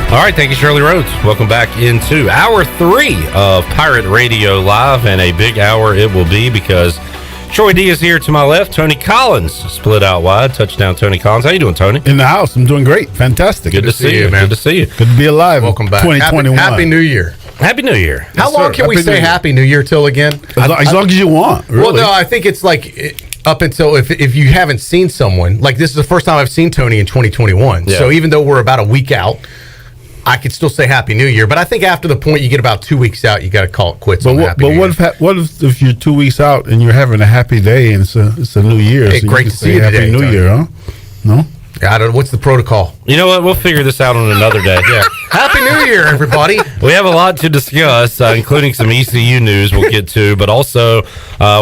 All right, thank you, Shirley Rhodes. Welcome back into Hour 3 of Pirate Radio Live, and a big hour it will be because Troy D is here to my left. Tony Collins split out wide. Touchdown, Tony Collins. How you doing, Tony? In the house. I'm doing great. Fantastic. Good to see you, man. Good to see you. Good to be alive. Welcome back. 2021. Happy New Year. Happy New Year. How long can we say Happy New Year till again? As long as you want. Really. Well, no, I think it's like up until if you haven't seen someone, like this is the first time I've seen Tony in 2021. Yeah. So even though we're about a week out, I could still say Happy New Year, but I think after the point you get about 2 weeks out, you got to call it quits. But what if you're 2 weeks out and you're having a happy day and it's a new year? Hey, so great you to see you Happy today, New Tony. Year, huh? No. I don't know. What's the protocol? You know what? We'll figure this out on another day. Yeah. Happy New Year, everybody. We have a lot to discuss, including some ECU news we'll get to, but also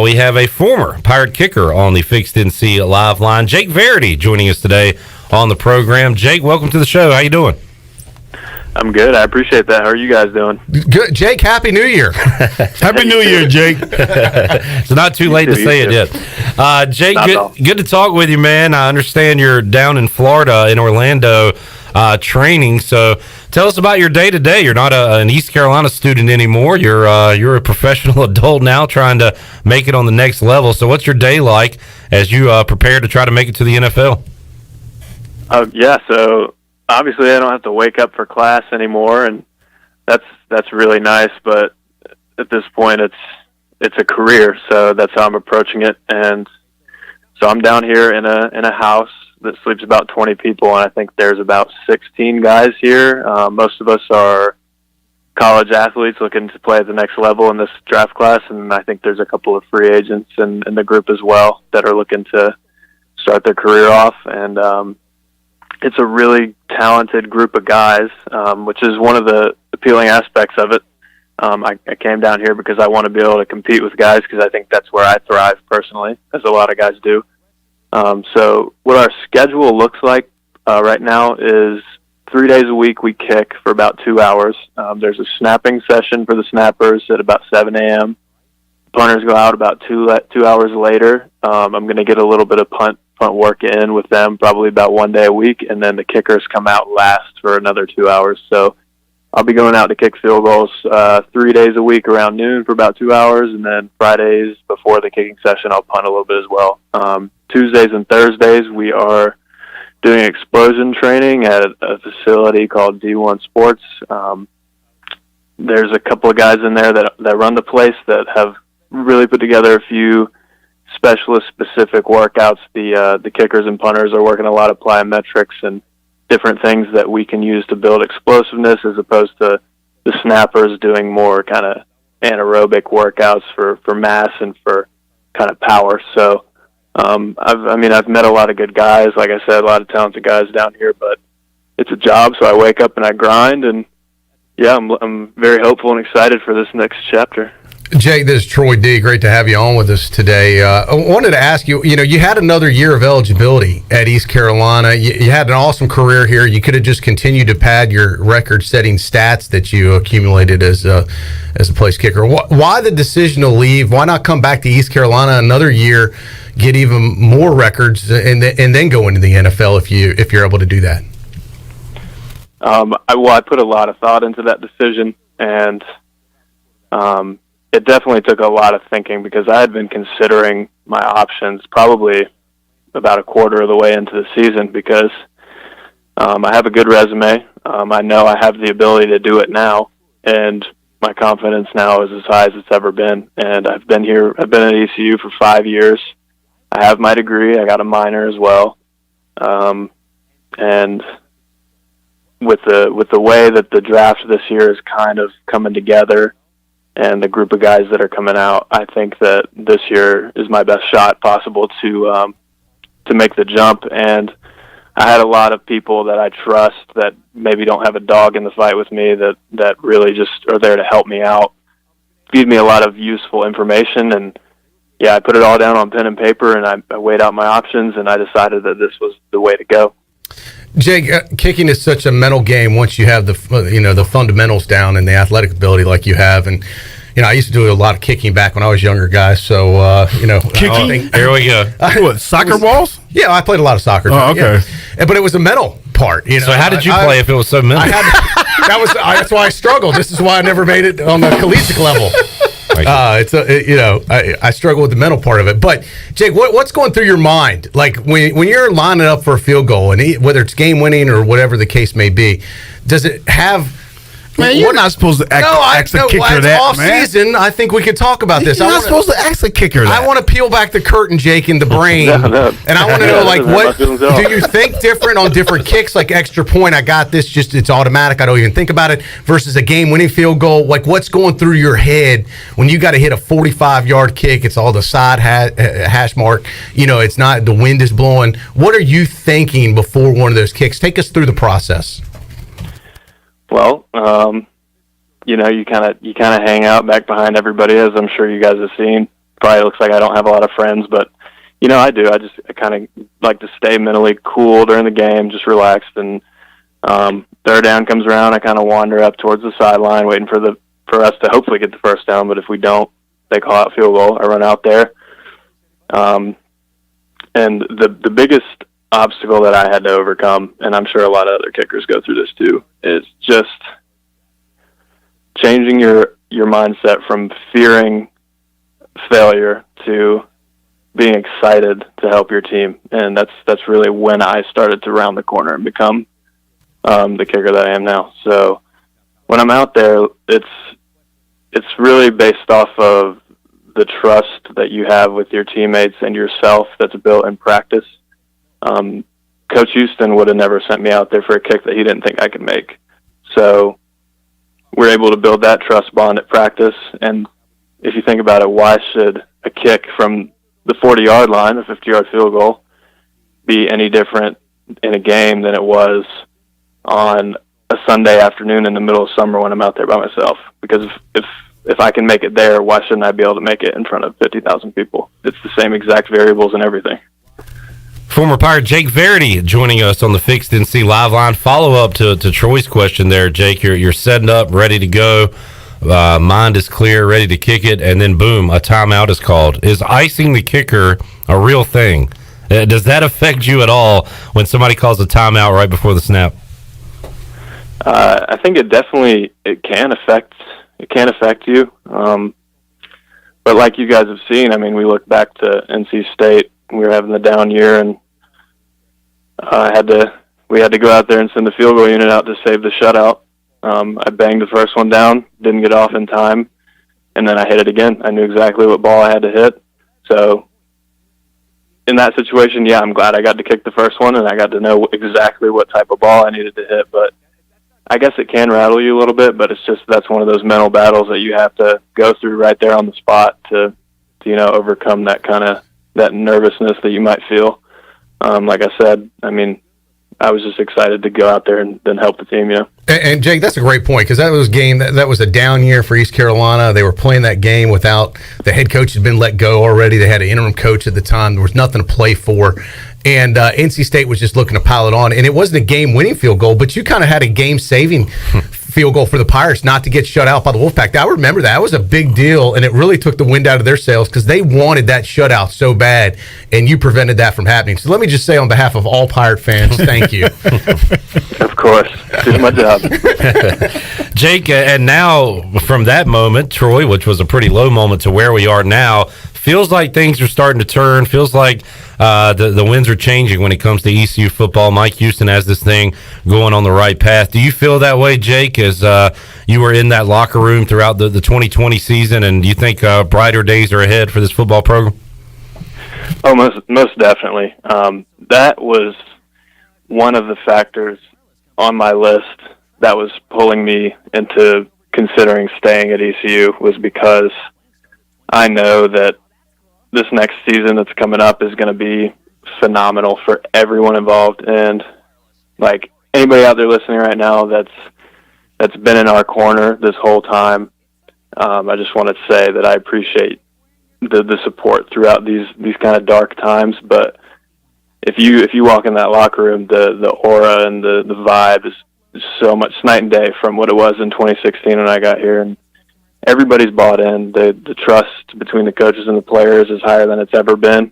we have a former Pirate kicker on the Fixed NC Live line, Jake Verity, joining us today on the program. Jake, welcome to the show. How you doing? I'm good. I appreciate that. How are you guys doing? Good, Jake. Happy New Year. Happy New Year, Jake. It's not too late to say it yet. Jake, good to talk with you, man. I understand you're down in Florida, in Orlando, training. So tell us about your day to day. You're not an East Carolina student anymore. You're a professional adult now, trying to make it on the next level. So what's your day like as you prepare to try to make it to the NFL? So obviously I don't have to wake up for class anymore, and that's really nice. But at this point, it's a career, so that's how I'm approaching it. And so I'm down here in a house that sleeps about 20 people, and I think there's about 16 guys here. Most of us are college athletes looking to play at the next level in this draft class, and I think there's a couple of free agents in the group as well that are looking to start their career off. And it's a really talented group of guys, which is one of the appealing aspects of it. I came down here because I want to be able to compete with guys because I think that's where I thrive personally, as a lot of guys do. So what our schedule looks like right now is 3 days a week we kick for about 2 hours. There's a snapping session for the snappers at about 7 a.m. Punters go out about 2 hours later. I'm going to get a little bit of punt work in with them probably about 1 day a week, and then the kickers come out last for another 2 hours. So I'll be going out to kick field goals 3 days a week around noon for about 2 hours, and then Fridays before the kicking session I'll punt a little bit as well. Tuesdays and Thursdays we are doing explosion training at a facility called D1 Sports. There's a couple of guys in there that run the place that have really put together a few specialist specific workouts. The kickers and punters are working a lot of plyometrics and different things that we can use to build explosiveness, as opposed to the snappers doing more kind of anaerobic workouts for mass and for kind of power. So I've met a lot of good guys, like I said, a lot of talented guys down here, but it's a job, so I wake up and I grind, and yeah, I'm very hopeful and excited for this next chapter. Jake, this is Troy D. Great to have you on with us today. I wanted to ask you, you had another year of eligibility at East Carolina. You had an awesome career here. You could have just continued to pad your record-setting stats that you accumulated as a place kicker. Why the decision to leave? Why not come back to East Carolina another year, get even more records, and then go into the NFL if you're able to do that? I put a lot of thought into that decision, and it definitely took a lot of thinking, because I had been considering my options probably about a quarter of the way into the season, because I have a good resume. I know I have the ability to do it now, and my confidence now is as high as it's ever been. And I've been at ECU for 5 years. I have my degree. I got a minor as well. And with the way that the draft this year is kind of coming together, and the group of guys that are coming out, I think that this year is my best shot possible to make the jump. And I had a lot of people that I trust that maybe don't have a dog in the fight with me, that really just are there to help me out, feed me a lot of useful information. And yeah, I put it all down on pen and paper, and I weighed out my options, and I decided that this was the way to go. Jake, kicking is such a mental game once you have the fundamentals down and the athletic ability like you have. And I used to do a lot of kicking back when I was younger, guys. So kicking. Here we go. What, soccer balls? Yeah, I played a lot of soccer. Oh, okay. Yeah. But it was a mental part. So how did you play if it was so mental? That's why I struggled. This is why I never made it on the collegiate level. I struggle with the mental part of it. But Jake, what's going through your mind? Like when you're lining up for a field goal, and whether it's game winning or whatever the case may be, does it have? Man, you're not supposed to ask the kicker that, off man. season. I think we could talk about this. You're not supposed to ask the kicker that. I want to peel back the curtain, Jake, in the brain, and I want to know, what do you think different on different kicks, like extra point? I got this, it's automatic. I don't even think about it. Versus a game-winning field goal. Like, what's going through your head when you got to hit a 45-yard kick? It's all the side hash mark. It's not the wind is blowing. What are you thinking before one of those kicks? Take us through the process. Well, you kind of hang out back behind everybody, as I'm sure you guys have seen. Probably looks like I don't have a lot of friends, but I do. I kind of like to stay mentally cool during the game, just relaxed. And third down comes around, I kind of wander up towards the sideline, waiting for us to hopefully get the first down. But if we don't, they call out field goal. I run out there, and the biggest obstacle that I had to overcome, and I'm sure a lot of other kickers go through this too, is just changing your mindset from fearing failure to being excited to help your team. And that's really when I started to round the corner and become the kicker that I am now. So when I'm out there, it's really based off of the trust that you have with your teammates and yourself that's built in practice. Coach Houston would have never sent me out there for a kick that he didn't think I could make. So we're able to build that trust bond at practice. And if you think about it, why should a kick from the 40-yard line, the 50-yard field goal, be any different in a game than it was on a Sunday afternoon in the middle of summer when I'm out there by myself. Because if I can make it there, why shouldn't I be able to make it in front of 50,000 people? It's the same exact variables and everything. Former Pirate Jake Verity joining us on the Fixed NC Live Line. Follow up to Troy's question there, Jake. You're setting up, ready to go. Mind is clear, ready to kick it, and then boom, a timeout is called. Is icing the kicker a real thing? Does that affect you at all when somebody calls a timeout right before the snap? I think it can affect you. But like you guys have seen, I mean, we look back to NC State. We were having the down year, and we had to go out there and send the field goal unit out to save the shutout. I banged the first one down, didn't get off in time, and then I hit it again. I knew exactly what ball I had to hit. So in that situation, yeah, I'm glad I got to kick the first one, and I got to know exactly what type of ball I needed to hit. But I guess it can rattle you a little bit, but that's one of those mental battles that you have to go through right there on the spot to overcome that nervousness that you might feel. Like I said, I mean, I was just excited to go out there and then help the team, And Jake, that's a great point, because that was a game that was a down year for East Carolina. They were playing that game without the head coach had been let go already. They had an interim coach at the time. There was nothing to play for. And NC State was just looking to pile it on. And it wasn't a game-winning field goal, but you kind of had a game-saving field goal for the Pirates not to get shut out by the Wolfpack. I remember that. That was a big deal, and it really took the wind out of their sails because they wanted that shutout so bad, and you prevented that from happening. So let me just say on behalf of all Pirate fans, thank you. Of course. Did my job. Jake, and now from that moment, Troy, which was a pretty low moment to where we are now, feels like things are starting to turn. Feels like the winds are changing when it comes to ECU football. Mike Houston has this thing going on the right path. Do you feel that way, Jake, as you were in that locker room throughout the 2020 season, and do you think brighter days are ahead for this football program? Oh, most definitely. That was one of the factors on my list that was pulling me into considering staying at ECU, was because I know that this next season that's coming up is going to be phenomenal for everyone involved. And like anybody out there listening right now that's been in our corner this whole time, I just want to say that I appreciate the support throughout these kind of dark times. But if you walk in that locker room, the aura and the vibe is so much night and day from what it was in 2016 when I got here. And everybody's bought in. The trust between the coaches and the players is higher than it's ever been,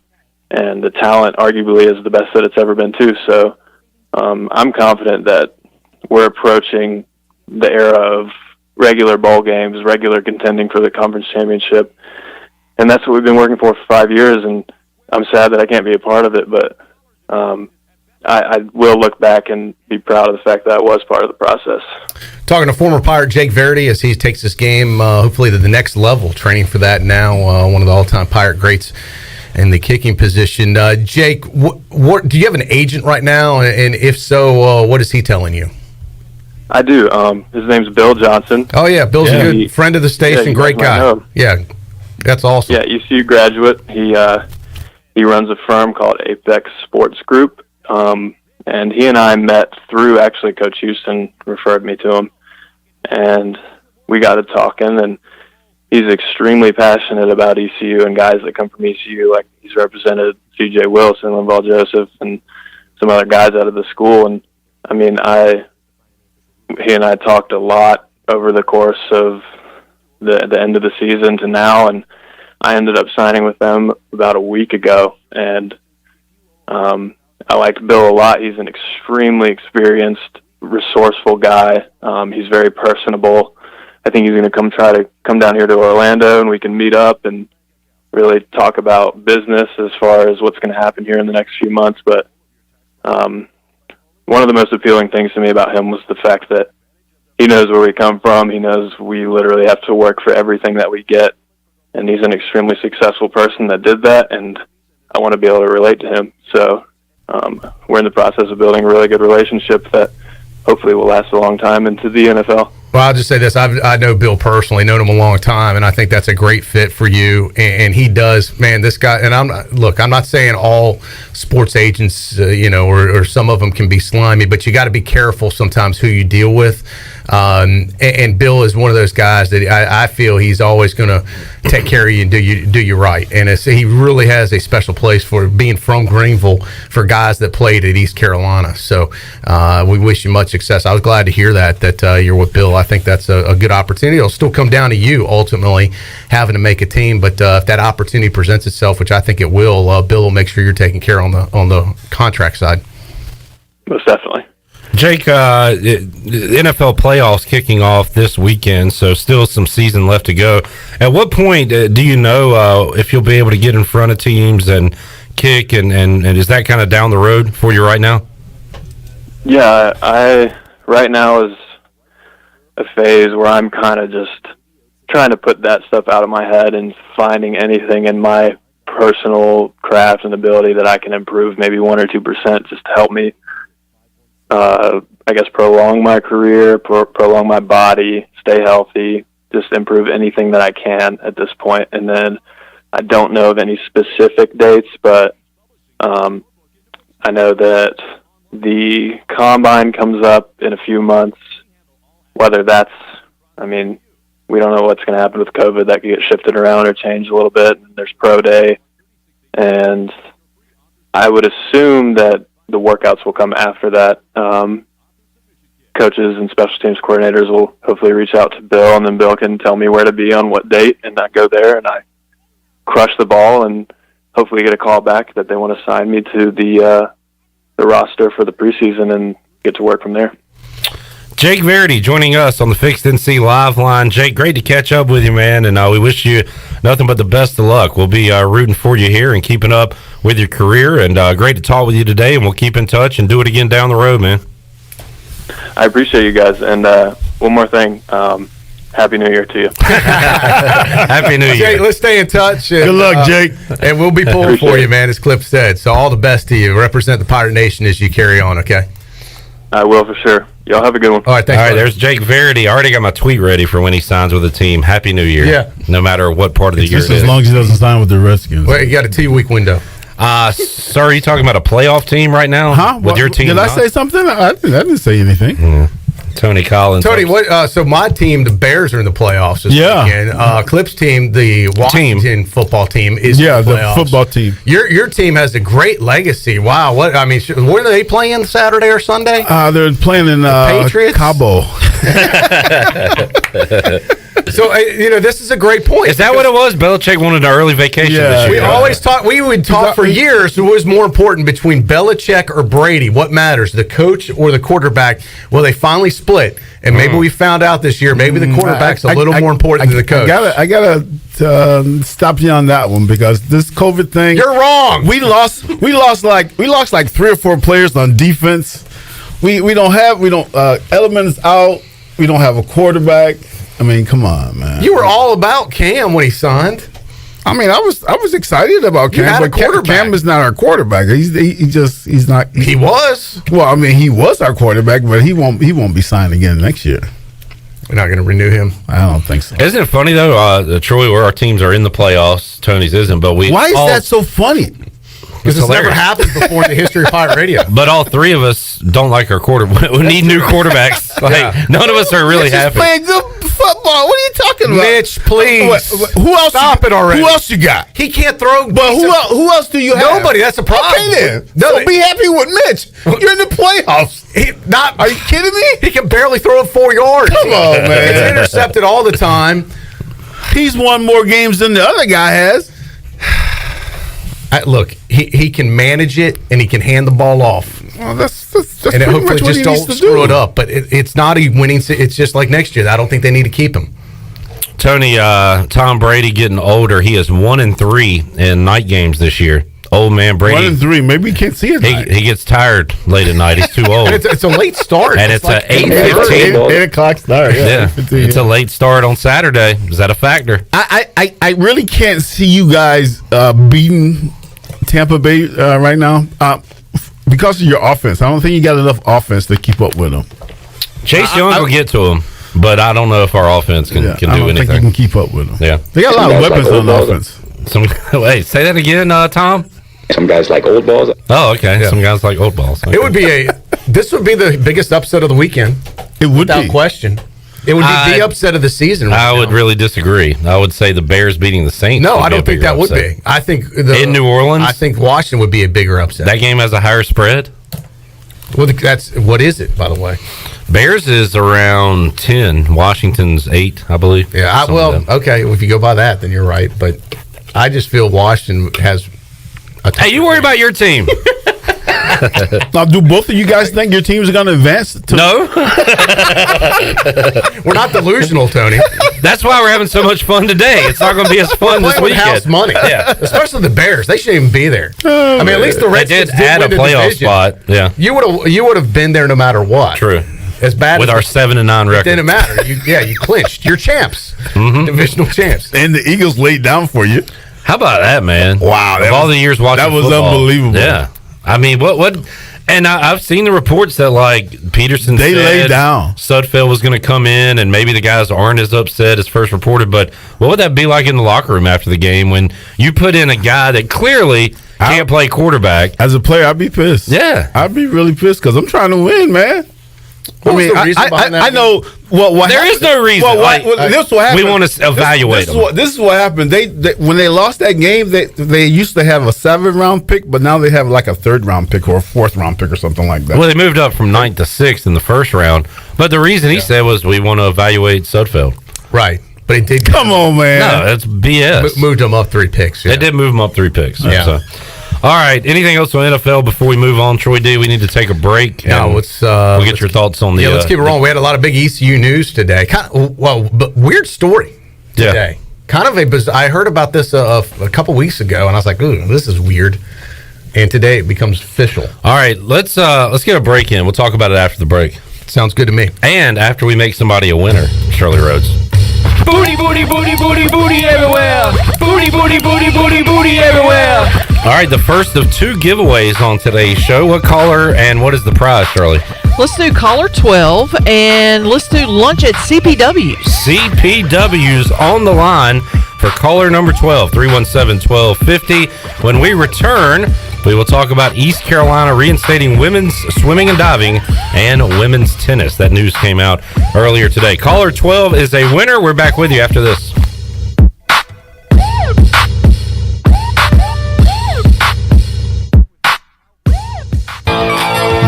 and the talent arguably is the best that it's ever been too. So I'm confident that we're approaching the era of regular bowl games, regular contending for the conference championship, and that's what we've been working for 5 years. And I'm sad that I can't be a part of it, but I will look back and be proud of the fact that I was part of the process. Talking to former Pirate Jake Verity as he takes this game hopefully to the next level, training for that now, one of the all-time Pirate greats in the kicking position. Jake, what do you have an agent right now? And if so, what is he telling you? I do. His name's Bill Johnson. Oh, yeah. Bill's a good friend of the station, great guy. Yeah, that's awesome. Yeah, ECU graduate. He runs a firm called Apex Sports Group. And he and I met through, actually, Coach Houston referred me to him, and we got to talking, and he's extremely passionate about ECU and guys that come from ECU. Like, he's represented C.J. Wilson, Linval Joseph, and some other guys out of the school. And I mean, he and I talked a lot over the course of the end of the season to now, and I ended up signing with them about a week ago. And I liked Bill a lot. He's an extremely experienced, resourceful guy. He's very personable. I think he's going to come down here to Orlando, and we can meet up and really talk about business as far as what's going to happen here in the next few months. But one of the most appealing things to me about him was the fact that he knows where we come from. He knows we literally have to work for everything that we get, and he's an extremely successful person that did that, and I want to be able to relate to him. So we're in the process of building a really good relationship that hopefully will last a long time into the NFL. Well, I'll just say this. I know Bill personally, known him a long time, and I think that's a great fit for you. And he does, man, this guy, and I'm not saying all sports agents, or some of them can be slimy, but you got to be careful sometimes who you deal with. And Bill is one of those guys that I feel he's always going to take care of you and do you right. And he really has a special place for being from Greenville for guys that played at East Carolina. So we wish you much success. I was glad to hear that you're with Bill. I think that's a good opportunity. It'll still come down to you ultimately having to make a team, but if that opportunity presents itself, which I think it will, Bill will make sure you're taken care of on the contract side. Most definitely. Jake, NFL playoffs kicking off this weekend, so still some season left to go. At what point do you know if you'll be able to get in front of teams and kick, and is that kind of down the road for you right now? Yeah, I right now is a phase where I'm kind of just trying to put that stuff out of my head and finding anything in my personal craft and ability that I can improve maybe 1 or 2% just to help me prolong my career, prolong my body, stay healthy, just improve anything that I can at this point. And then I don't know of any specific dates, but I know that the combine comes up in a few months. Whether that's, we don't know what's going to happen with COVID. That could get shifted around or changed a little bit. There's pro day. And I would assume that the workouts will come after that. Coaches and special teams coordinators will hopefully reach out to Bill, and then Bill can tell me where to be on what date, and I go there and I crush the ball and hopefully get a call back that they want to sign me to the roster for the preseason and get to work from there. Jake Verity joining us on the Fixed NC Live line. Jake, great to catch up with you, man, and we wish you nothing but the best of luck. We'll be rooting for you here and keeping up with your career, and great to talk with you today, and we'll keep in touch and do it again down the road, man. I appreciate you guys, and one more thing, Happy New Year to you. Happy New Year. Jake, let's stay in touch. And, good luck, Jake. And we'll be pulling for you, man, as Clip said. So all the best to you. Represent the Pirate Nation as you carry on, okay? I will for sure. Y'all have a good one. All right, thanks. All right, there's Jake Verity. I already got my tweet ready for when he signs with the team. Happy New Year. Yeah. No matter what part of the year just it is. as long as he doesn't sign with the Redskins. Well, you got a 2-week window. Sir, are you talking about a playoff team right now? Huh? With your team? Did I say something? I didn't say anything. Tony Collins. Tony, what? So my team, the Bears, are in the playoffs this weekend. Clip's team, the Washington football team, is in the playoffs. The football team. Your team has a great legacy. Wow. What? I mean, where are they playing, Saturday or Sunday? They're playing in Patriots? Cabo. So, this is a great point. Is that what it was? Belichick wanted an early vacation this year. We would talk for years who was more important between Belichick or Brady. What matters, the coach or the quarterback? Well, they finally split, and maybe we found out this year maybe the quarterback's a little more important than the coach. I gotta stop you on that one because this COVID thing. You're wrong. We lost like 3 or 4 players on defense. We don't Elements out. We don't have a quarterback. I mean, come on, man. You were all about Cam when he signed. I mean, I was excited about Cam, had a but quarterback. Cam is not our quarterback. He's not. He was. Well, I mean, he was our quarterback, but he won't be signed again next year. We're not going to renew him. I don't think so. Isn't it funny though, Troy, where our teams are in the playoffs? Tony's isn't, but we. Why is that so funny? Because it's never happened before in the history of Pirate Radio. But all 3 of us don't like our quarterback. We need new quarterbacks. None of us are really happy. Playing good football. What are you talking about, Mitch? Please, who else? Stop it already. Who else you got? He can't throw. But who else do you have? Nobody. That's a problem. Okay, then. So be happy with Mitch. You're in the playoffs. Are you kidding me? He can barely throw it 4 yards. Come on, man. It's intercepted all the time. He's won more games than the other guy has. Look, he can manage it and he can hand the ball off. Well, that's and pretty hopefully much what just he don't needs to screw do. it up. But it's not a winning. It's just like next year. I don't think they need to keep him. Tony, Tom Brady getting older. He is 1-3 in night games this year. Old man Brady. 1-3. Maybe you can't see it. He gets tired late at night. He's too old. And it's a late start. And it's like 8:15. 8 o'clock start. Yeah, it's a late start on Saturday. Is that a factor? I really can't see you guys beating Tampa Bay right now because of your offense. I don't think you got enough offense to keep up with them. Chase Young will get to him. But I don't know if our offense can do anything. I don't think you can keep up with them. Yeah. They got a lot of weapons on the offense. Hey, say that again, Tom. Some guys like old balls. Oh, okay. Yeah. Some guys like old balls. Okay. It would be this would be the biggest upset of the weekend. It would without be. question. It would be the upset of the season. I would really disagree. I would say the Bears beating the Saints. No, would I be a don't think bigger that would upset. be. I think in New Orleans, I think Washington would be a bigger upset. That game has a higher spread. Well, that's what is it, by the way? Bears is around 10. Washington's 8, I believe. Yeah. Okay. Well, if you go by that, then you're right. But I just feel Washington has. Hey, you worry about your team. Now, do both of you guys think your teams are going to advance? No. We're not delusional, Tony. That's why we're having so much fun today. It's not going to be as fun this with weekend. house money. Yeah. Especially the Bears. They shouldn't even be there. I mean, at least the Redskins did add a win the playoff division. spot. Yeah. You would have been there no matter what. True. As bad with as our 7-9 record. It didn't matter. You clinched. You're champs. Divisional champs. And the Eagles laid down for you. How about that, man? Wow. Of all the years watching that was football, unbelievable. Yeah. I mean, what? And I've seen the reports that, like, Peterson They said laid down. Sudfeld was going to come in, and maybe the guys aren't as upset as first reported. But what would that be like in the locker room after the game when you put in a guy that clearly can't play quarterback? As a player, I'd be pissed. Yeah. I'd be really pissed because I'm trying to win, man. What was the reason behind that? I know what There is no reason. This is what happened. We want to evaluate them. This is what happened. They when they lost that game, they used to have a 7th-round pick, but now they have like a 3rd-round pick or a 4th-round pick or something like that. Well, they moved up from 9th to 6th in the first round. But the reason he said was we want to evaluate Sudfeld. Right. But it did. Come on, man. No, that's BS. Moved him up 3 picks. They did move him up 3 picks. Yeah. So. All right. Anything else on NFL before we move on, Troy D? We need to take a break. No, we'll get your thoughts on the. Yeah, let's keep it rolling. We had a lot of big ECU news today. But weird story today. Yeah. Kind of a bizarre. I heard about this a couple weeks ago, and I was like, "Ooh, this is weird." And today it becomes official. All right, let's get a break in. We'll talk about it after the break. Sounds good to me. And after we make somebody a winner, Shirley Rhodes. Booty, booty, booty, booty, booty everywhere. Booty, booty, booty, booty, booty everywhere. All right, the first of 2 giveaways on today's show. What caller and what is the prize, Shirley? Let's do caller 12 and let's do lunch at CPW's. CPW's on the line for caller number 12, 317-1250. When we return, we will talk about East Carolina reinstating women's swimming and diving and women's tennis. That news came out earlier today. Caller 12 is a winner. We're back with you after this.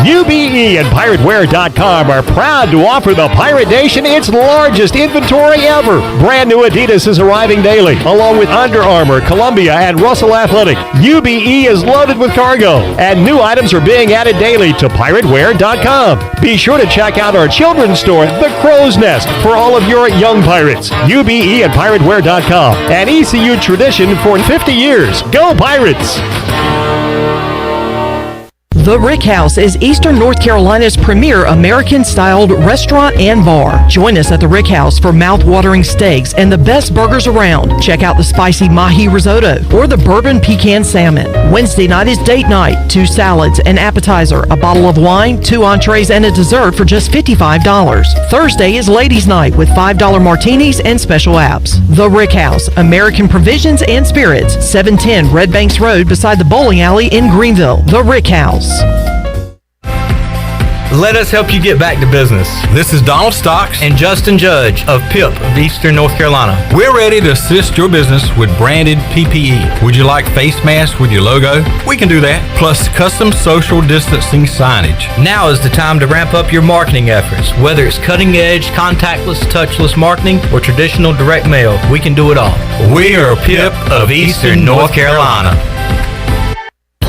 UBE and PirateWear.com are proud to offer the Pirate Nation its largest inventory ever. Brand new Adidas is arriving daily, along with Under Armour, Columbia, and Russell Athletic. UBE is loaded with cargo, and new items are being added daily to PirateWear.com. Be sure to check out our children's store, The Crow's Nest, for all of your young pirates. UBE and PirateWear.com, an ECU tradition for 50 years. Go Pirates! The Rick House is Eastern North Carolina's premier American-styled restaurant and bar. Join us at the Rick House for mouth-watering steaks and the best burgers around. Check out the spicy mahi risotto or the bourbon pecan salmon. Wednesday night is date night. 2 salads, an appetizer, a bottle of wine, 2 entrees, and a dessert for just $55. Thursday is ladies' night with $5 martinis and special apps. The Rick House, American Provisions and Spirits, 710 Red Banks Road beside the bowling alley in Greenville. The Rick House. Let us help you get back to business. This is Donald Stocks and Justin Judge of PIP of Eastern North Carolina. We're ready to assist your business with branded PPE. Would you like face masks with your logo? We can do that. Plus custom social distancing signage. Now is the time to ramp up your marketing efforts. Whether it's cutting edge, contactless, touchless marketing, or traditional direct mail, we can do it all. We are PIP of Eastern North Carolina.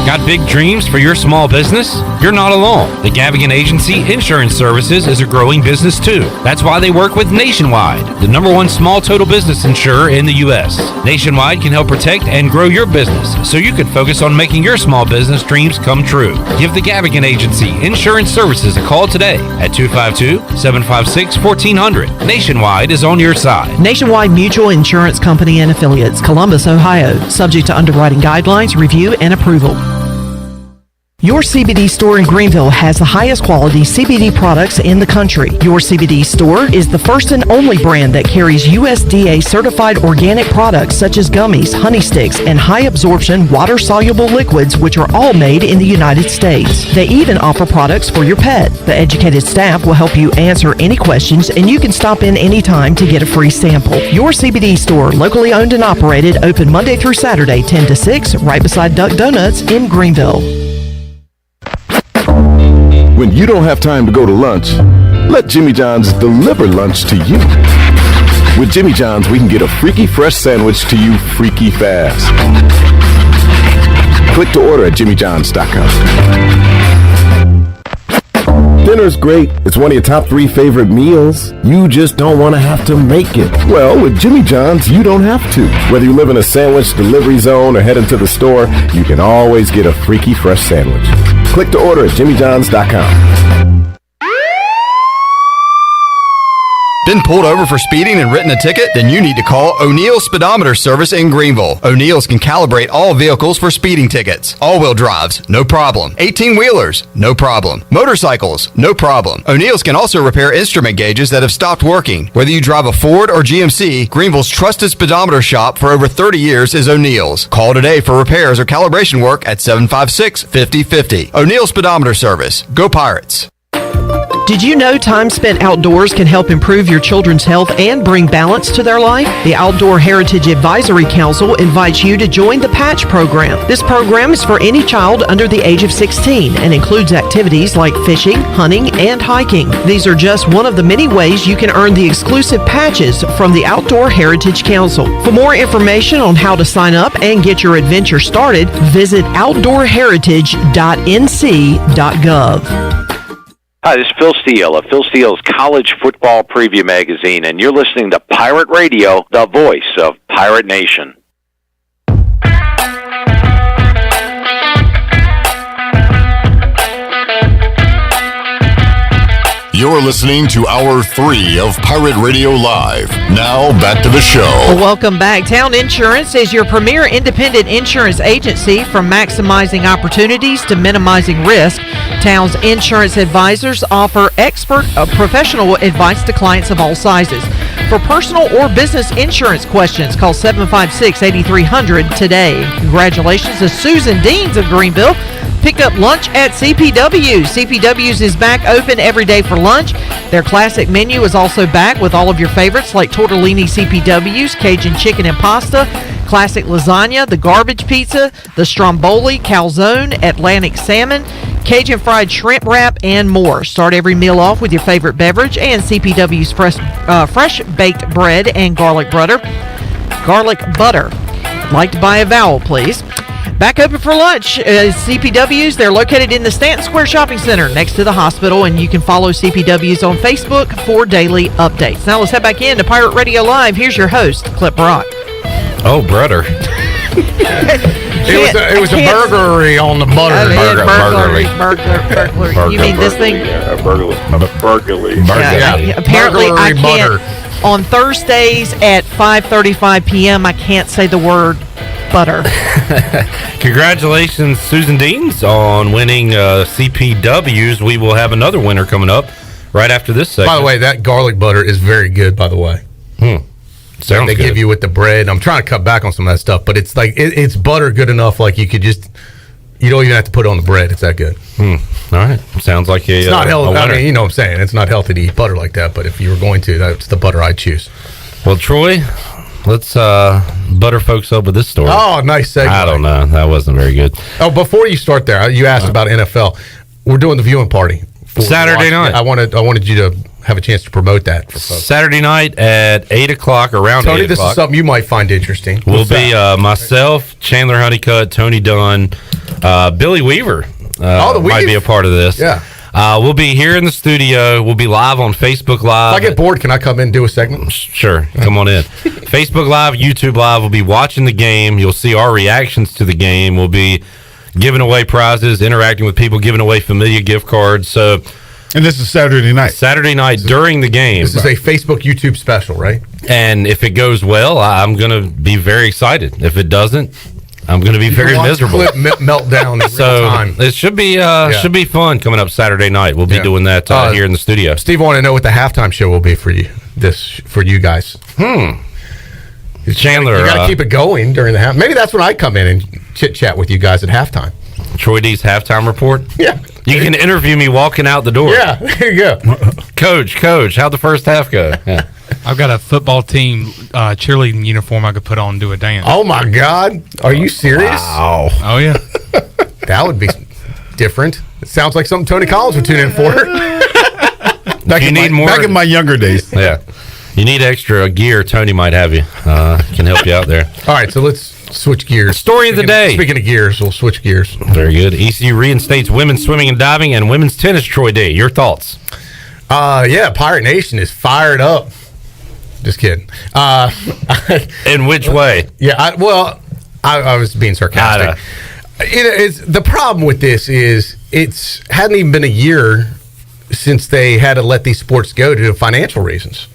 Got big dreams for your small business? You're not alone. The Gavigan Agency Insurance Services is a growing business too. That's why they work with Nationwide, the #1 small total business insurer in the U.S. Nationwide can help protect and grow your business so you can focus on making your small business dreams come true. Give the Gavigan Agency Insurance Services a call today at 252-756-1400. Nationwide is on your side. Nationwide Mutual Insurance Company and Affiliates, Columbus, Ohio. Subject to underwriting guidelines, review, and approval. Your CBD store in Greenville has the highest quality CBD products in the country. Your CBD store is the first and only brand that carries USDA certified organic products such as gummies, honey sticks, and high absorption water soluble liquids, which are all made in the United States. They even offer products for your pet. The educated staff will help you answer any questions, and you can stop in anytime to get a free sample. Your CBD store, locally owned and operated, open Monday through Saturday, 10 to 6, right beside Duck Donuts in Greenville. When you don't have time to go to lunch, let Jimmy John's deliver lunch to you. With Jimmy John's, we can get a freaky fresh sandwich to you freaky fast. Click to order at jimmyjohns.com. Dinner's great. It's one of your top 3 favorite meals. You just don't want to have to make it. Well, with Jimmy John's, you don't have to. Whether you live in a sandwich delivery zone or head into the store, you can always get a freaky fresh sandwich. Click to order at jimmyjohns.com. Been pulled over for speeding and written a ticket? Then you need to call O'Neill's Speedometer Service in Greenville. O'Neill's can calibrate all vehicles for speeding tickets. All-wheel drives, no problem. 18-wheelers, no problem. Motorcycles, no problem. O'Neill's can also repair instrument gauges that have stopped working. Whether you drive a Ford or GMC, Greenville's trusted speedometer shop for over 30 years is O'Neill's. Call today for repairs or calibration work at 756-5050. O'Neill's Speedometer Service. Go Pirates. Did you know time spent outdoors can help improve your children's health and bring balance to their life? The Outdoor Heritage Advisory Council invites you to join the Patch program. This program is for any child under the age of 16 and includes activities like fishing, hunting, and hiking. These are just one of the many ways you can earn the exclusive patches from the Outdoor Heritage Council. For more information on how to sign up and get your adventure started, visit outdoorheritage.nc.gov. Hi, this is Phil Steele of Phil Steele's College Football Preview Magazine, and you're listening to Pirate Radio, the voice of Pirate Nation. You're listening to Hour 3 of Pirate Radio Live. Now, back to the show. Well, welcome back. Town Insurance is your premier independent insurance agency. From maximizing opportunities to minimizing risk, Town's insurance advisors offer expert professional advice to clients of all sizes. For personal or business insurance questions, call 756-8300 today. Congratulations to Susan Deans of Greenville. Picked up lunch at CPW's. CPW's is back open every day for lunch. Their classic menu is also back with all of your favorites like tortellini CPW's, Cajun chicken and pasta, classic lasagna, the garbage pizza, the stromboli, calzone, Atlantic salmon, Cajun fried shrimp wrap, and more. Start every meal off with your favorite beverage and CPW's fresh baked bread and garlic butter. Like to buy a vowel, please. Back open for lunch. CPW's, they're located in the Stanton Square Shopping Center next to the hospital, and you can follow CPW's on Facebook for daily updates. Now let's head back into Pirate Radio Live. Here's your host, Clip Brock. Oh, brother. It was a burglary on the butter. Burglary. You mean this thing? Burglary. Apparently, I Burglary can't. butter. On Thursdays at 5:35 p.m., I can't say the word butter. Congratulations, Susan Deans, on winning CPW's. We will have another winner coming up right after this segment. By the way, that garlic butter is very good, by the way. Sounds they good. give you with the bread. I'm trying to cut back on some of that stuff, but it's like it's butter good enough like you don't even have to put it on the bread. It's that good. All right. Sounds like it's not healthy. I mean, you know what I'm saying. It's not healthy to eat butter like that, but if you were going to, that's the butter I'd choose. Well, Troy, let's butter folks up with this story. Oh, nice segue. I don't know. That wasn't very good. Oh, before you start there, you asked about NFL. We're doing the viewing party. Saturday night. I wanted you to have a chance to promote that for folks. Saturday night at 8 o'clock, around Tony, 8 o'clock. this is something you might find interesting. Will be myself, Chandler Honeycutt, Tony Dunn, Billy Weaver might be a part of this. Yeah. We'll be here in the studio. We'll be live on Facebook Live. If I get bored, can I come in and do a segment? Sure. Come on in. Facebook Live, YouTube Live. We'll be watching the game. You'll see our reactions to the game. We'll be giving away prizes, interacting with people, giving away Familia gift cards. So, and this is Saturday night. Saturday night during the game. This is a Facebook, YouTube special, right? And if it goes well, I'm going to be very excited. If it doesn't, I'm going to be very miserable. Meltdown. It should be fun coming up Saturday night. We'll be doing that here in the studio. Steve, I want to know what the halftime show will be for you guys. Chandler, you got to keep it going during the half. Maybe that's when I come in and chit chat with you guys at halftime. Troy D's halftime report. Yeah, you can interview me walking out the door. Yeah, there you go. Coach, how'd the first half go? Yeah. I've got a football team cheerleading uniform I could put on and do a dance. Oh my God, are you serious? Wow. Oh yeah, that would be different. It sounds like something Tony Collins would tune in for. Back in my younger days. Yeah. You need extra gear, Tony might have you. Can help you out there. All right, so let's switch gears. Story of the day. Speaking of gears, we'll switch gears. Very good. ECU reinstates women's swimming and diving and women's tennis. Troy D, your thoughts? Yeah, Pirate Nation is fired up. Just kidding. In which way? Yeah, I was being sarcastic. It's the problem with this is it's hadn't even been a year since they had to let these sports go due to financial reasons.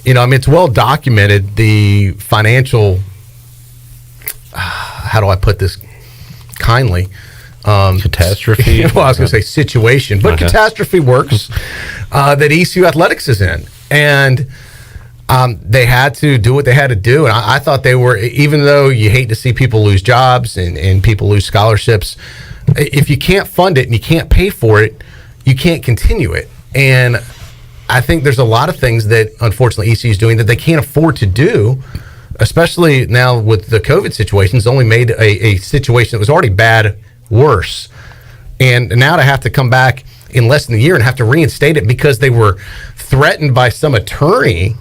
It's well documented, the financial, how do I put this kindly? Catastrophe? Well, I was going to say situation, but catastrophe works that ECU Athletics is in. And they had to do what they had to do. And I thought they were, even though you hate to see people lose jobs and people lose scholarships, if you can't fund it and you can't pay for it, you can't continue it. And I think there's a lot of things that, unfortunately, ECU is doing that they can't afford to do, especially now with the COVID situation. It's only made a situation that was already bad worse. And now to have to come back in less than a year and have to reinstate it because they were threatened by some attorney.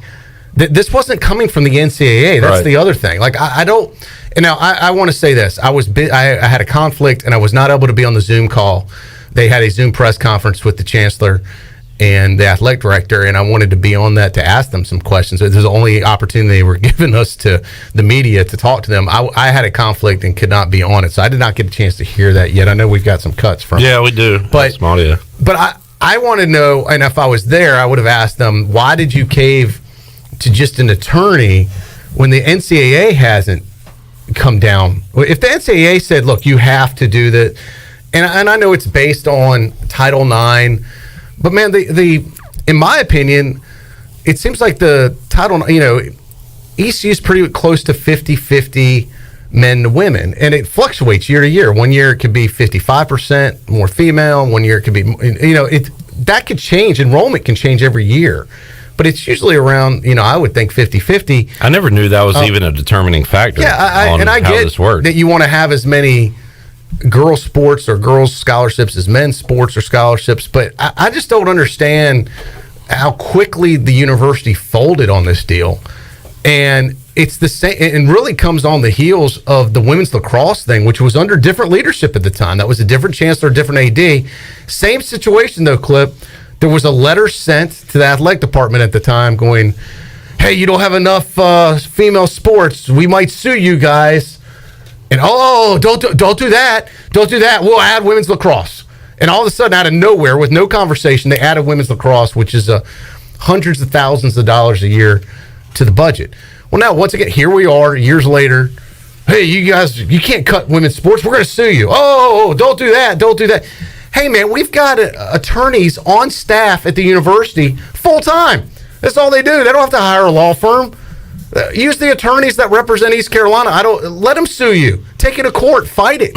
This wasn't coming from the NCAA. That's the other thing. Like, I don't... And now, I want to say this. I had a conflict, and I was not able to be on the Zoom call. They had a Zoom press conference with the chancellor and the athletic director, and I wanted to be on that to ask them some questions. It was the only opportunity they were giving us to the media to talk to them. I had a conflict and could not be on it, so I did not get a chance to hear that yet. I know we've got some cuts from it. Yeah, we do. But I want to know, and if I was there, I would have asked them, why did you cave to just an attorney when the NCAA hasn't come down? If the NCAA said, look, you have to do that, and I know it's based on Title IX, but man, the in my opinion, it seems like the Title, ECU is pretty close to 50-50 men to women, and it fluctuates year to year. One year it could be 55% more female. One year it could be, that could change. Enrollment can change every year. But it's usually around, I would think 50-50. I never knew that was even a determining factor. Yeah, I get this works. That you want to have as many girls sports or girls scholarships as men's sports or scholarships, but I just don't understand how quickly the university folded on this deal. And it's the same, and really comes on the heels of the women's lacrosse thing, which was under different leadership at the time. That was a different chancellor, different AD. Same situation though, Clip. There was a letter sent to the athletic department at the time going, hey, you don't have enough female sports. We might sue you guys. And, don't do that. Don't do that. We'll add women's lacrosse. And all of a sudden, out of nowhere, with no conversation, they added women's lacrosse, which is hundreds of thousands of dollars a year to the budget. Well, now, once again, here we are years later. Hey, you guys, you can't cut women's sports. We're going to sue you. Don't do that. Don't do that. Hey, man, we've got attorneys on staff at the university full time. That's all they do. They don't have to hire a law firm. Use the attorneys that represent East Carolina. Let them sue you. Take it to court. Fight it.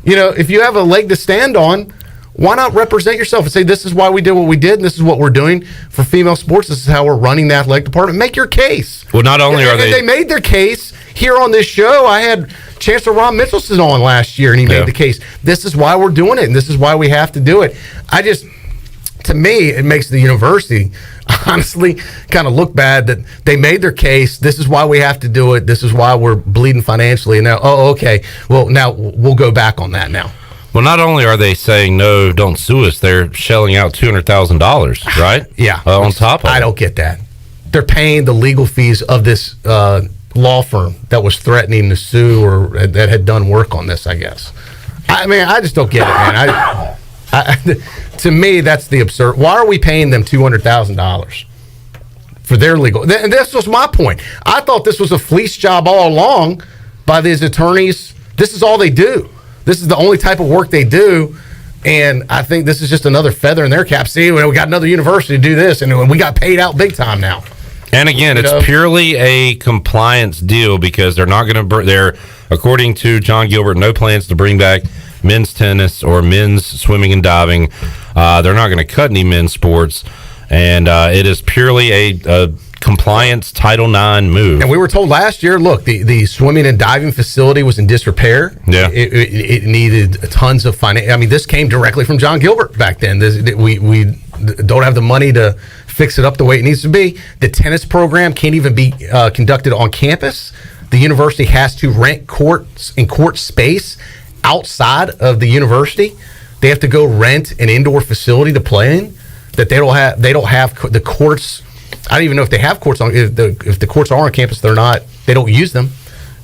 If you have a leg to stand on, why not represent yourself and say, this is why we did what we did, and this is what we're doing for female sports. This is how we're running the athletic department. Make your case. Well, not only are they made their case here on this show. I had Chancellor Ron Mitchelson on last year, and he made the case. This is why we're doing it, and this is why we have to do it. To me, it makes the university honestly kind of look bad that they made their case. This is why we have to do it. This is why we're bleeding financially. And now, okay. Well, now we'll go back on that now. Well, not only are they saying, no, don't sue us, they're shelling out $200,000, right? Yeah. On top of it. I don't get that. They're paying the legal fees of this law firm that was threatening to sue or that had done work on this, I guess. I just don't get it, man. To me, that's the absurd. Why are we paying them $200,000 for their legal? And this was my point. I thought this was a fleece job all along by these attorneys this is all they do. This is the only type of work they do. And I think this is just another feather in their cap. See, we got another university to do this, and we got paid out big time now. And again, it's purely a compliance deal because they're not going to. They're, according to John Gilbert, no plans to bring back men's tennis or men's swimming and diving. They're not going to cut any men's sports, and it is purely a compliance Title IX move. And we were told last year, look, the swimming and diving facility was in disrepair. Yeah, it needed tons of finance. I mean, this came directly from John Gilbert back then. We don't have the money to fix it up the way it needs to be. The tennis program can't even be conducted on campus. The university has to rent courts and court space outside of the university. They have to go rent an indoor facility to play in that they don't have the courts. I don't even know if they have courts on. If the courts are on campus, they don't use them,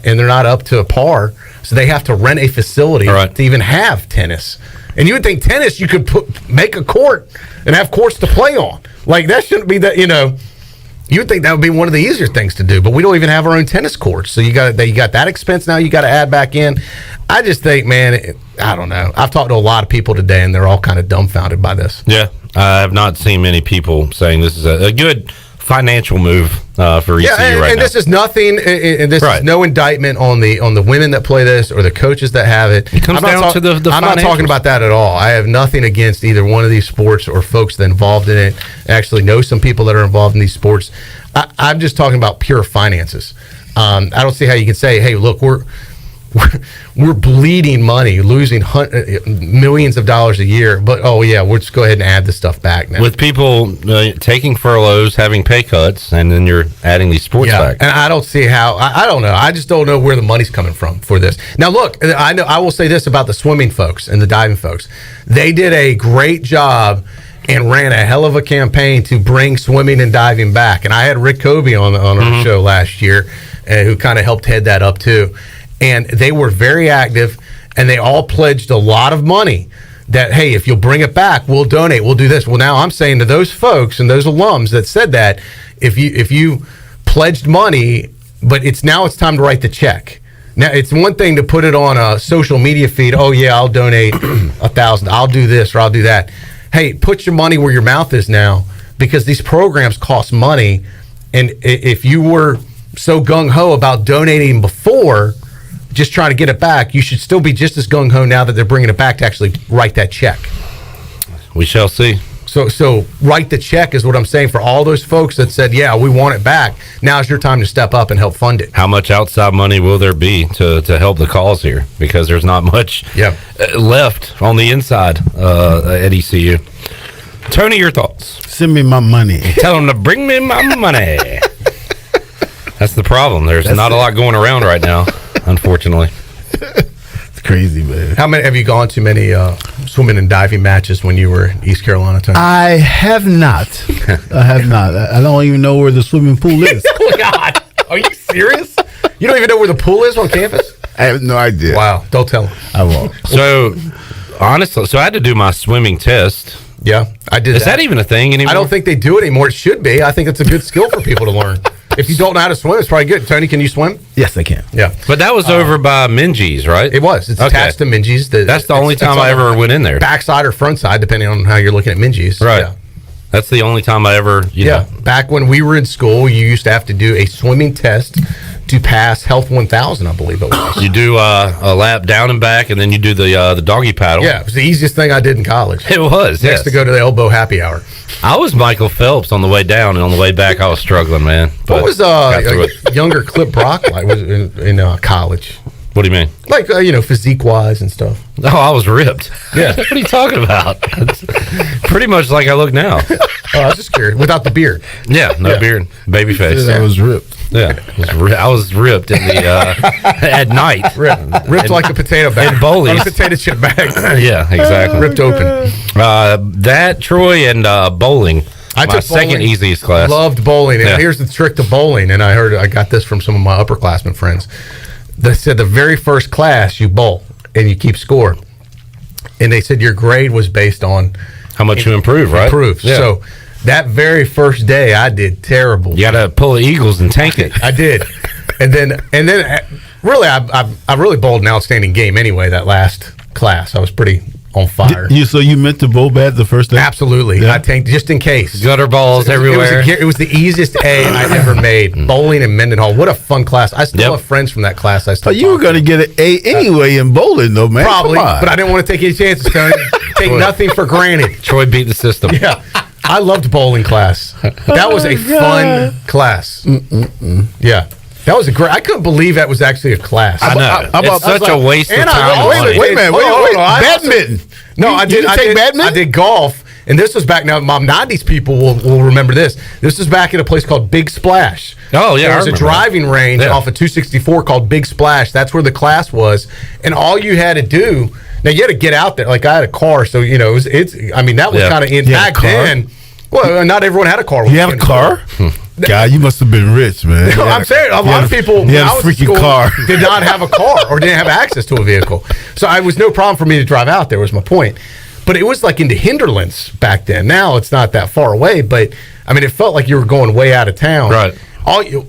and they're not up to par. So they have to rent a facility to even have tennis. And you would think tennis, you could make a court and have courts to play on. Like, that shouldn't be that, you would think that would be one of the easier things to do, but we don't even have our own tennis courts. So you got that expense now you got to add back in. I just think, man, I don't know. I've talked to a lot of people today, and they're all kind of dumbfounded by this. Yeah, I have not seen many people saying this is a good financial move for ECU right now. And this is nothing. And this is no indictment on the women that play this or the coaches that have it. It comes down to the I'm not talking about that at all. I have nothing against either one of these sports or folks that are involved in it. I actually know some people that are involved in these sports. I'm just talking about pure finances. I don't see how you can say, hey, look, we're bleeding money, losing millions of dollars a year, but we'll just go ahead and add the stuff back now. With people taking furloughs, having pay cuts, and then you're adding these sports back. And I don't see how. I don't know. I just don't know where the money's coming from for this. Now, look, I will say this about the swimming folks and the diving folks. They did a great job and ran a hell of a campaign to bring swimming and diving back. And I had Rick Kobe on our show last year, who kind of helped head that up too. And they were very active, and they all pledged a lot of money that, hey, if you'll bring it back, we'll donate, we'll do this. Well, now I'm saying to those folks and those alums that said that, if you pledged money, but it's time to write the check. Now, it's one thing to put it on a social media feed. Oh, yeah, I'll donate $1,000. I'll do this or I'll do that. Hey, put your money where your mouth is now, because these programs cost money. And if you were so gung-ho about donating before, just trying to get it back, you should still be just as gung-ho now that they're bringing it back to actually write that check. We shall see. So write the check is what I'm saying for all those folks that said, yeah, we want it back. Now's your time to step up and help fund it. How much outside money will there be to help the cause here? Because there's not much left on the inside at ECU. Tony, your thoughts? Send me my money. Tell them to bring me my money. That's the problem. There's not a lot going around right now, unfortunately. It's crazy, man. How many have you gone to many swimming and diving matches when you were in East Carolina, Tony? I have not. I don't even know where the swimming pool is. Oh, God. Are you serious? You don't even know where the pool is on campus? I have no idea. Wow. Don't tell them. I won't. So, honestly, I had to do my swimming test. Yeah, I did. Is that even a thing anymore? I don't think they do it anymore. It should be. I think it's a good skill for people to learn. If you don't know how to swim, it's probably good. Tony, can you swim? Yes, I can. Yeah. But that was over by Minji's, right? It was. It's attached to Minji's. That's the only time I ever went in there. Backside or front side, depending on how you're looking at Minji's. Right. Yeah. That's the only time I ever, you know. Back when we were in school, you used to have to do a swimming test to pass Health 1000, I believe it was. You do a lap down and back, and then you do the doggy paddle. Yeah, it was the easiest thing I did in college. It was, Next to go to the elbow happy hour. I was Michael Phelps on the way down, and on the way back, I was struggling, man. What was younger Clip Brock like was in college? What do you mean? Like, physique-wise and stuff. Oh, I was ripped. Yeah. What are you talking about? Pretty much like I look now. I was just curious. Without the beard. Yeah, no beard. Baby face. I was ripped. Yeah, I was ripped in the at night. Ripped like a potato bag. In bowlies. Like a potato chip bag. Yeah, exactly. Ripped open. That, Troy, and bowling. I took second bowling. easiest class. Loved bowling. And Yeah. here's the trick to bowling. And I got this from some of my upperclassmen friends. They said the very first class you bowl and you keep score. And they said your grade was based on how much you improve, right? Yeah. So that very first day I did terrible. You got to pull the Eagles and tank it. I did. And then, really, I really bowled an outstanding game anyway. That last class, I was pretty on fire. So you meant to bowl bad the first day? Absolutely. Yeah. I tanked just in case. Gutter balls everywhere. It was the easiest A I ever made. Bowling in Mendenhall. What a fun class. I still have friends from that class. You were going to get an A anyway in bowling, though, man. Probably, but I didn't want to take any chances, Tony. Take nothing for granted. Troy beat the system. Yeah. I loved bowling class. That was a fun class. Yeah. That was a great. I couldn't believe that was actually a class. I know. It's such a waste of time. Wait a minute. Badminton. No, I did. I did golf, and this was back now. Mom, 90s people will remember this. This was back at a place called Big Splash. Oh yeah, there was a driving range off of 264 called Big Splash. That's where the class was, and all you had to do. Now you had to get out there. Like I had a car, so you know I mean that was kind of in back then. Well, not everyone had a car. You had a car? God, you must have been rich, man. No, I'm saying a lot of people had a freaking car. Did not have a car or didn't have access to a vehicle. So it was no problem for me to drive out there was my point. But it was like into hinterlands back then. Now it's not that far away, but I mean it felt like you were going way out of town. Right.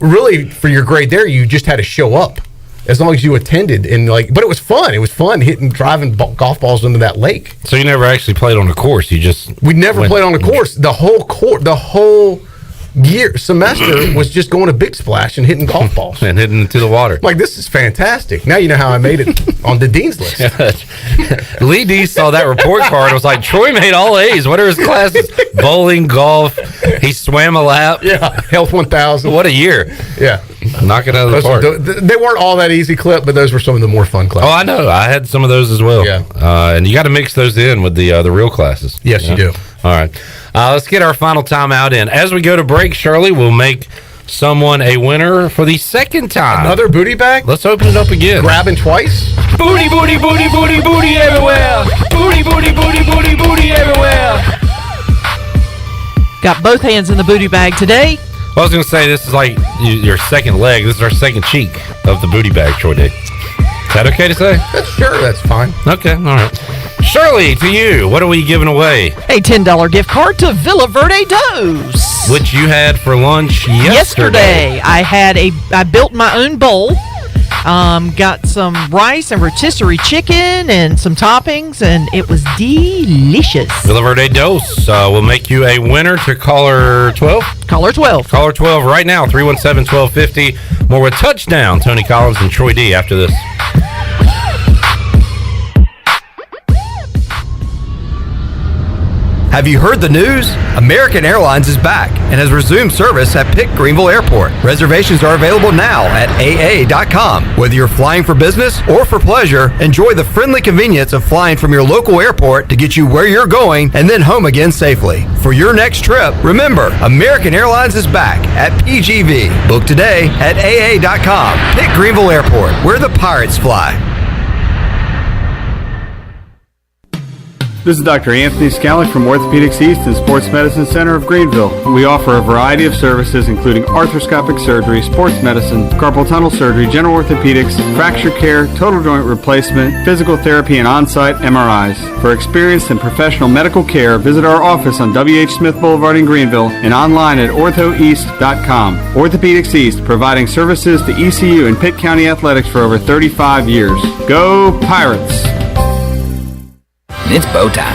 Really for your grade there, you just had to show up. As long as you attended but it was fun. It was fun driving golf balls into that lake. So you never actually played on the course. We never played on the course. The whole semester was just going to Big Splash and hitting golf balls and hitting into the water. Like this is fantastic. Now you know how I made it on the dean's list. Lee D saw that report card and was like, Troy made all A's. What are his classes? Bowling, golf. He swam a lap. Yeah, Health 1000. What a year. Yeah. Knock it out of the park. They weren't all that easy clip, but those were some of the more fun classes. Oh, I know. I had some of those as well. Yeah. And you got to mix those in with the real classes. Yes, you do. All right. Let's get our final timeout in. As we go to break, Shirley, we'll make someone a winner for the second time. Another booty bag? Let's open it up again. Grabbing twice? Booty, booty, booty, booty, booty everywhere. Booty, booty, booty, booty, booty everywhere. Got both hands in the booty bag today. Well, I was going to say, this is like your second leg. This is our second cheek of the booty bag, Troy D. Is that okay to say? That's fine. Okay, all right. Shirley, to you, what are we giving away? A $10 gift card to Villa Verde Dos, which you had for lunch yesterday. I built my own bowl. Got some rice and rotisserie chicken and some toppings, and it was delicious. Villa Verde Dos will make you a winner to caller 12. Caller 12. Caller 12 right now, 317-1250. More with Touchdown, Tony Collins and Troy D after this. Have you heard the news? American Airlines is back and has resumed service at Pitt Greenville Airport. Reservations are available now at AA.com. Whether you're flying for business or for pleasure, enjoy the friendly convenience of flying from your local airport to get you where you're going and then home again safely. For your next trip, remember, American Airlines is back at PGV. Book today at AA.com. Pitt Greenville Airport, where the pirates fly. This is Dr. Anthony Scalick from Orthopedics East and Sports Medicine Center of Greenville. We offer a variety of services including arthroscopic surgery, sports medicine, carpal tunnel surgery, general orthopedics, fracture care, total joint replacement, physical therapy, and on-site MRIs. For experienced and professional medical care, visit our office on W.H. Smith Boulevard in Greenville and online at orthoeast.com. Orthopedics East, providing services to ECU and Pitt County athletics for over 35 years. Go Pirates! It's bow time.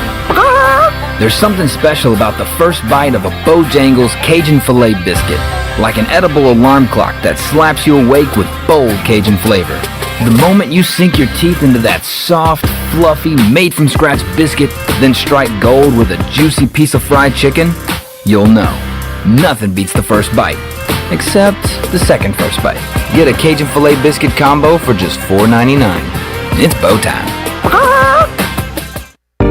There's something special about the first bite of a Bojangles Cajun Filet biscuit. Like an edible alarm clock that slaps you awake with bold Cajun flavor. The moment you sink your teeth into that soft, fluffy, made-from-scratch biscuit, then strike gold with a juicy piece of fried chicken, you'll know. Nothing beats the first bite. Except the second first bite. Get a Cajun Filet biscuit combo for just $4.99. It's bow time.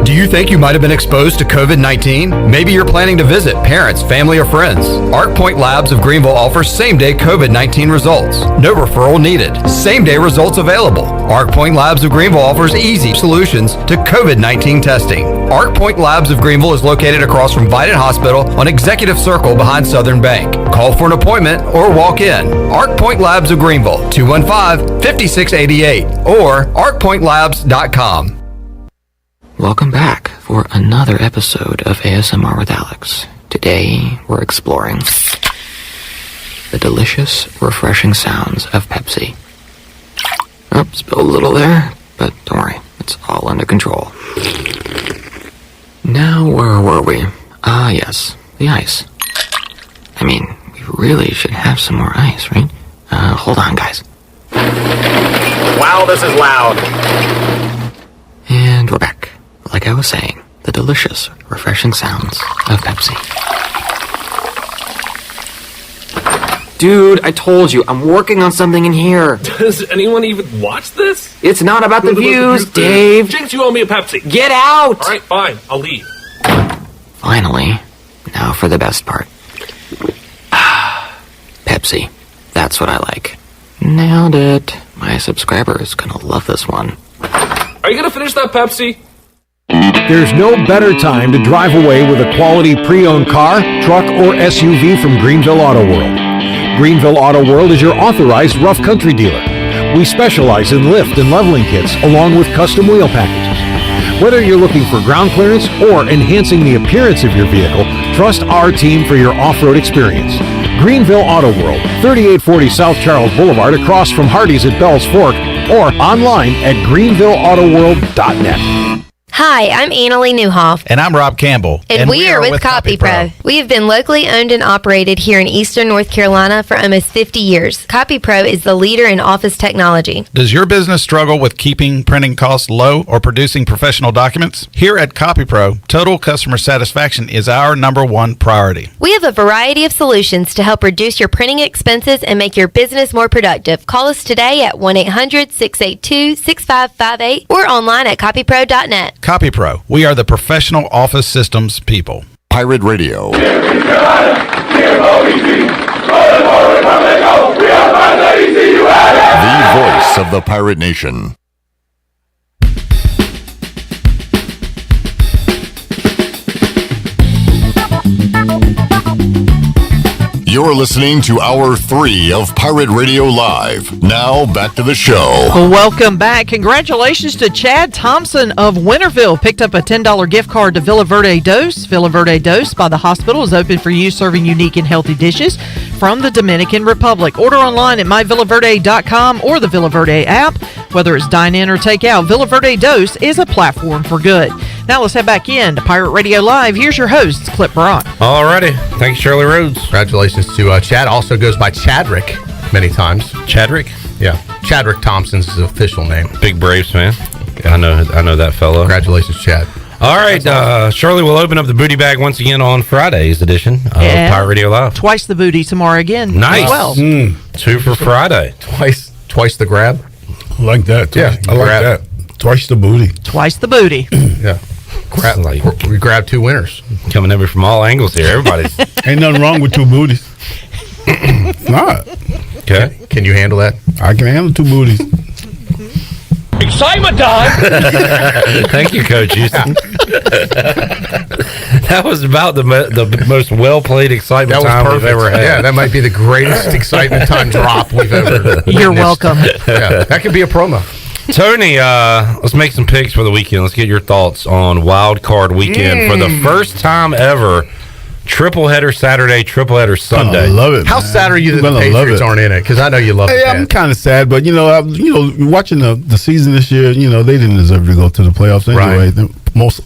Do you think you might have been exposed to COVID-19? Maybe you're planning to visit parents, family, or friends. Arc Point Labs of Greenville offers same-day COVID-19 results. No referral needed. Same-day results available. Arc Point Labs of Greenville offers easy solutions to COVID-19 testing. Arc Point Labs of Greenville is located across from Vidant Hospital on Executive Circle behind Southern Bank. Call for an appointment or walk in. Arc Point Labs of Greenville, 215-5688 or arcpointlabs.com. Welcome back for another episode of ASMR with Alex. Today, we're exploring the delicious, refreshing sounds of Pepsi. Oh, spilled a little there, but don't worry, it's all under control. Now, where were we? Ah, yes, the ice. I mean, we really should have some more ice, right? Hold on, guys. Wow, this is loud. And we're back. Like I was saying, the delicious, refreshing sounds of Pepsi. Dude, I told you, I'm working on something in here. Does anyone even watch this? It's not about the views, Dave. Jinx, you owe me a Pepsi. Get out! All right, fine. I'll leave. Finally, now for the best part. Pepsi. That's what I like. Nailed it. My subscriber is gonna love this one. Are you gonna finish that Pepsi? There's no better time to drive away with a quality pre-owned car, truck, or SUV from Greenville Auto World. Greenville Auto World is your authorized rough country dealer. We specialize in lift and leveling kits along with custom wheel packages. Whether you're looking for ground clearance or enhancing the appearance of your vehicle, trust our team for your off-road experience. Greenville Auto World, 3840 South Charles Boulevard across from Hardee's at Bell's Fork, or online at greenvilleautoworld.net. Hi, I'm Annalie Newhoff. And I'm Rob Campbell. And we are with CopyPro. We have been locally owned and operated here in Eastern North Carolina for almost 50 years. CopyPro is the leader in office technology. Does your business struggle with keeping printing costs low or producing professional documents? Here at CopyPro, total customer satisfaction is our #1 priority. We have a variety of solutions to help reduce your printing expenses and make your business more productive. Call us today at 1-800-682-6558 or online at copypro.net. CopyPro, we are the professional office systems people. Pirate Radio. The voice of the Pirate Nation. You're listening to Hour 3 of Pirate Radio Live. Now, back to the show. Welcome back. Congratulations to Chad Thompson of Winterville. Picked up a $10 gift card to Villa Verde Dos. Villa Verde Dos by the hospital is open for you, serving unique and healthy dishes from the Dominican Republic. Order online at myvillaverde.com or the Villa Verde app. Whether it's dine-in or take-out, Villa Verde Dos is a platform for good. Now let's head back in to Pirate Radio Live. Here's your host, Clip Brock. Alrighty. Thank you, Shirley Rhodes. Congratulations to Chad. Also goes by Chadrick many times. Chadrick? Yeah. Chadrick Thompson's his official name. Big Braves fan. I know that fellow. Congratulations, Chad. All right, Shirley will open up the booty bag once again on Friday's edition of Pirate Radio Live. Twice the booty tomorrow again. Nice. Well. 2 for Friday. Twice the grab. I like that. Yeah, I like that. Twice the booty. Twice the booty. Yeah. We grabbed 2 winners. Coming over from all angles here. Everybody's. Ain't nothing wrong with 2 booties. It's not. Okay. Can you handle that? I can handle 2 booties. Excitement time! Thank you, Coach Houston. That was about the most well-played excitement time we've ever had. Yeah, that might be the greatest excitement time drop we've ever You're welcome. Yeah, that could be a promo. Tony, let's make some picks for the weekend. Let's get your thoughts on Wild Card Weekend for the first time ever. Triple header Saturday, triple header Sunday. I love it. How man. sad are you that the Patriots aren't in it? Because I know you love it. Yeah, I'm kind of sad, but watching the season this year, they didn't deserve to go to the playoffs anyway. Right.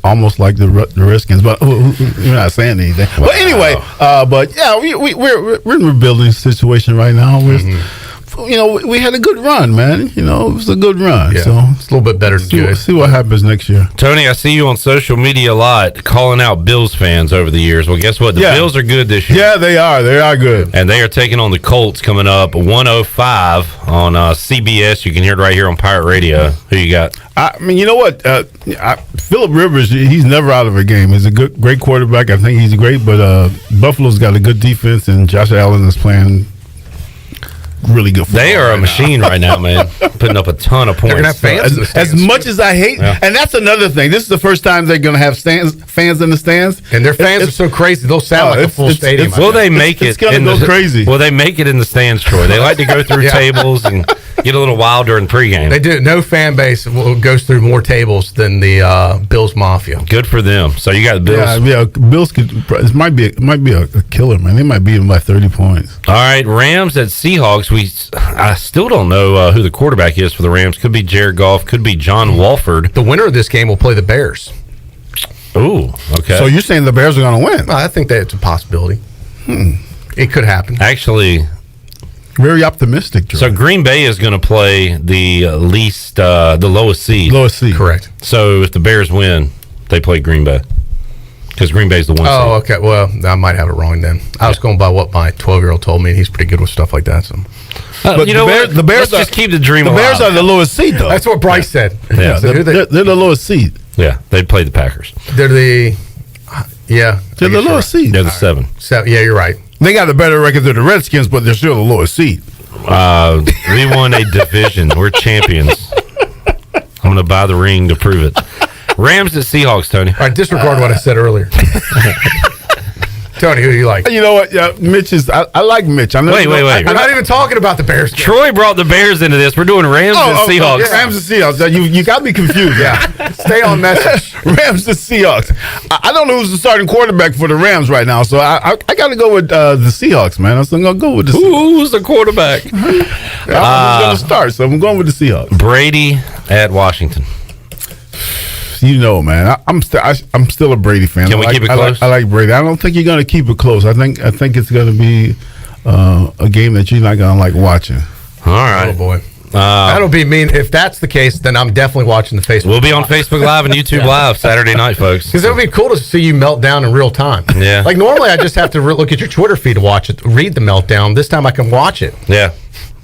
Almost like the Redskins, but we're not saying anything. Wow. But anyway, we're in a rebuilding situation right now. We had a good run, man. It was a good run. Yeah. So it's a little bit better than good. See what happens next year. Tony, I see you on social media a lot calling out Bills fans over the years. Well, guess what? The Bills are good this year. Yeah, they are. They are good. And they are taking on the Colts coming up 105 on CBS. You can hear it right here on Pirate Radio. Who you got? I mean, you know what? Phillip Rivers, he's never out of a game. He's a great quarterback. I think he's great, but Buffalo's got a good defense, and Josh Allen is playing really good football. They are a machine right now, man. Putting up a ton of points. They're gonna have fans as much as I hate, and that's another thing. This is the first time they're going to have fans in the stands, and their fans are so crazy. They'll sound like a full stadium. Will they make it? It's going to go crazy. Will they make it in the stands, Troy? They like to go through tables and Get a little wild during pregame. They do. No fan base goes through more tables than the Bills Mafia. Good for them. So you got the Bills. Yeah, Bills could. It might be a killer, man. They might beat them by 30 points. All right, Rams at Seahawks. I still don't know who the quarterback is for the Rams. Could be Jared Goff. Could be John Walford. The winner of this game will play the Bears. Ooh, okay. So you're saying the Bears are going to win? I think that it's a possibility. It could happen. Actually, very optimistic. So Green Bay is going to play the lowest seed. Lowest seed, correct. So if the Bears win, they play Green Bay because Green Bay's the one. Oh, seed. okay. Well, I might have it wrong then. I was going by what my 12-year-old told me, and he's pretty good with stuff like that. So, but you know what? The Bears just keep the dream alive. The Bears are the lowest seed, though. That's what Bryce said. Yeah, So they're the lowest seed. Yeah, they play the Packers. They're the They're the lowest seed. They're the 7. Yeah, you're right. They got a better record than the Redskins, but they're still the lowest seed. We won a division. We're champions. I'm going to buy the ring to prove it. Rams at Seahawks, Tony. All right, disregard what I said earlier. Tony, who do you like? You know what? Yeah, Mitch is. I like Mitch. Wait. I'm not even talking about the Bears. Troy brought the Bears into this. We're doing Rams and Seahawks. Yeah, Rams and Seahawks. You got me confused. Yeah. Stay on message. Rams and Seahawks. I don't know who's the starting quarterback for the Rams right now, so I got to go with the Seahawks, man. I'm going to go with the Seahawks. Who's the quarterback? I'm going to start, so I'm going with the Seahawks. Brady at Washington. You know, man, I'm still a Brady fan. Can we keep it close? I like Brady. I don't think you're going to keep it close. I think it's going to be a game that you're not going to like watching. All right. Oh, boy. That'll be mean. If that's the case, then I'm definitely watching the Facebook. We'll be on Facebook Live and YouTube Live Saturday night, folks. Because it would be cool to see you melt down in real time. Yeah. Like normally I just have to look at your Twitter feed to watch it, read the meltdown. This time I can watch it. Yeah.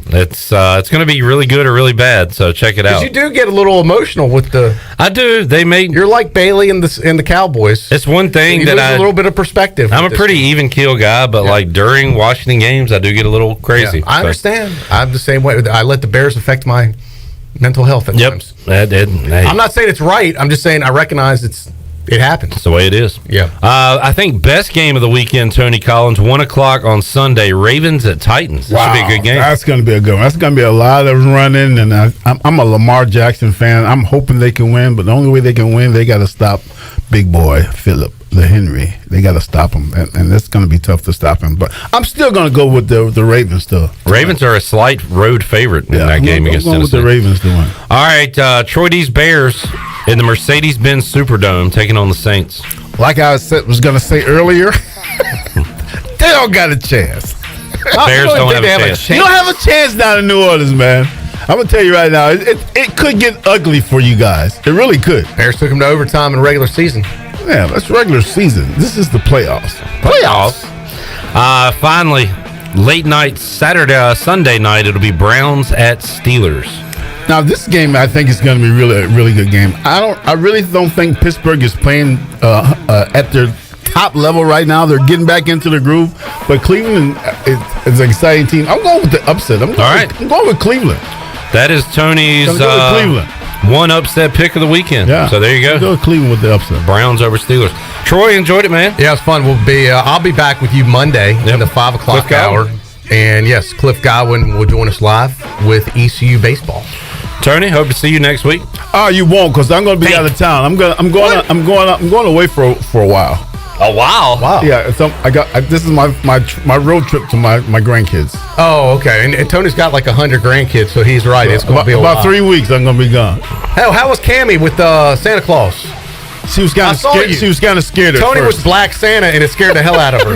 It's going to be really good or really bad, so check it out. Because you do get a little emotional with the. I do. You're like Bailey and the Cowboys. It's one thing you that lose a little bit of perspective. I'm a pretty even keel guy, but like during Washington games, I do get a little crazy. Yeah, I understand. I'm the same way. I let the Bears affect my mental health at times. I'm not saying it's right. I'm just saying I recognize it happens. That's the way it is. Yeah. I think best game of the weekend, Tony Collins, 1:00 on Sunday, Ravens at Titans. That should be a good game. That's going to be a good one. That's going to be a lot of running, and I'm a Lamar Jackson fan. I'm hoping they can win, but the only way they can win, they got to stop big boy Phillip the Henry. They got to stop him, and it's going to be tough to stop him. But I'm still going to go with the Ravens, though. Ravens are a slight road favorite in that game against I'm going Tennessee. with the Ravens doing. All right, Troy D's Bears in the Mercedes-Benz Superdome taking on the Saints. Like I was going to say earlier, they don't got a chance. Bears don't have a chance. You don't have a chance down in New Orleans, man. I'm going to tell you right now, it could get ugly for you guys. It really could. Bears took them to overtime in regular season. Yeah, that's regular season. This is the playoffs. Finally, late night Sunday night, it'll be Browns at Steelers. Now, this game, I think, is going to be a really good game. I really don't think Pittsburgh is playing at their top level right now. They're getting back into the groove. But Cleveland is an exciting team. I'm going with the upset. I'm going with Cleveland. That is Tony's Cleveland. One upset pick of the weekend. Yeah. So there you go. Go with Cleveland with the upset. Browns over Steelers. Troy, enjoyed it, man. Yeah, it's fun. I'll be back with you Monday in the 5 o'clock hour. And yes, Cliff Godwin will join us live with ECU baseball. Tony, hope to see you next week. Oh, you won't, because I'm going to be out of town. I'm going away for a while. A while? Wow. Yeah, this is my road trip to my grandkids. Oh, okay. And Tony's got like 100 grandkids, so he's right. It's going to be about 3 weeks. I'm going to be gone. How was Cammie with Santa Claus? She was kind of scared. She was kind of scared. Tony at first. was Black Santa, and it scared the hell out of her.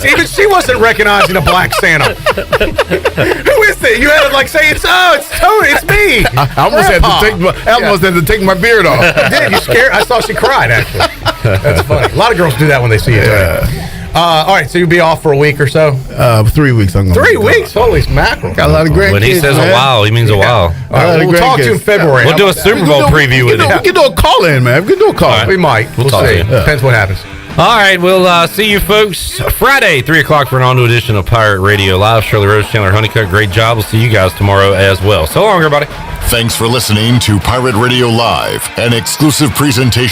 Even she wasn't recognizing a Black Santa. Who is it? You had to like say it's Tony. It's me. I almost had to take my beard off. You did. You scared? I saw she cried. Actually, that's funny. A lot of girls do that when they see you. All right, so you'll be off for a week or so? 3 weeks. I'm going 3 weeks? Holy mackerel. Got a lot of grandkids. When he says a while, he means a while. All right, we'll talk to you in February. We'll do a Super Bowl preview with him. We can do a call-in, man. We can do a call. We might. We'll talk see. to you. Depends what happens. All right, we'll see you folks Friday, 3 o'clock for an all-new edition of Pirate Radio Live. Shirley Rose, Chandler Honeycutt, great job. We'll see you guys tomorrow as well. So long, everybody. Thanks for listening to Pirate Radio Live, an exclusive presentation